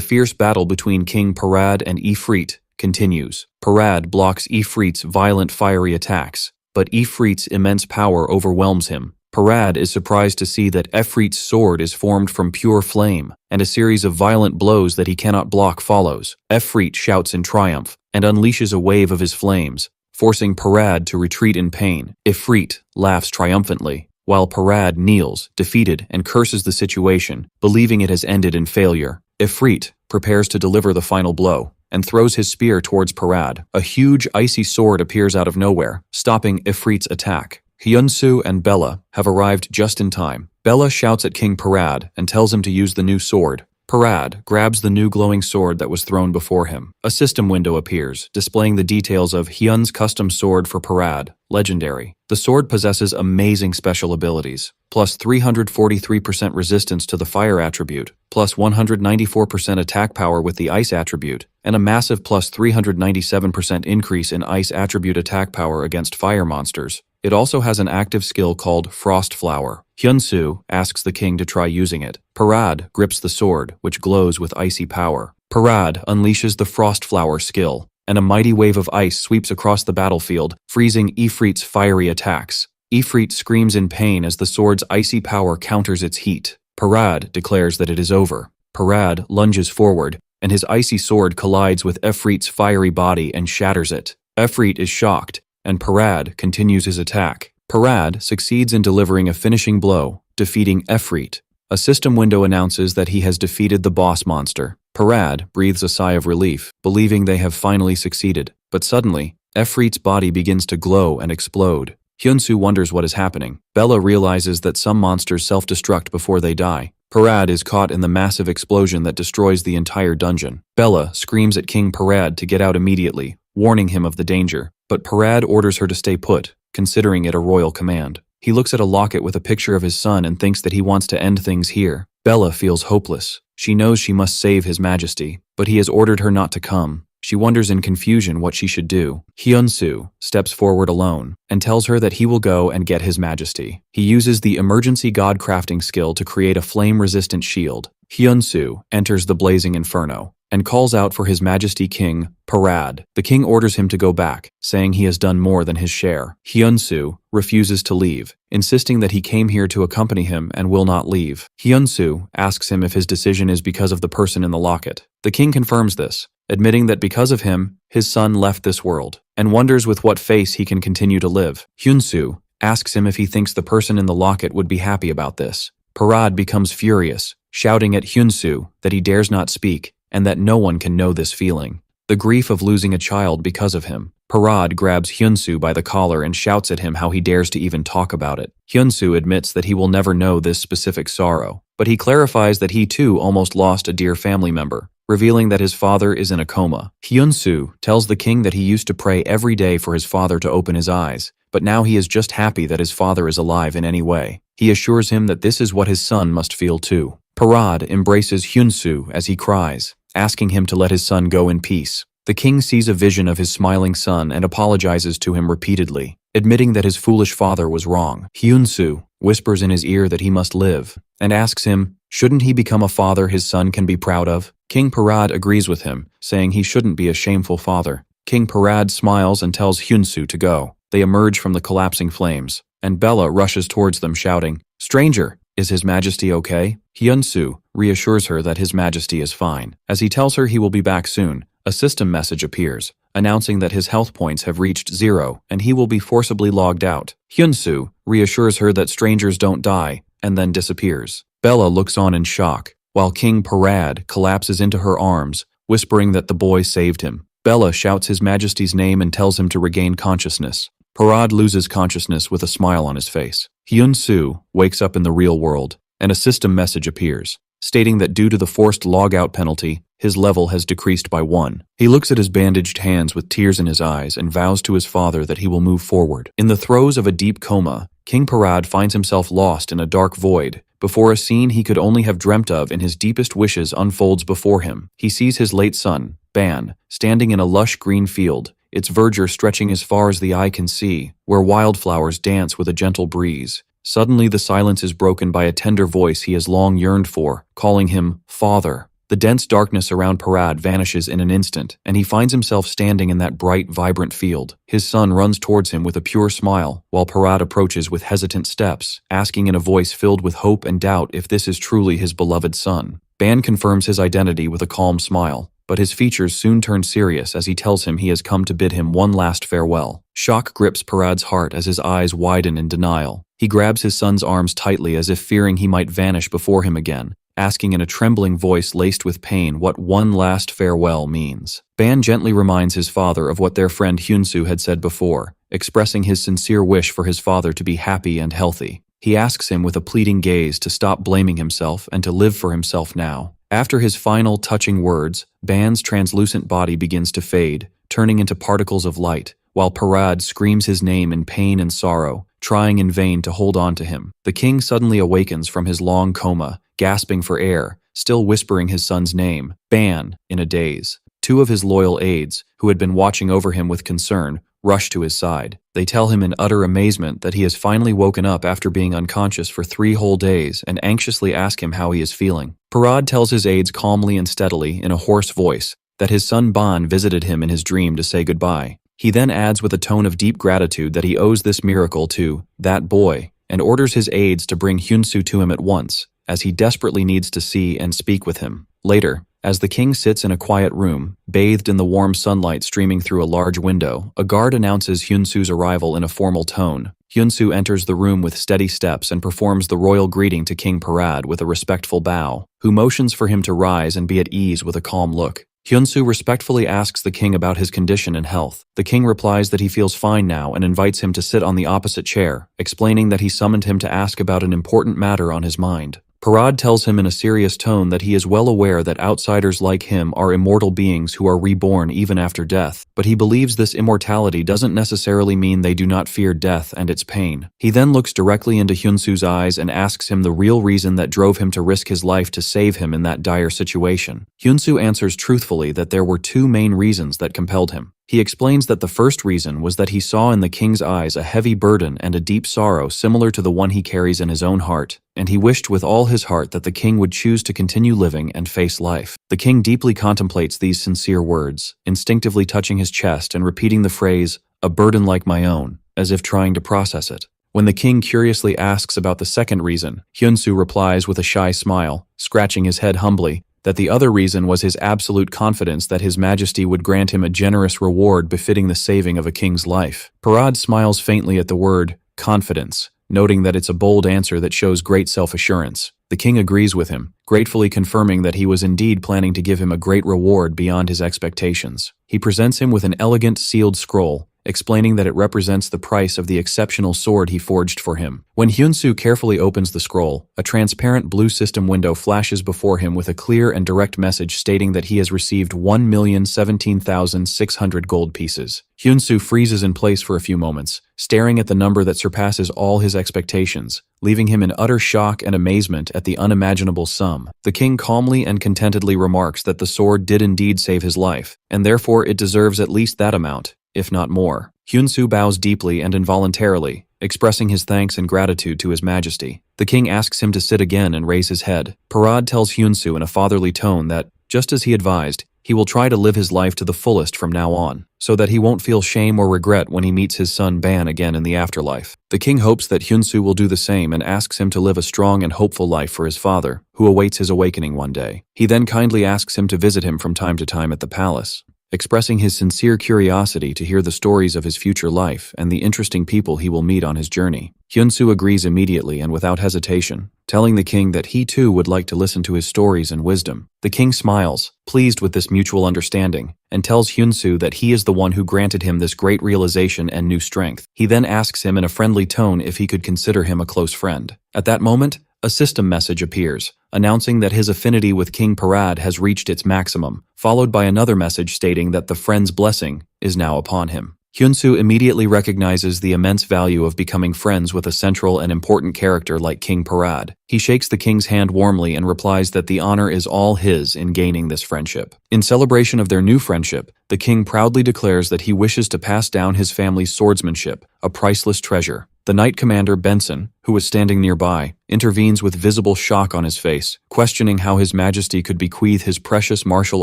fierce battle between King Parad and Efreet continues. Parad blocks Efreet's violent fiery attacks, but Efreet's immense power overwhelms him. Parad is surprised to see that Efreet's sword is formed from pure flame, and a series of violent blows that he cannot block follows. Efreet shouts in triumph and unleashes a wave of his flames, forcing Parad to retreat in pain. Efreet laughs triumphantly, while Parad kneels, defeated, and curses the situation, believing it has ended in failure. Efreet prepares to deliver the final blow, and throws his spear towards Parad. A huge icy sword appears out of nowhere, stopping Efreet's attack. Hyun-soo and Bella have arrived just in time. Bella shouts at King Parad and tells him to use the new sword. Parad grabs the new glowing sword that was thrown before him. A system window appears, displaying the details of Hyun's custom sword for Parad, legendary. The sword possesses amazing special abilities, plus 343% resistance to the fire attribute, plus 194% attack power with the ice attribute, and a massive plus 397% increase in ice attribute attack power against fire monsters. It also has an active skill called Frost Flower. Hyun-soo asks the king to try using it. Parad grips the sword, which glows with icy power. Parad unleashes the Frost Flower skill, and a mighty wave of ice sweeps across the battlefield, freezing Efreet's fiery attacks. Efreet screams in pain as the sword's icy power counters its heat. Parad declares that it is over. Parad lunges forward, and his icy sword collides with Efreet's fiery body and shatters it. Efreet is shocked, and Parad continues his attack. Parad succeeds in delivering a finishing blow, defeating Efreet. A system window announces that he has defeated the boss monster. Parad breathes a sigh of relief, believing they have finally succeeded. But suddenly, Efreet's body begins to glow and explode. Hyun-soo wonders what is happening. Bella realizes that some monsters self-destruct before they die. Parad is caught in the massive explosion that destroys the entire dungeon. Bella screams at King Parad to get out immediately, warning him of the danger. But Parad orders her to stay put, considering it a royal command. He looks at a locket with a picture of his son and thinks that he wants to end things here. Bella feels hopeless. She knows she must save His Majesty, but he has ordered her not to come. She wonders in confusion what she should do. Hyun-soo steps forward alone and tells her that he will go and get His Majesty. He uses the emergency god crafting skill to create a flame-resistant shield. Hyun-soo enters the blazing inferno and calls out for His Majesty King Parad. The king orders him to go back, saying he has done more than his share. Hyun-soo refuses to leave, insisting that he came here to accompany him and will not leave. Hyun-soo asks him if his decision is because of the person in the locket. The king confirms this, admitting that because of him, his son left this world, and wonders with what face he can continue to live. Hyun-soo asks him if he thinks the person in the locket would be happy about this. Parad becomes furious, shouting at Hyun-soo that he dares not speak, and that no one can know this feeling. the grief of losing a child because of him. Parad grabs Hyunsu by the collar and shouts at him how he dares to even talk about it. Hyunsu admits that he will never know this specific sorrow, but he clarifies that he too almost lost a dear family member, revealing that his father is in a coma. Hyunsu tells the king that he used to pray every day for his father to open his eyes, but now he is just happy that his father is alive in any way. He assures him that this is what his son must feel too. Parad embraces Hyunsu as he cries, asking him to let his son go in peace. The king sees a vision of his smiling son and apologizes to him repeatedly, admitting that his foolish father was wrong. Hyunsu whispers in his ear that he must live, and asks him, shouldn't he become a father his son can be proud of? King Parad agrees with him, saying he shouldn't be a shameful father. King Parad smiles and tells Hyunsu to go. They emerge from the collapsing flames, and Bella rushes towards them shouting, "Stranger, is His Majesty okay?" Hyunsu reassures her that His Majesty is fine. As he tells her he will be back soon, a system message appears, announcing that his health points have reached 0 and he will be forcibly logged out. Hyunsu reassures her that strangers don't die, and then disappears. Bella looks on in shock, while King Parad collapses into her arms, whispering that the boy saved him. Bella shouts His Majesty's name and tells him to regain consciousness. Parad loses consciousness with a smile on his face. Hyunsu wakes up in the real world, and a system message appears, stating that due to the forced logout penalty, his level has decreased by 1. He looks at his bandaged hands with tears in his eyes and vows to his father that he will move forward. In the throes of a deep coma, King Parad finds himself lost in a dark void, before a scene he could only have dreamt of in his deepest wishes unfolds before him. He sees his late son, Ban, standing in a lush green field, its verdure stretching as far as the eye can see, where wildflowers dance with a gentle breeze. Suddenly the silence is broken by a tender voice he has long yearned for, calling him Father. The dense darkness around Parad vanishes in an instant, and he finds himself standing in that bright, vibrant field. His son runs towards him with a pure smile, while Parad approaches with hesitant steps, asking in a voice filled with hope and doubt if this is truly his beloved son. Ban confirms his identity with a calm smile, but his features soon turn serious as he tells him he has come to bid him one last farewell. Shock grips Parad's heart as his eyes widen in denial. He grabs his son's arms tightly as if fearing he might vanish before him again, asking in a trembling voice laced with pain what one last farewell means. Ban gently reminds his father of what their friend Hyunsu had said before, expressing his sincere wish for his father to be happy and healthy. He asks him with a pleading gaze to stop blaming himself and to live for himself now. After his final touching words, Ban's translucent body begins to fade, turning into particles of light, while Parad screams his name in pain and sorrow, trying in vain to hold on to him. The king suddenly awakens from his long coma, gasping for air, still whispering his son's name, Ban, in a daze. 2 of his loyal aides, who had been watching over him with concern, rush to his side. They tell him in utter amazement that he has finally woken up after being unconscious for 3 whole days and anxiously ask him how he is feeling. Parad tells his aides calmly and steadily, in a hoarse voice, that his son Ban visited him in his dream to say goodbye. He then adds with a tone of deep gratitude that he owes this miracle to that boy, and orders his aides to bring Hyunsu to him at once, as he desperately needs to see and speak with him. Later, as the king sits in a quiet room, bathed in the warm sunlight streaming through a large window, a guard announces Hyunsu's arrival in a formal tone. Hyunsu enters the room with steady steps and performs the royal greeting to King Parad with a respectful bow, who motions for him to rise and be at ease with a calm look. Hyunsu respectfully asks the king about his condition and health. The king replies that he feels fine now and invites him to sit on the opposite chair, explaining that he summoned him to ask about an important matter on his mind. Parad tells him in a serious tone that he is well aware that outsiders like him are immortal beings who are reborn even after death, but he believes this immortality doesn't necessarily mean they do not fear death and its pain. He then looks directly into Hyunsu's eyes and asks him the real reason that drove him to risk his life to save him in that dire situation. Hyunsu answers truthfully that there were 2 main reasons that compelled him. He explains that the first reason was that he saw in the king's eyes a heavy burden and a deep sorrow similar to the one he carries in his own heart, and he wished with all his heart that the king would choose to continue living and face life. The king deeply contemplates these sincere words, instinctively touching his chest and repeating the phrase, "a burden like my own," as if trying to process it. When the king curiously asks about the second reason, Hyunsu replies with a shy smile, scratching his head humbly, that the other reason was his absolute confidence that His Majesty would grant him a generous reward befitting the saving of a king's life. Parad smiles faintly at the word confidence, noting that it's a bold answer that shows great self-assurance. The king agrees with him, gratefully confirming that he was indeed planning to give him a great reward beyond his expectations. He presents him with an elegant sealed scroll, explaining that it represents the price of the exceptional sword he forged for him. When Hyunsu carefully opens the scroll, a transparent blue system window flashes before him with a clear and direct message stating that he has received 1,017,600 gold pieces. Hyunsu freezes in place for a few moments, staring at the number that surpasses all his expectations, leaving him in utter shock and amazement at the unimaginable sum. The king calmly and contentedly remarks that the sword did indeed save his life, and therefore it deserves at least that amount, if not more. Hyunsu bows deeply and involuntarily, expressing his thanks and gratitude to his majesty. The king asks him to sit again and raise his head. Parad tells Hyunsu in a fatherly tone that, just as he advised, he will try to live his life to the fullest from now on, so that he won't feel shame or regret when he meets his son Ban again in the afterlife. The king hopes that Hyunsu will do the same and asks him to live a strong and hopeful life for his father, who awaits his awakening one day. He then kindly asks him to visit him from time to time at the palace, expressing his sincere curiosity to hear the stories of his future life and the interesting people he will meet on his journey. Hyunsu agrees immediately and without hesitation, telling the king that he too would like to listen to his stories and wisdom. The king smiles, pleased with this mutual understanding, and tells Hyunsu that he is the one who granted him this great realization and new strength. He then asks him in a friendly tone if he could consider him a close friend. At that moment, a system message appears, announcing that his affinity with King Parad has reached its maximum, followed by another message stating that the friend's blessing is now upon him. Hyunsu immediately recognizes the immense value of becoming friends with a central and important character like King Parad. He shakes the king's hand warmly and replies that the honor is all his in gaining this friendship. In celebration of their new friendship, the king proudly declares that he wishes to pass down his family's swordsmanship, a priceless treasure. The Knight Commander Benson, who was standing nearby, intervenes with visible shock on his face, questioning how His Majesty could bequeath his precious martial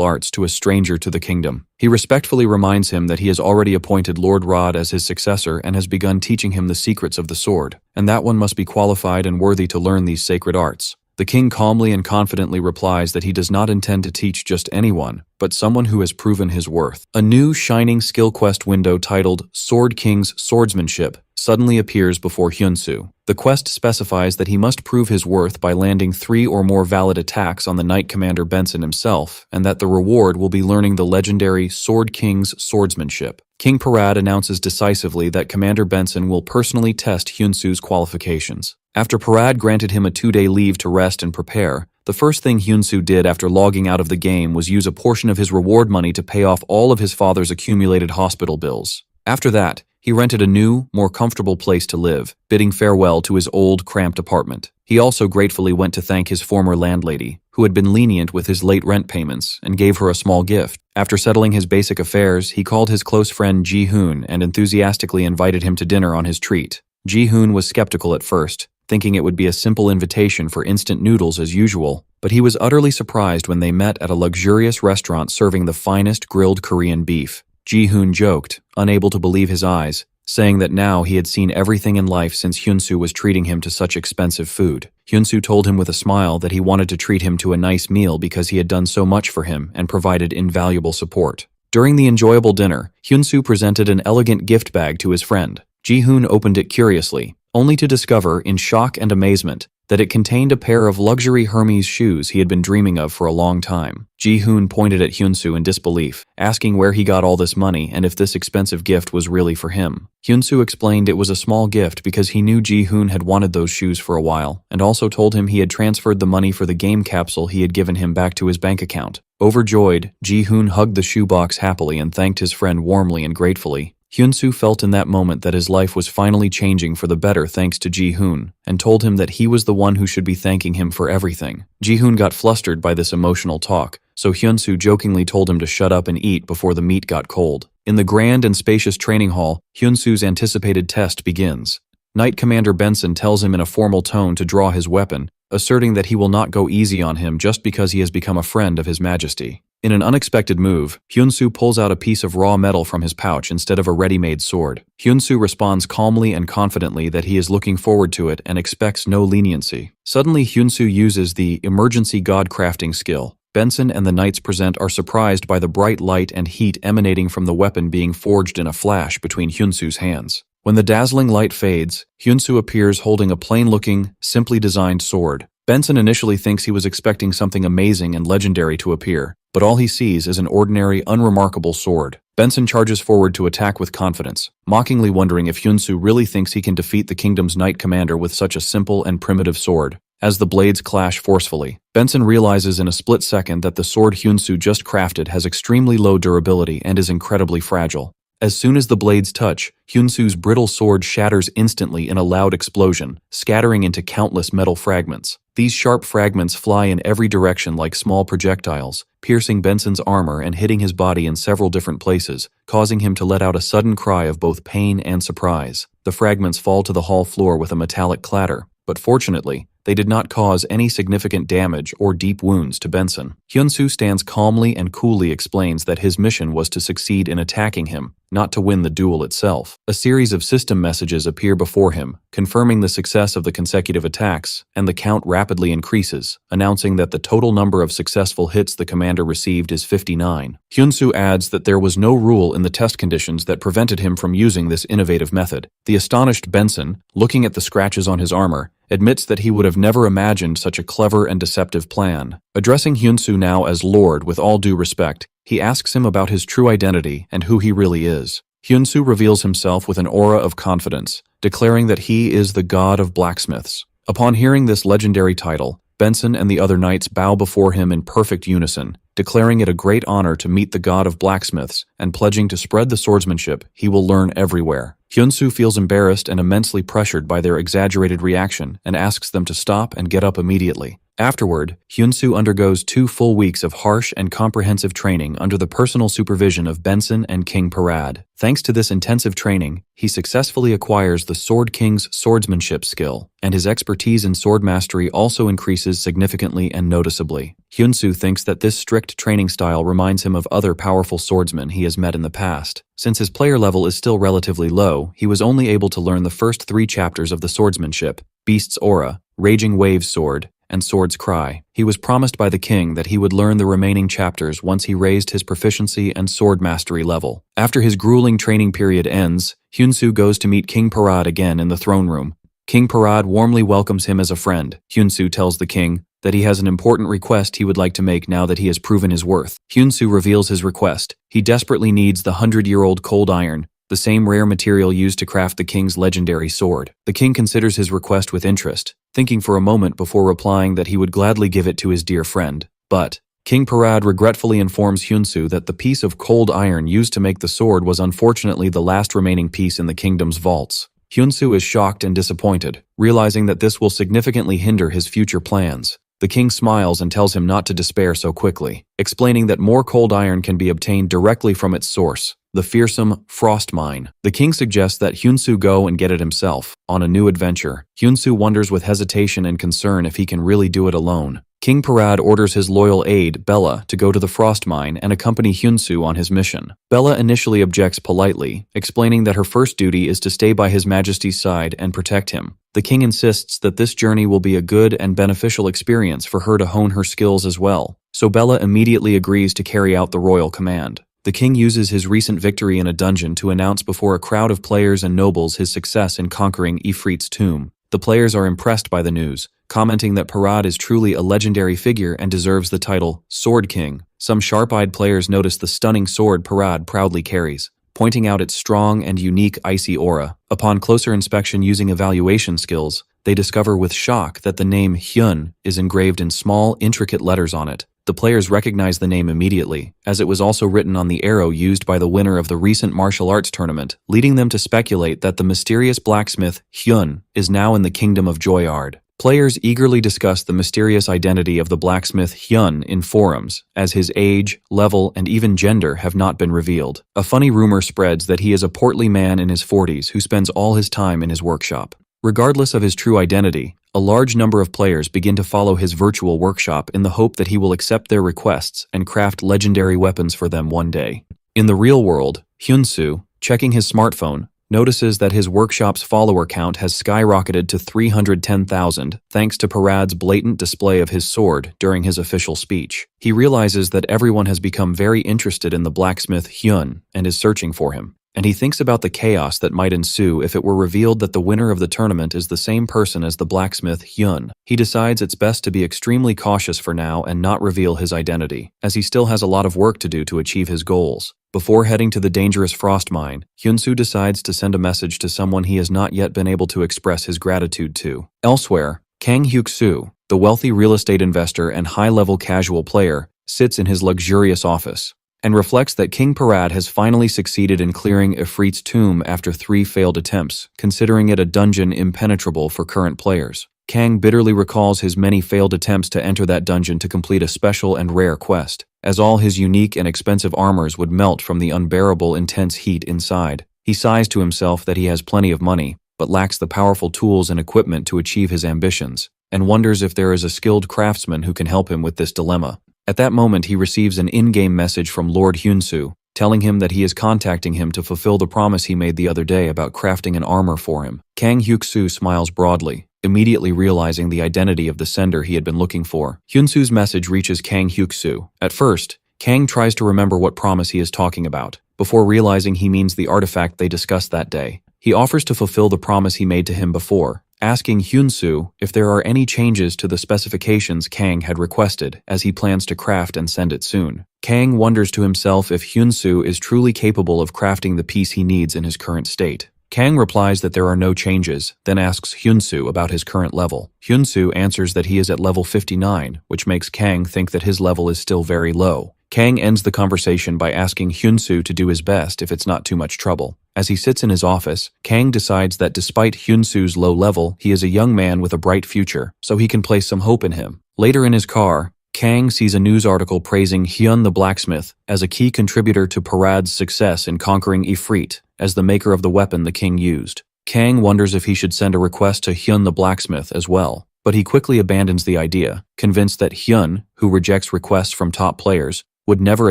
arts to a stranger to the kingdom. He respectfully reminds him that he has already appointed Lord Rod as his successor and has begun teaching him the secrets of the sword, and that one must be qualified and worthy to learn these sacred arts. The king calmly and confidently replies that he does not intend to teach just anyone, but someone who has proven his worth. A new shining skill quest window titled Sword King's Swordsmanship suddenly appears before Hyunsu. The quest specifies that he must prove his worth by landing 3 or more valid attacks on the Knight Commander Benson himself, and that the reward will be learning the legendary Sword King's Swordsmanship. King Parad announces decisively that Commander Benson will personally test Hyunsu's qualifications. After Parad granted him a 2-day leave to rest and prepare, the first thing Hyunsu did after logging out of the game was use a portion of his reward money to pay off all of his father's accumulated hospital bills. After that, he rented a new, more comfortable place to live, bidding farewell to his old, cramped apartment. He also gratefully went to thank his former landlady, who had been lenient with his late rent payments, and gave her a small gift. After settling his basic affairs, he called his close friend Ji-hoon and enthusiastically invited him to dinner on his treat. Ji-hoon was skeptical at first, thinking it would be a simple invitation for instant noodles as usual, but he was utterly surprised when they met at a luxurious restaurant serving the finest grilled Korean beef. Ji-hoon joked, unable to believe his eyes, saying that now he had seen everything in life since Hyunsu was treating him to such expensive food. Hyunsu told him with a smile that he wanted to treat him to a nice meal because he had done so much for him and provided invaluable support. During the enjoyable dinner, Hyunsu presented an elegant gift bag to his friend. Ji-hoon opened it curiously, only to discover, in shock and amazement, that it contained a pair of luxury Hermes shoes he had been dreaming of for a long time. Ji-hoon pointed at Hyunsu in disbelief, asking where he got all this money and if this expensive gift was really for him. Hyunsu explained it was a small gift because he knew Ji-hoon had wanted those shoes for a while, and also told him he had transferred the money for the game capsule he had given him back to his bank account. Overjoyed, Ji-hoon hugged the shoebox happily and thanked his friend warmly and gratefully. Hyunsu felt in that moment that his life was finally changing for the better thanks to Ji-hoon, and told him that he was the one who should be thanking him for everything. Ji-hoon got flustered by this emotional talk, so Hyunsu jokingly told him to shut up and eat before the meat got cold. In the grand and spacious training hall, Hyunsu's anticipated test begins. Knight Commander Benson tells him in a formal tone to draw his weapon, asserting that he will not go easy on him just because he has become a friend of His Majesty. In an unexpected move, Hyunsu pulls out a piece of raw metal from his pouch instead of a ready-made sword. Hyunsu responds calmly and confidently that he is looking forward to it and expects no leniency. Suddenly, Hyunsu uses the emergency god crafting skill. Benson and the knights present are surprised by the bright light and heat emanating from the weapon being forged in a flash between Hyunsu's hands. When the dazzling light fades, Hyunsu appears holding a plain-looking, simply designed sword. Benson initially thinks he was expecting something amazing and legendary to appear, but all he sees is an ordinary, unremarkable sword. Benson charges forward to attack with confidence, mockingly wondering if Hyunsu really thinks he can defeat the kingdom's knight commander with such a simple and primitive sword. As the blades clash forcefully, Benson realizes in a split second that the sword Hyunsu just crafted has extremely low durability and is incredibly fragile. As soon as the blades touch, Hyunsu's brittle sword shatters instantly in a loud explosion, scattering into countless metal fragments. These sharp fragments fly in every direction like small projectiles, piercing Benson's armor and hitting his body in several different places, causing him to let out a sudden cry of both pain and surprise. The fragments fall to the hall floor with a metallic clatter, but fortunately, they did not cause any significant damage or deep wounds to Benson. Hyunsu stands calmly and coolly explains that his mission was to succeed in attacking him, not to win the duel itself. A series of system messages appear before him, confirming the success of the consecutive attacks, and the count rapidly increases, announcing that the total number of successful hits the commander received is 59. Hyunsu adds that there was no rule in the test conditions that prevented him from using this innovative method. The astonished Benson, looking at the scratches on his armor, admits that he would have never imagined such a clever and deceptive plan. Addressing Hyunsu now as Lord with all due respect, he asks him about his true identity and who he really is. Hyunsu reveals himself with an aura of confidence, declaring that he is the god of blacksmiths. Upon hearing this legendary title, Benson and the other knights bow before him in perfect unison, declaring it a great honor to meet the god of blacksmiths and pledging to spread the swordsmanship he will learn everywhere. Hyunsu feels embarrassed and immensely pressured by their exaggerated reaction and asks them to stop and get up immediately. Afterward, Hyunsu undergoes 2 full weeks of harsh and comprehensive training under the personal supervision of Benson and King Parad. Thanks to this intensive training, he successfully acquires the Sword King's swordsmanship skill, and his expertise in sword mastery also increases significantly and noticeably. Hyunsu thinks that this strict training style reminds him of other powerful swordsmen he has met in the past. Since his player level is still relatively low, he was only able to learn the first 3 chapters of the swordsmanship: Beast's Aura, Raging Wave's Sword, and Sword's Cry. He was promised by the king that he would learn the remaining chapters once he raised his proficiency and sword mastery level. After his grueling training period ends, Hyunsu goes to meet King Parad again in the throne room. King Parad warmly welcomes him as a friend. Hyunsu tells the king that he has an important request he would like to make now that he has proven his worth. Hyunsu reveals his request. He desperately needs the 100-year-old cold iron, the same rare material used to craft the king's legendary sword. The king considers his request with interest, thinking for a moment before replying that he would gladly give it to his dear friend. But King Parad regretfully informs Hyunsu that the piece of cold iron used to make the sword was unfortunately the last remaining piece in the kingdom's vaults. Hyunsu is shocked and disappointed, realizing that this will significantly hinder his future plans. The king smiles and tells him not to despair so quickly, explaining that more cold iron can be obtained directly from its source, the fearsome Frost Mine. The king suggests that Hyunsu go and get it himself, on a new adventure. Hyunsu wonders with hesitation and concern if he can really do it alone. King Parad orders his loyal aide, Bella, to go to the Frost Mine and accompany Hyunsu on his mission. Bella initially objects politely, explaining that her first duty is to stay by His Majesty's side and protect him. The king insists that this journey will be a good and beneficial experience for her to hone her skills as well, so Bella immediately agrees to carry out the royal command. The king uses his recent victory in a dungeon to announce before a crowd of players and nobles his success in conquering Ifrit's tomb. The players are impressed by the news, commenting that Parad is truly a legendary figure and deserves the title Sword King. Some sharp-eyed players notice the stunning sword Parad proudly carries, pointing out its strong and unique icy aura. Upon closer inspection using evaluation skills, they discover with shock that the name Hyun is engraved in small, intricate letters on it. The players recognize the name immediately, as it was also written on the arrow used by the winner of the recent martial arts tournament, leading them to speculate that the mysterious blacksmith Hyun is now in the kingdom of Joyard. Players eagerly discuss the mysterious identity of the blacksmith Hyun in forums, as his age, level, and even gender have not been revealed. A funny rumor spreads that he is a portly man in his 40s who spends all his time in his workshop. Regardless of his true identity, a large number of players begin to follow his virtual workshop in the hope that he will accept their requests and craft legendary weapons for them one day. In the real world, Hyunsu, checking his smartphone, notices that his workshop's follower count has skyrocketed to 310,000 thanks to Parad's blatant display of his sword during his official speech. He realizes that everyone has become very interested in the blacksmith Hyun and is searching for him. and he thinks about the chaos that might ensue if it were revealed that the winner of the tournament is the same person as the blacksmith Hyun. He decides it's best to be extremely cautious for now and not reveal his identity, as he still has a lot of work to do to achieve his goals. Before heading to the dangerous frost mine, Hyunsoo decides to send a message to someone he has not yet been able to express his gratitude to. Elsewhere, Kang Hyuk-soo, the wealthy real estate investor and high-level casual player, sits in his luxurious office and reflects that King Parad has finally succeeded in clearing Ifrit's tomb after 3 failed attempts, considering it a dungeon impenetrable for current players. Kang bitterly recalls his many failed attempts to enter that dungeon to complete a special and rare quest, as all his unique and expensive armors would melt from the unbearable intense heat inside. He sighs to himself that he has plenty of money, but lacks the powerful tools and equipment to achieve his ambitions, and wonders if there is a skilled craftsman who can help him with this dilemma. At that moment, he receives an in-game message from Lord Hyunsoo, telling him that he is contacting him to fulfill the promise he made the other day about crafting an armor for him. Kang Hyuk-soo smiles broadly, immediately realizing the identity of the sender he had been looking for. Hyunsoo's message reaches Kang Hyuk-soo. At first, Kang tries to remember what promise he is talking about, before realizing he means the artifact they discussed that day. He offers to fulfill the promise he made to him before, asking Hyunsoo if there are any changes to the specifications Kang had requested, as he plans to craft and send it soon. Kang wonders to himself if Hyunsoo is truly capable of crafting the piece he needs in his current state. Kang replies that there are no changes, then asks Hyunsoo about his current level. Hyunsoo answers that he is at level 59, which makes Kang think that his level is still very low. Kang ends the conversation by asking Hyunsoo to do his best if it's not too much trouble. As he sits in his office, Kang decides that despite Hyunsoo's low level, he is a young man with a bright future, so he can place some hope in him. Later in his car, Kang sees a news article praising Hyun the blacksmith as a key contributor to Parad's success in conquering Ifrit, as the maker of the weapon the king used. Kang wonders if he should send a request to Hyun the blacksmith as well, but he quickly abandons the idea, convinced that Hyun, who rejects requests from top players, would never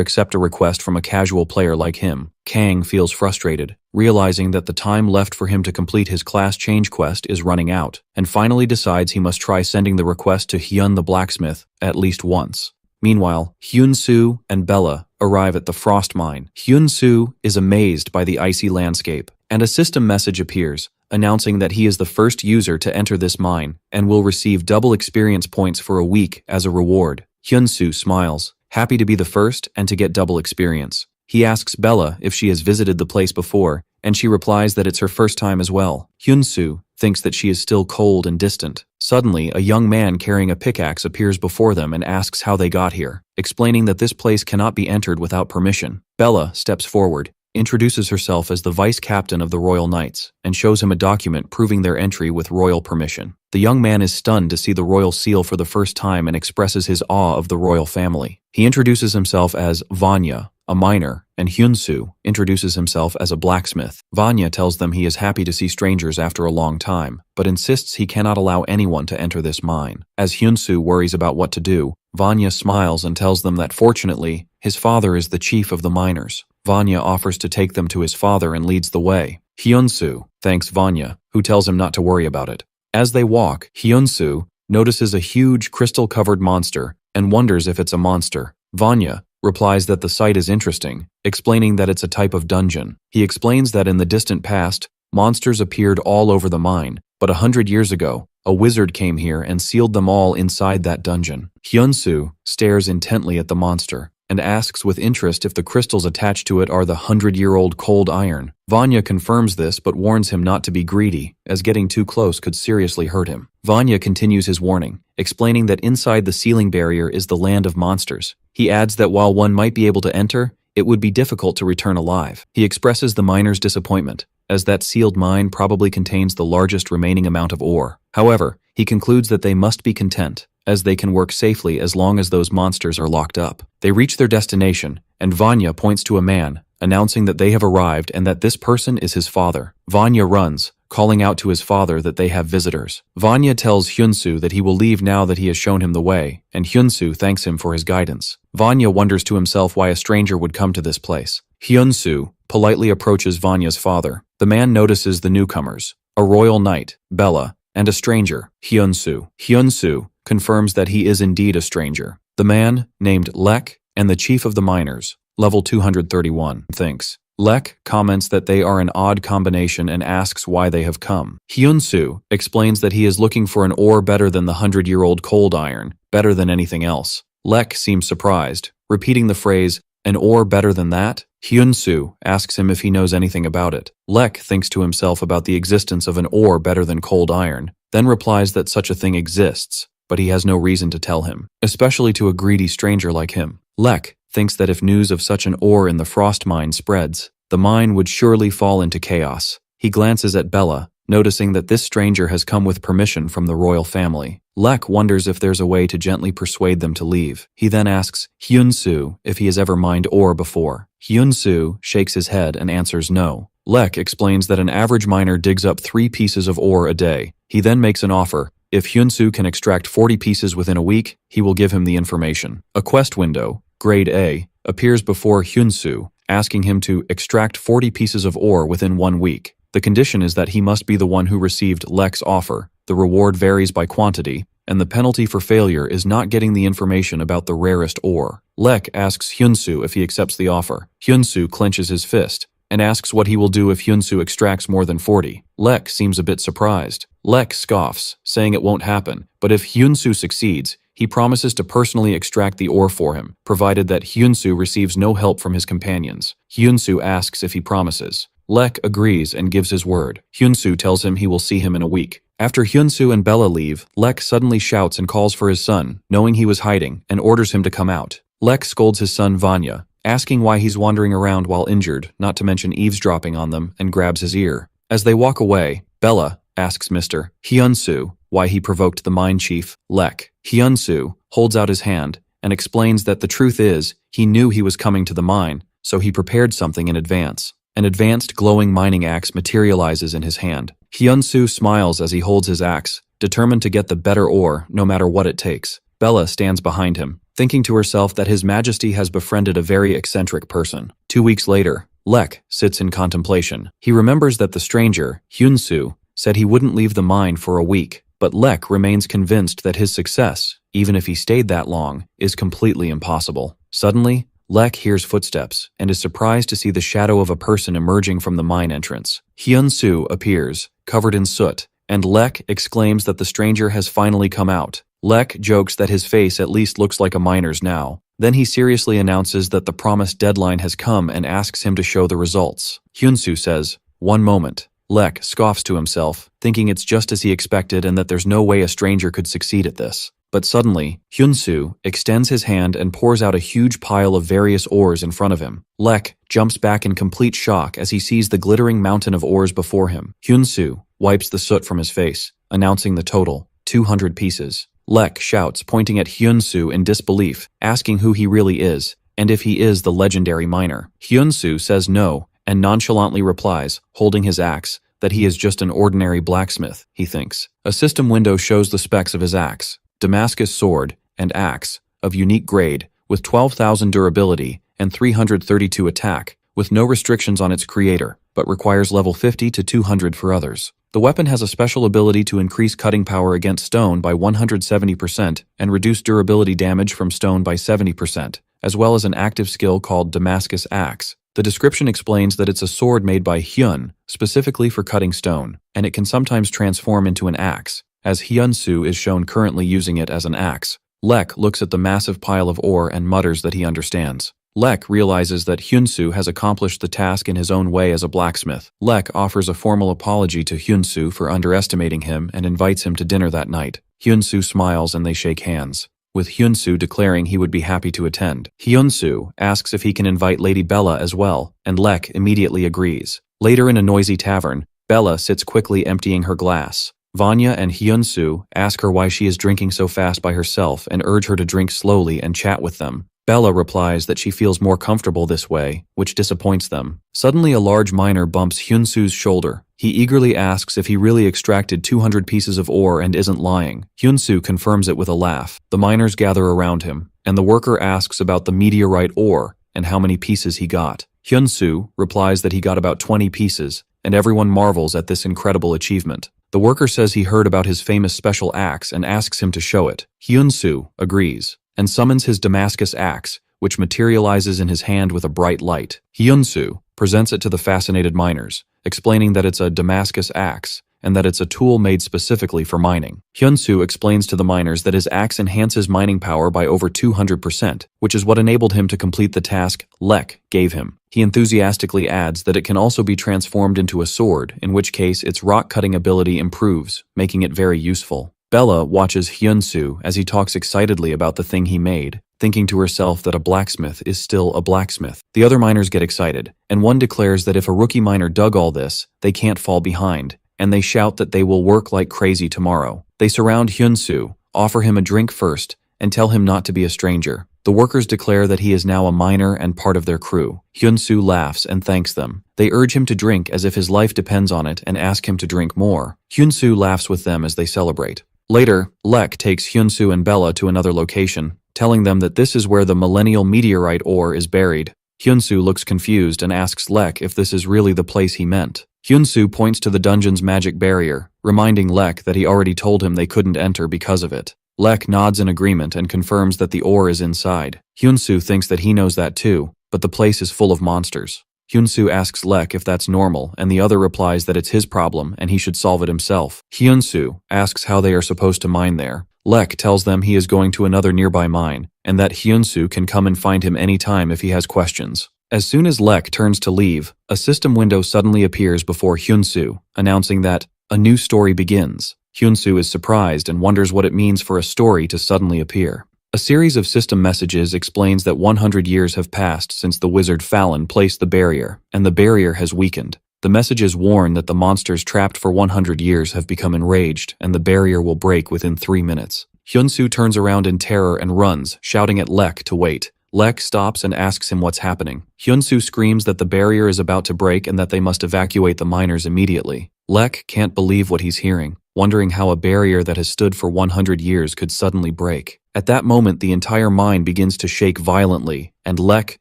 accept a request from a casual player like him. Kang feels frustrated, realizing that the time left for him to complete his class change quest is running out, and finally decides he must try sending the request to Hyun the blacksmith at least once. Meanwhile, Hyunsoo and Bella arrive at the frost mine. Hyunsoo is amazed by the icy landscape, and a system message appears, announcing that he is the first user to enter this mine and will receive double experience points for a week as a reward. Hyunsoo smiles, happy to be the first and to get double experience. He asks Bella if she has visited the place before, and she replies that it's her first time as well. Hyunsoo thinks that she is still cold and distant. Suddenly, a young man carrying a pickaxe appears before them and asks how they got here, explaining that this place cannot be entered without permission. Bella steps forward, introduces herself as the vice captain of the Royal Knights, and shows him a document proving their entry with royal permission. The young man is stunned to see the royal seal for the first time and expresses his awe of the royal family. He introduces himself as Vanya, a miner, and Hyunsoo introduces himself as a blacksmith. Vanya tells them he is happy to see strangers after a long time, but insists he cannot allow anyone to enter this mine. As Hyunsoo worries about what to do, Vanya smiles and tells them that fortunately, his father is the chief of the miners. Vanya offers to take them to his father and leads the way. Hyunsoo thanks Vanya, who tells him not to worry about it. As they walk, Hyunsoo notices a huge crystal-covered monster and wonders if it's a monster. Vanya replies that the sight is interesting, explaining that it's a type of dungeon. He explains that in the distant past, monsters appeared all over the mine, but 100 years ago, a wizard came here and sealed them all inside that dungeon. Hyunsoo stares intently at the monster and asks with interest if the crystals attached to it are the 100-year-old cold iron. Vanya confirms this but warns him not to be greedy, as getting too close could seriously hurt him. Vanya continues his warning, explaining that inside the ceiling barrier is the land of monsters. He adds that while one might be able to enter, it would be difficult to return alive. He expresses the miners' disappointment, as that sealed mine probably contains the largest remaining amount of ore. However, he concludes that they must be content, as they can work safely as long as those monsters are locked up. They reach their destination, and Vanya points to a man, announcing that they have arrived and that this person is his father. Vanya runs, calling out to his father that they have visitors. Vanya tells Hyunsoo that he will leave now that he has shown him the way, and Hyunsoo thanks him for his guidance. Vanya wonders to himself why a stranger would come to this place. Hyunsoo politely approaches Vanya's father. The man notices the newcomers, a royal knight, Bella, and a stranger, Hyunsoo. Hyunsoo confirms that he is indeed a stranger. The man, named Lek, and the chief of the miners, level 231, thinks, Lek comments that they are an odd combination and asks why they have come. Hyun-soo explains that he is looking for an ore better than the 100-year-old cold iron, better than anything else. Lek seems surprised, repeating the phrase, "An ore better than that?" Hyun-soo asks him if he knows anything about it. Lek thinks to himself about the existence of an ore better than cold iron, then replies that such a thing exists, but he has no reason to tell him, especially to a greedy stranger like him. Lek thinks that if news of such an ore in the frost mine spreads, the mine would surely fall into chaos. He glances at Bella, noticing that this stranger has come with permission from the royal family. Lek wonders if there's a way to gently persuade them to leave. He then asks Hyun-soo if he has ever mined ore before. Hyun-soo shakes his head and answers no. Lek explains that an average miner digs up 3 pieces of ore a day. He then makes an offer. If Hyun-soo can extract 40 pieces within a week, he will give him the information. A quest window, grade A, appears before Hyun-soo, asking him to extract 40 pieces of ore within 1 week. The condition is that he must be the one who received Lek's offer. The reward varies by quantity, and the penalty for failure is not getting the information about the rarest ore. Lek asks Hyun-soo if he accepts the offer. Hyun-soo clenches his fist and asks what he will do if Hyun-soo extracts more than 40. Lek seems a bit surprised. Lek scoffs, saying it won't happen, but if Hyun-soo succeeds, he promises to personally extract the ore for him, provided that Hyun-soo receives no help from his companions. Hyun-soo asks if he promises. Lek agrees and gives his word. Hyun-soo tells him he will see him in a week. After Hyun-soo and Bella leave, Lek suddenly shouts and calls for his son, knowing he was hiding, and orders him to come out. Lek scolds his son Vanya, asking why he's wandering around while injured, not to mention eavesdropping on them, and grabs his ear. As they walk away, Bella asks Mr. Hyun-soo why he provoked the mine chief, Lek. Hyun-soo holds out his hand and explains that the truth is, he knew he was coming to the mine, so he prepared something in advance. An advanced glowing mining axe materializes in his hand. Hyun-soo smiles as he holds his axe, determined to get the better ore no matter what it takes. Bella stands behind him, thinking to herself that His Majesty has befriended a very eccentric person. 2 weeks later, Lek sits in contemplation. He remembers that the stranger, Hyun-soo, said he wouldn't leave the mine for a week, but Lek remains convinced that his success, even if he stayed that long, is completely impossible. Suddenly, Lek hears footsteps and is surprised to see the shadow of a person emerging from the mine entrance. Hyun-soo appears, covered in soot, and Lek exclaims that the stranger has finally come out. Lek jokes that his face at least looks like a miner's now. Then he seriously announces that the promised deadline has come and asks him to show the results. Hyun-soo says, "1 moment." Lek scoffs to himself, thinking it's just as he expected and that there's no way a stranger could succeed at this. But suddenly, Hyun-soo extends his hand and pours out a huge pile of various ores in front of him. Lek jumps back in complete shock as he sees the glittering mountain of ores before him. Hyun-soo wipes the soot from his face, announcing the total, 200 pieces. Lek shouts, pointing at Hyun-soo in disbelief, asking who he really is, and if he is the legendary miner. Hyun-soo says no, and nonchalantly replies, holding his axe, that he is just an ordinary blacksmith, he thinks. A system window shows the specs of his axe. Damascus sword and axe, of unique grade, with 12,000 durability and 332 attack, with no restrictions on its creator, but requires level 50 to 200 for others. The weapon has a special ability to increase cutting power against stone by 170% and reduce durability damage from stone by 70%, as well as an active skill called Damascus Axe. The description explains that it's a sword made by Hyun, specifically for cutting stone, and it can sometimes transform into an axe, as Hyun-soo is shown currently using it as an axe. Lek looks at the massive pile of ore and mutters that he understands. Lek realizes that Hyun-soo has accomplished the task in his own way as a blacksmith. Lek offers a formal apology to Hyun-soo for underestimating him and invites him to dinner that night. Hyun-soo smiles and they shake hands, with Hyun-soo declaring he would be happy to attend. Hyun-soo asks if he can invite Lady Bella as well, and Lek immediately agrees. Later in a noisy tavern, Bella sits quickly emptying her glass. Vanya and Hyun-soo ask her why she is drinking so fast by herself and urge her to drink slowly and chat with them. Bella replies that she feels more comfortable this way, which disappoints them. Suddenly a large miner bumps Hyun-soo's shoulder. He eagerly asks if he really extracted 200 pieces of ore and isn't lying. Hyun-soo confirms it with a laugh. The miners gather around him, and the worker asks about the meteorite ore and how many pieces he got. Hyun-soo replies that he got about 20 pieces, and everyone marvels at this incredible achievement. The worker says he heard about his famous special axe and asks him to show it. Hyun-soo agrees and summons his Damascus axe, which materializes in his hand with a bright light. Hyun-soo presents it to the fascinated miners, explaining that it's a Damascus axe, and that it's a tool made specifically for mining. Hyun-soo explains to the miners that his axe enhances mining power by over 200%, which is what enabled him to complete the task Lek gave him. He enthusiastically adds that it can also be transformed into a sword, in which case its rock-cutting ability improves, making it very useful. Bella watches Hyun-soo as he talks excitedly about the thing he made, thinking to herself that a blacksmith is still a blacksmith. The other miners get excited, and one declares that if a rookie miner dug all this, they can't fall behind, and they shout that they will work like crazy tomorrow. They surround Hyun-soo, offer him a drink first, and tell him not to be a stranger. The workers declare that he is now a miner and part of their crew. Hyun-soo laughs and thanks them. They urge him to drink as if his life depends on it and ask him to drink more. Hyun-soo laughs with them as they celebrate. Later, Lek takes Hyun-soo and Bella to another location, telling them that this is where the millennial meteorite ore is buried. Hyun-soo looks confused and asks Lek if this is really the place he meant. Hyun-soo points to the dungeon's magic barrier, reminding Lek that he already told him they couldn't enter because of it. Lek nods in agreement and confirms that the ore is inside. Hyun-soo thinks that he knows that too, but the place is full of monsters. Hyun-soo asks Lek if that's normal, and the other replies that it's his problem and he should solve it himself. Hyun-soo asks how they are supposed to mine there. Lek tells them he is going to another nearby mine, and that Hyun-soo can come and find him anytime if he has questions. As soon as Lek turns to leave, a system window suddenly appears before Hyun-soo, announcing that a new story begins. Hyun-soo is surprised and wonders what it means for a story to suddenly appear. A series of system messages explains that 100 years have passed since the wizard Fallon placed the barrier, and the barrier has weakened. The messages warn that the monsters trapped for 100 years have become enraged, and the barrier will break within 3 minutes. Hyun-soo turns around in terror and runs, shouting at Lek to wait. Lek stops and asks him what's happening. Hyun-soo screams that the barrier is about to break and that they must evacuate the miners immediately. Lek can't believe what he's hearing, wondering how a barrier that has stood for 100 years could suddenly break. At that moment, the entire mine begins to shake violently, and Lek,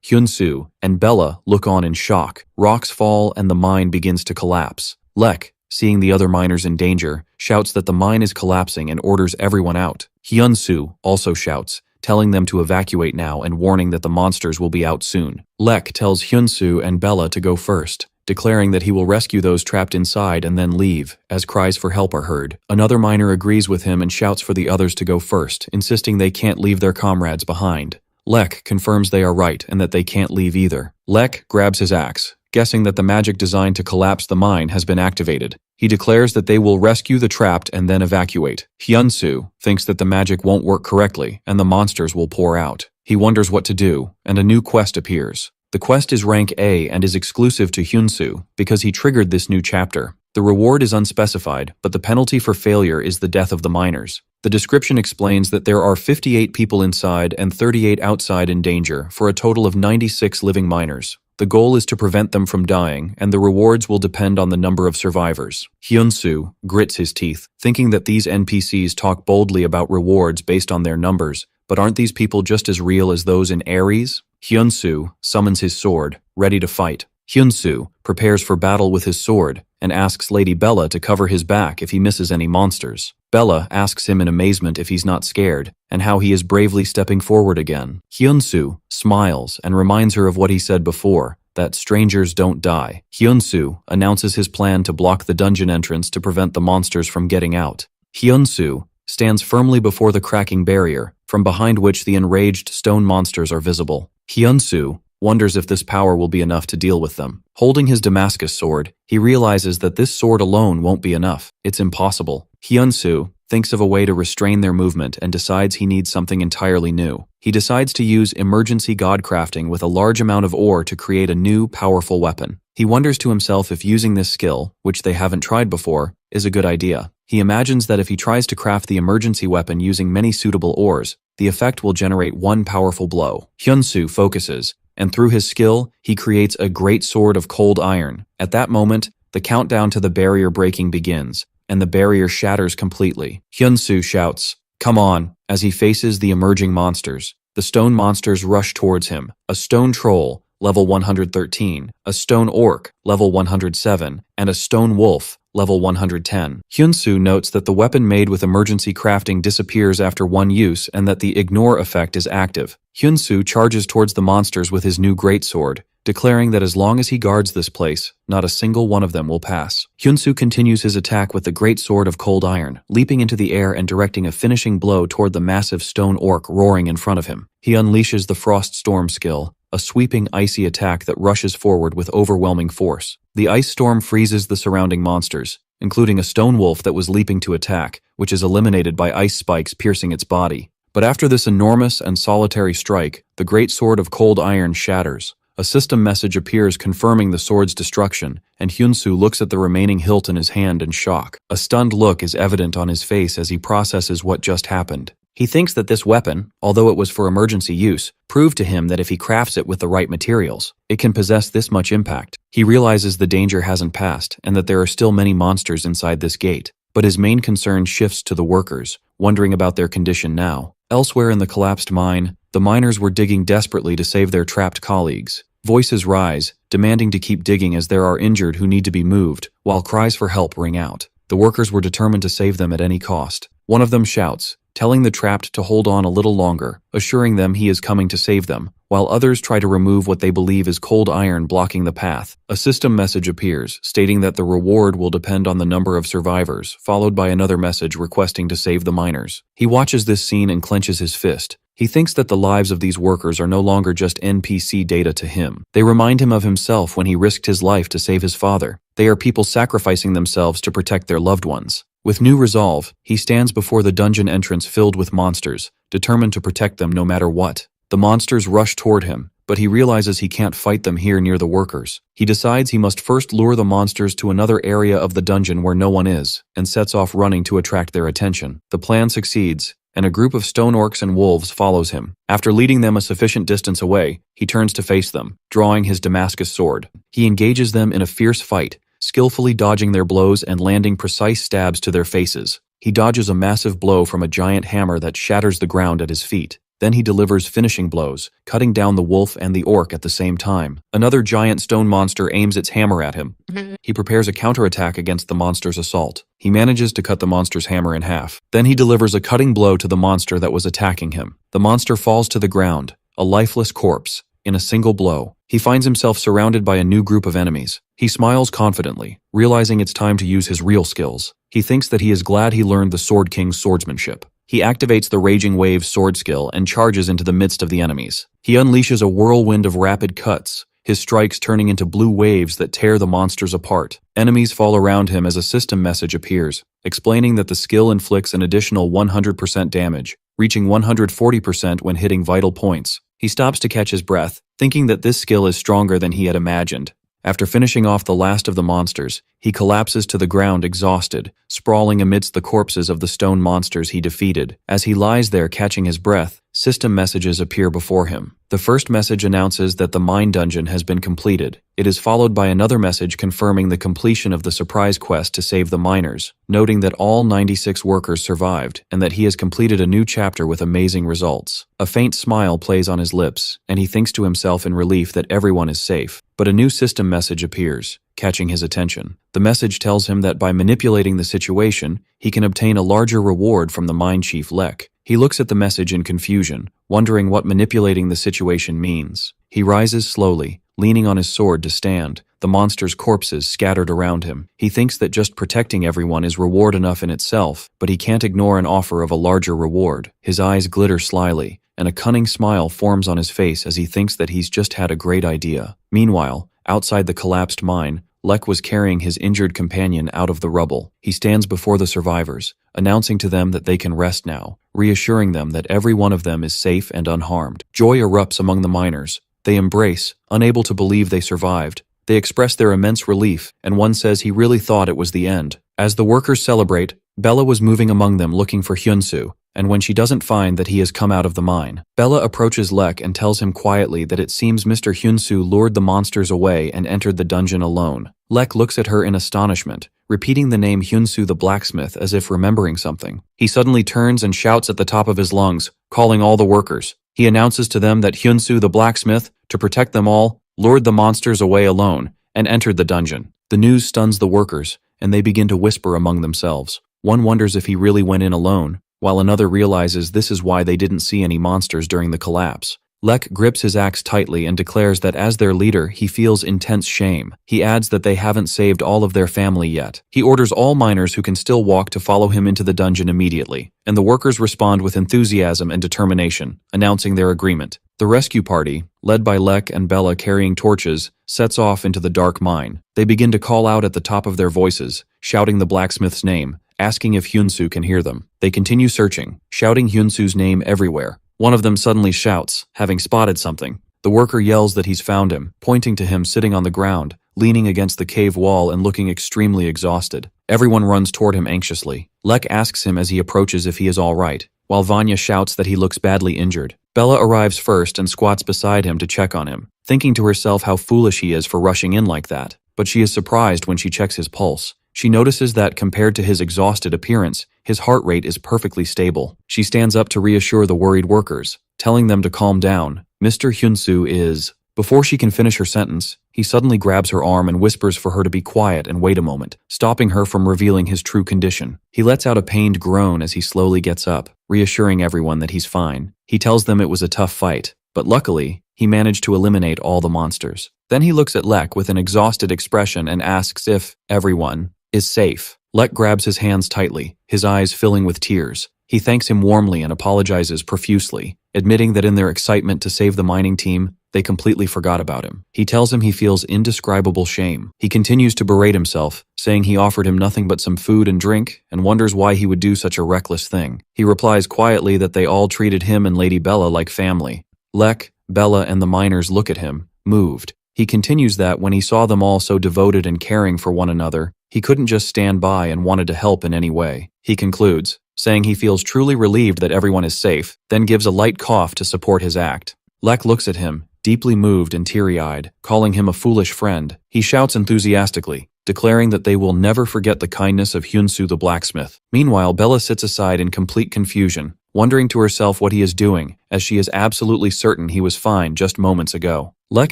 Hyun-soo, and Bella look on in shock. Rocks fall and the mine begins to collapse. Lek, seeing the other miners in danger, shouts that the mine is collapsing and orders everyone out. Hyun-soo also shouts, telling them to evacuate now and warning that the monsters will be out soon. Lek tells Hyun-soo and Bella to go first, declaring that he will rescue those trapped inside and then leave, as cries for help are heard. Another miner agrees with him and shouts for the others to go first, insisting they can't leave their comrades behind. Lek confirms they are right and that they can't leave either. Lek grabs his axe, guessing that the magic designed to collapse the mine has been activated. He declares that they will rescue the trapped and then evacuate. Hyun-soo thinks that the magic won't work correctly and the monsters will pour out. He wonders what to do, and a new quest appears. The quest is rank A and is exclusive to Hyun-soo because he triggered this new chapter. The reward is unspecified, but the penalty for failure is the death of the miners. The description explains that there are 58 people inside and 38 outside in danger, for a total of 96 living miners. The goal is to prevent them from dying, and the rewards will depend on the number of survivors. Hyun-soo grits his teeth, thinking that these NPCs talk boldly about rewards based on their numbers, but aren't these people just as real as those in Ares? Hyun-soo summons his sword, ready to fight. Hyun-soo prepares for battle with his sword and asks Lady Bella to cover his back if he misses any monsters. Bella asks him in amazement if he's not scared and how he is bravely stepping forward again. Hyun-soo smiles and reminds her of what he said before, that strangers don't die. Hyun-soo announces his plan to block the dungeon entrance to prevent the monsters from getting out. Hyun-soo stands firmly before the cracking barrier, from behind which the enraged stone monsters are visible. Hyun-soo wonders if this power will be enough to deal with them. Holding his Damascus sword, he realizes that this sword alone won't be enough. It's impossible. Hyun-soo thinks of a way to restrain their movement and decides he needs something entirely new. He decides to use emergency god crafting with a large amount of ore to create a new, powerful weapon. He wonders to himself if using this skill, which they haven't tried before, is a good idea. He imagines that if he tries to craft the emergency weapon using many suitable ores, the effect will generate one powerful blow. Hyun-soo focuses, and through his skill, he creates a great sword of cold iron. At that moment, the countdown to the barrier breaking begins, and the barrier shatters completely. Hyun-soo shouts, "Come on," as he faces the emerging monsters. The stone monsters rush towards him. A stone troll, level 113, a stone orc, level 107, and a stone wolf, level 110. Hyunsu notes that the weapon made with emergency crafting disappears after one use and that the ignore effect is active. Hyunsu charges towards the monsters with his new greatsword, declaring that as long as he guards this place, not a single one of them will pass. Hyunsu continues his attack with the great sword of cold iron, leaping into the air and directing a finishing blow toward the massive stone orc roaring in front of him. He unleashes the Frost Storm skill, a sweeping icy attack that rushes forward with overwhelming force. The ice storm freezes the surrounding monsters, including a stone wolf that was leaping to attack, which is eliminated by ice spikes piercing its body. But after this enormous and solitary strike, the great sword of cold iron shatters. A system message appears confirming the sword's destruction, and Hyunsu looks at the remaining hilt in his hand in shock. A stunned look is evident on his face as he processes what just happened. He thinks that this weapon, although it was for emergency use, proved to him that if he crafts it with the right materials, it can possess this much impact. He realizes the danger hasn't passed and that there are still many monsters inside this gate, but his main concern shifts to the workers, wondering about their condition now. Elsewhere in the collapsed mine, the miners were digging desperately to save their trapped colleagues. Voices rise, demanding to keep digging as there are injured who need to be moved, while cries for help ring out. The workers were determined to save them at any cost. One of them shouts, telling the trapped to hold on a little longer, assuring them he is coming to save them, while others try to remove what they believe is cold iron blocking the path. A system message appears, stating that the reward will depend on the number of survivors, followed by another message requesting to save the miners. He watches this scene and clenches his fist. He thinks that the lives of these workers are no longer just NPC data to him. They remind him of himself when he risked his life to save his father. They are people sacrificing themselves to protect their loved ones. With new resolve, he stands before the dungeon entrance filled with monsters, determined to protect them no matter what. The monsters rush toward him, but he realizes he can't fight them here near the workers. He decides he must first lure the monsters to another area of the dungeon where no one is, and sets off running to attract their attention. The plan succeeds, and a group of stone orcs and wolves follows him. After leading them a sufficient distance away, he turns to face them, drawing his Damascus sword. He engages them in a fierce fight, skillfully dodging their blows and landing precise stabs to their faces. He dodges a massive blow from a giant hammer that shatters the ground at his feet. Then he delivers finishing blows, cutting down the wolf and the orc at the same time. Another giant stone monster aims its hammer at him. He prepares a counterattack against the monster's assault. He manages to cut the monster's hammer in half. Then he delivers a cutting blow to the monster that was attacking him. The monster falls to the ground, a lifeless corpse, in a single blow. He finds himself surrounded by a new group of enemies. He smiles confidently, realizing it's time to use his real skills. He thinks that he is glad he learned the Sword King's swordsmanship. He activates the Raging Wave sword skill and charges into the midst of the enemies. He unleashes a whirlwind of rapid cuts, his strikes turning into blue waves that tear the monsters apart. Enemies fall around him as a system message appears, explaining that the skill inflicts an additional 100% damage, reaching 140% when hitting vital points. He stops to catch his breath, thinking that this skill is stronger than he had imagined. After finishing off the last of the monsters, he collapses to the ground exhausted, sprawling amidst the corpses of the stone monsters he defeated. As he lies there catching his breath, system messages appear before him. The first message announces that the mine dungeon has been completed. It is followed by another message confirming the completion of the surprise quest to save the miners, noting that all 96 workers survived and that he has completed a new chapter with amazing results. A faint smile plays on his lips, and he thinks to himself in relief that everyone is safe. But a new system message appears, catching his attention. The message tells him that by manipulating the situation, he can obtain a larger reward from the mine chief Lek. He looks at the message in confusion, wondering what manipulating the situation means. He rises slowly, leaning on his sword to stand, the monsters' corpses scattered around him. He thinks that just protecting everyone is reward enough in itself, but he can't ignore an offer of a larger reward. His eyes glitter slyly, and a cunning smile forms on his face as he thinks that he's just had a great idea. Meanwhile, outside the collapsed mine, Lek was carrying his injured companion out of the rubble. He stands before the survivors, announcing to them that they can rest now, reassuring them that every one of them is safe and unharmed. Joy erupts among the miners. They embrace, unable to believe they survived. They express their immense relief, and one says he really thought it was the end. As the workers celebrate, Bella was moving among them looking for Hyunsu, and when she doesn't find that he has come out of the mine, Bella approaches Lek and tells him quietly that it seems Mr. Hyunsu lured the monsters away and entered the dungeon alone. Lek looks at her in astonishment, repeating the name Hyunsu the Blacksmith as if remembering something. He suddenly turns and shouts at the top of his lungs, calling all the workers. He announces to them that Hyunsu the Blacksmith, to protect them all, lured the monsters away alone and entered the dungeon. The news stuns the workers, and they begin to whisper among themselves. One wonders if he really went in alone, while another realizes this is why they didn't see any monsters during the collapse. Lek grips his axe tightly and declares that as their leader, he feels intense shame. He adds that they haven't saved all of their family yet. He orders all miners who can still walk to follow him into the dungeon immediately, and the workers respond with enthusiasm and determination, announcing their agreement. The rescue party, led by Lek and Bella carrying torches, sets off into the dark mine. They begin to call out at the top of their voices, shouting the blacksmith's name, asking if Hyunsu can hear them. They continue searching, shouting Hyunsu's name everywhere. One of them suddenly shouts, having spotted something. The worker yells that he's found him, pointing to him sitting on the ground, leaning against the cave wall and looking extremely exhausted. Everyone runs toward him anxiously. Lek asks him as he approaches if he is all right, while Vanya shouts that he looks badly injured. Bella arrives first and squats beside him to check on him, thinking to herself how foolish he is for rushing in like that. But she is surprised when she checks his pulse. She notices that compared to his exhausted appearance, his heart rate is perfectly stable. She stands up to reassure the worried workers, telling them to calm down. Mr. Hyunsu is... Before she can finish her sentence, he suddenly grabs her arm and whispers for her to be quiet and wait a moment, stopping her from revealing his true condition. He lets out a pained groan as he slowly gets up, reassuring everyone that he's fine. He tells them it was a tough fight, but luckily, he managed to eliminate all the monsters. Then he looks at Lek with an exhausted expression and asks if everyone is safe. Lek grabs his hands tightly, his eyes filling with tears. He thanks him warmly and apologizes profusely, admitting that in their excitement to save the mining team, they completely forgot about him. He tells him he feels indescribable shame. He continues to berate himself, saying he offered him nothing but some food and drink and wonders why he would do such a reckless thing. He replies quietly that they all treated him and Lady Bella like family. Lek, Bella, and the miners look at him, moved. He continues that when he saw them all so devoted and caring for one another, he couldn't just stand by and wanted to help in any way. He concludes, saying he feels truly relieved that everyone is safe, then gives a light cough to support his act. Lek looks at him, deeply moved and teary-eyed, calling him a foolish friend. He shouts enthusiastically, declaring that they will never forget the kindness of Hyunsu the blacksmith. Meanwhile, Bella sits aside in complete confusion, wondering to herself what he is doing, as she is absolutely certain he was fine just moments ago. Lek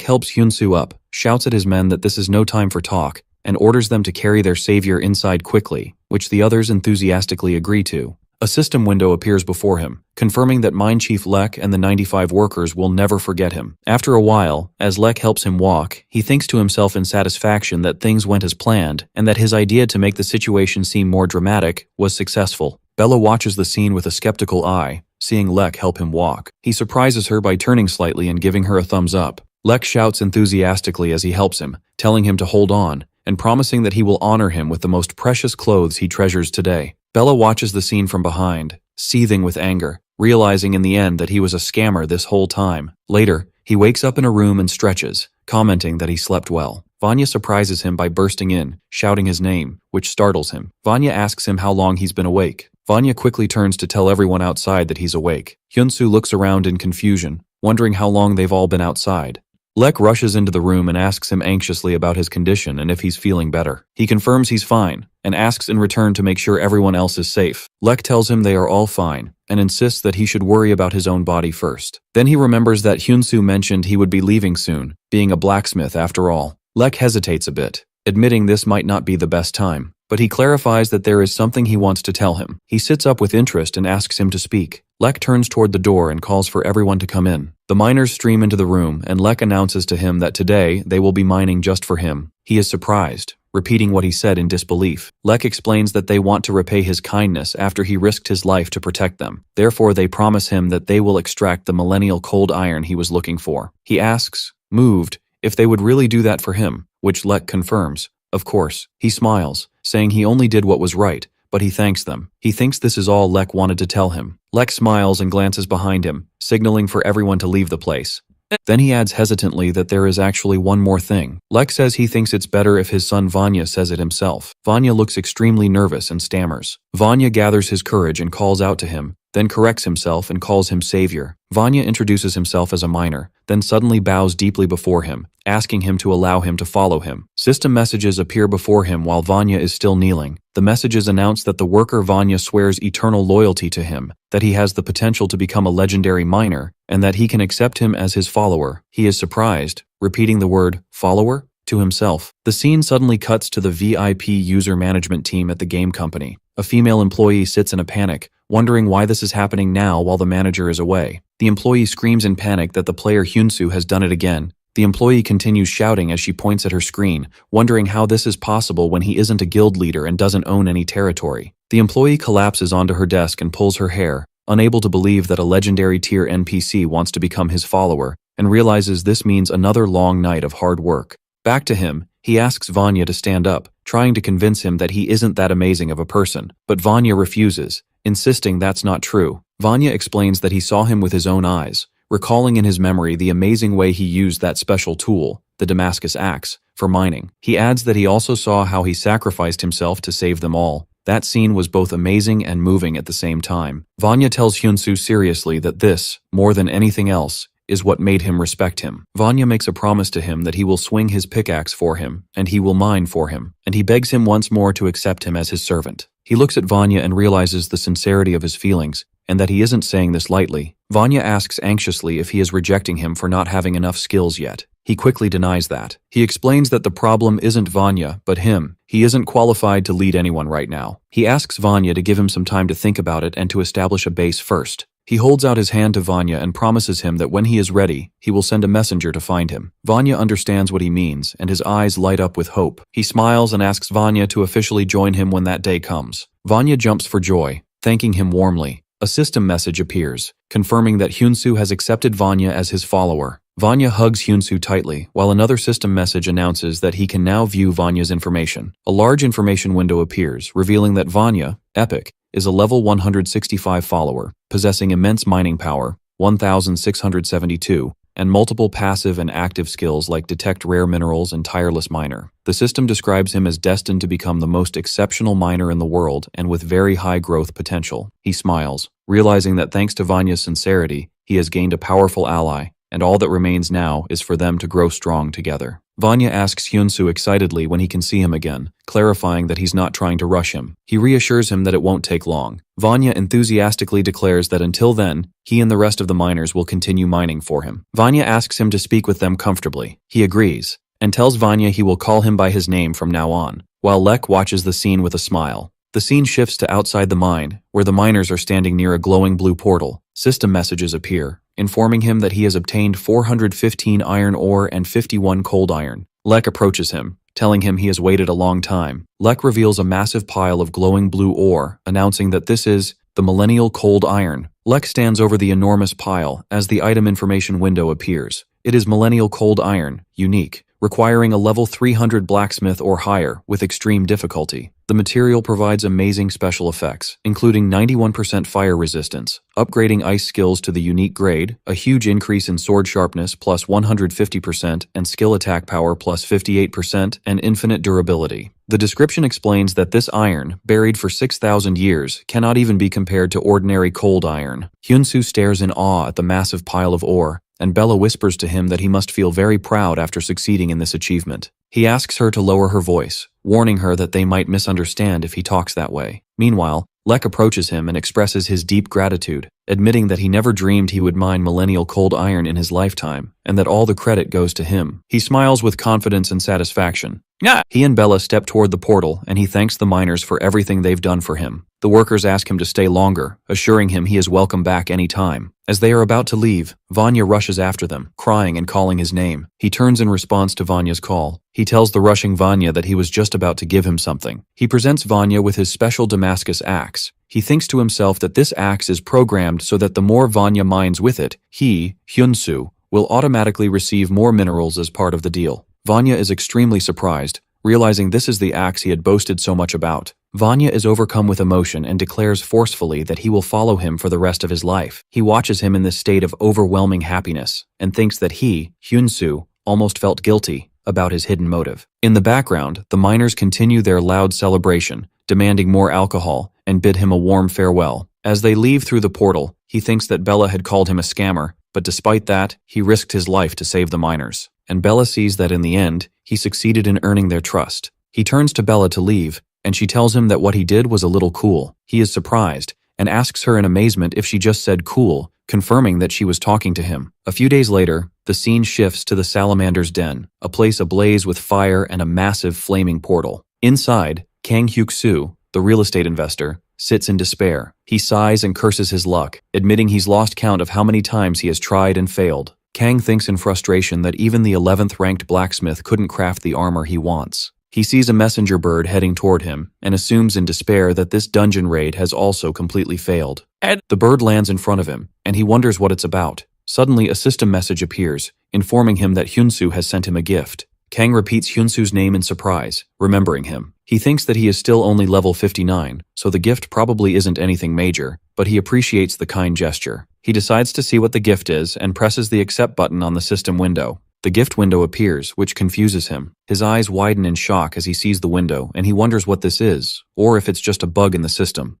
helps Hyunsu up, shouts at his men that this is no time for talk, and orders them to carry their savior inside quickly, which the others enthusiastically agree to. A system window appears before him, confirming that Mine Chief Lek and the 95 workers will never forget him. After a while, as Lek helps him walk, he thinks to himself in satisfaction that things went as planned and that his idea to make the situation seem more dramatic was successful. Bella watches the scene with a skeptical eye, seeing Lek help him walk. He surprises her by turning slightly and giving her a thumbs up. Lek shouts enthusiastically as he helps him, telling him to hold on, and promising that he will honor him with the most precious clothes he treasures today. Bella watches the scene from behind, seething with anger, realizing in the end that he was a scammer this whole time. Later, he wakes up in a room and stretches, commenting that he slept well. Vanya surprises him by bursting in, shouting his name, which startles him. Vanya asks him how long he's been awake. Vanya quickly turns to tell everyone outside that he's awake. Hyunsu looks around in confusion, wondering how long they've all been outside. Lek rushes into the room and asks him anxiously about his condition and if he's feeling better. He confirms he's fine, and asks in return to make sure everyone else is safe. Lek tells him they are all fine, and insists that he should worry about his own body first. Then he remembers that Hyunsu mentioned he would be leaving soon, being a blacksmith after all. Lek hesitates a bit, admitting this might not be the best time, but he clarifies that there is something he wants to tell him. He sits up with interest and asks him to speak. Lek turns toward the door and calls for everyone to come in. The miners stream into the room, and Lek announces to him that today they will be mining just for him. He is surprised, repeating what he said in disbelief. Lek explains that they want to repay his kindness after he risked his life to protect them. Therefore, they promise him that they will extract the millennial cold iron he was looking for. He asks, moved, if they would really do that for him, which Lek confirms. Of course. He smiles, saying he only did what was right, but he thanks them. He thinks this is all Lek wanted to tell him. Lek smiles and glances behind him, signaling for everyone to leave the place. Then he adds hesitantly that there is actually one more thing. Lek says he thinks it's better if his son Vanya says it himself. Vanya looks extremely nervous and stammers. Vanya gathers his courage and calls out to him, then corrects himself and calls him savior. Vanya introduces himself as a miner, then suddenly bows deeply before him, asking him to allow him to follow him. System messages appear before him while Vanya is still kneeling. The messages announce that the worker Vanya swears eternal loyalty to him, that he has the potential to become a legendary miner, and that he can accept him as his follower. He is surprised, repeating the word, follower? to himself. The scene suddenly cuts to the VIP user management team at the game company. A female employee sits in a panic, wondering why this is happening now while the manager is away. The employee screams in panic that the player Hyunsu has done it again. The employee continues shouting as she points at her screen, wondering how this is possible when he isn't a guild leader and doesn't own any territory. The employee collapses onto her desk and pulls her hair, unable to believe that a legendary tier NPC wants to become his follower, and realizes this means another long night of hard work. Back to him, he asks Vanya to stand up, trying to convince him that he isn't that amazing of a person, but Vanya refuses, insisting that's not true. Vanya explains that he saw him with his own eyes, recalling in his memory the amazing way he used that special tool, the Damascus axe, for mining. He adds that he also saw how he sacrificed himself to save them all. That scene was both amazing and moving at the same time. Vanya tells Hyunsu seriously that this, more than anything else, is what made him respect him. Vanya makes a promise to him that he will swing his pickaxe for him, and he will mine for him, and he begs him once more to accept him as his servant. He looks at Vanya and realizes the sincerity of his feelings, and that he isn't saying this lightly. Vanya asks anxiously if he is rejecting him for not having enough skills yet. He quickly denies that. He explains that the problem isn't Vanya, but him. He isn't qualified to lead anyone right now. He asks Vanya to give him some time to think about it and to establish a base first. He holds out his hand to Vanya and promises him that when he is ready, he will send a messenger to find him. Vanya understands what he means, and his eyes light up with hope. He smiles and asks Vanya to officially join him when that day comes. Vanya jumps for joy, thanking him warmly. A system message appears, confirming that Hyunsu has accepted Vanya as his follower. Vanya hugs Hyunsu tightly, while another system message announces that he can now view Vanya's information. A large information window appears, revealing that Vanya, Epic, is a level 165 follower, possessing immense mining power, 1,672, and multiple passive and active skills like detect rare minerals and tireless miner. The system describes him as destined to become the most exceptional miner in the world and with very high growth potential. He smiles, realizing that thanks to Vanya's sincerity, he has gained a powerful ally, and all that remains now is for them to grow strong together. Vanya asks Hyunsu excitedly when he can see him again, clarifying that he's not trying to rush him. He reassures him that it won't take long. Vanya enthusiastically declares that until then, he and the rest of the miners will continue mining for him. Vanya asks him to speak with them comfortably. He agrees, and tells Vanya he will call him by his name from now on, while Lek watches the scene with a smile. The scene shifts to outside the mine, where the miners are standing near a glowing blue portal. System messages appear, informing him that he has obtained 415 iron ore and 51 cold iron. Lek approaches him, telling him he has waited a long time. Lek reveals a massive pile of glowing blue ore, announcing that this is the Millennial Cold Iron. Lek stands over the enormous pile as the item information window appears. It is Millennial Cold Iron, unique, requiring a level 300 Blacksmith or higher with extreme difficulty. The material provides amazing special effects, including 91% fire resistance, upgrading ice skills to the unique grade, a huge increase in sword sharpness plus 150%, and skill attack power plus 58%, and infinite durability. The description explains that this iron, buried for 6,000 years, cannot even be compared to ordinary cold iron. Hyunsu stares in awe at the massive pile of ore, and Bella whispers to him that he must feel very proud after succeeding in this achievement. He asks her to lower her voice, warning her that they might misunderstand if he talks that way. Meanwhile, Lek approaches him and expresses his deep gratitude, admitting that he never dreamed he would mine Millennial Cold Iron in his lifetime, and that all the credit goes to him. He smiles with confidence and satisfaction. He and Bella step toward the portal, and he thanks the miners for everything they've done for him. The workers ask him to stay longer, assuring him he is welcome back any time. As they are about to leave, Vanya rushes after them, crying and calling his name. He turns in response to Vanya's call. He tells the rushing Vanya that he was just about to give him something. He presents Vanya with his special Damascus axe. He thinks to himself that this axe is programmed so that the more Vanya mines with it, he, Hyunsu, will automatically receive more minerals as part of the deal. Vanya is extremely surprised, realizing this is the axe he had boasted so much about. Vanya is overcome with emotion and declares forcefully that he will follow him for the rest of his life. He watches him in this state of overwhelming happiness and thinks that he, Hyunsu, almost felt guilty about his hidden motive. In the background, the miners continue their loud celebration, demanding more alcohol, and bid him a warm farewell. As they leave through the portal, he thinks that Bella had called him a scammer, but despite that, he risked his life to save the miners. And Bella sees that in the end, he succeeded in earning their trust. He turns to Bella to leave, and she tells him that what he did was a little cool. He is surprised, and asks her in amazement if she just said cool, confirming that she was talking to him. A few days later, the scene shifts to the Salamander's Den, a place ablaze with fire and a massive flaming portal. Inside, Kang Hyuk-soo, the real estate investor, sits in despair. He sighs and curses his luck, admitting he's lost count of how many times he has tried and failed. Kang thinks in frustration that even the 11th ranked blacksmith couldn't craft the armor he wants. He sees a messenger bird heading toward him and assumes in despair that this dungeon raid has also completely failed. The bird lands in front of him, and he wonders what it's about. Suddenly, a system message appears, informing him that Hyunsoo has sent him a gift. Kang repeats Hyunsoo's name in surprise, remembering him. He thinks that he is still only level 59, so the gift probably isn't anything major, but he appreciates the kind gesture. He decides to see what the gift is and presses the accept button on the system window. The gift window appears, which confuses him. His eyes widen in shock as he sees the window, and he wonders what this is, or if it's just a bug in the system.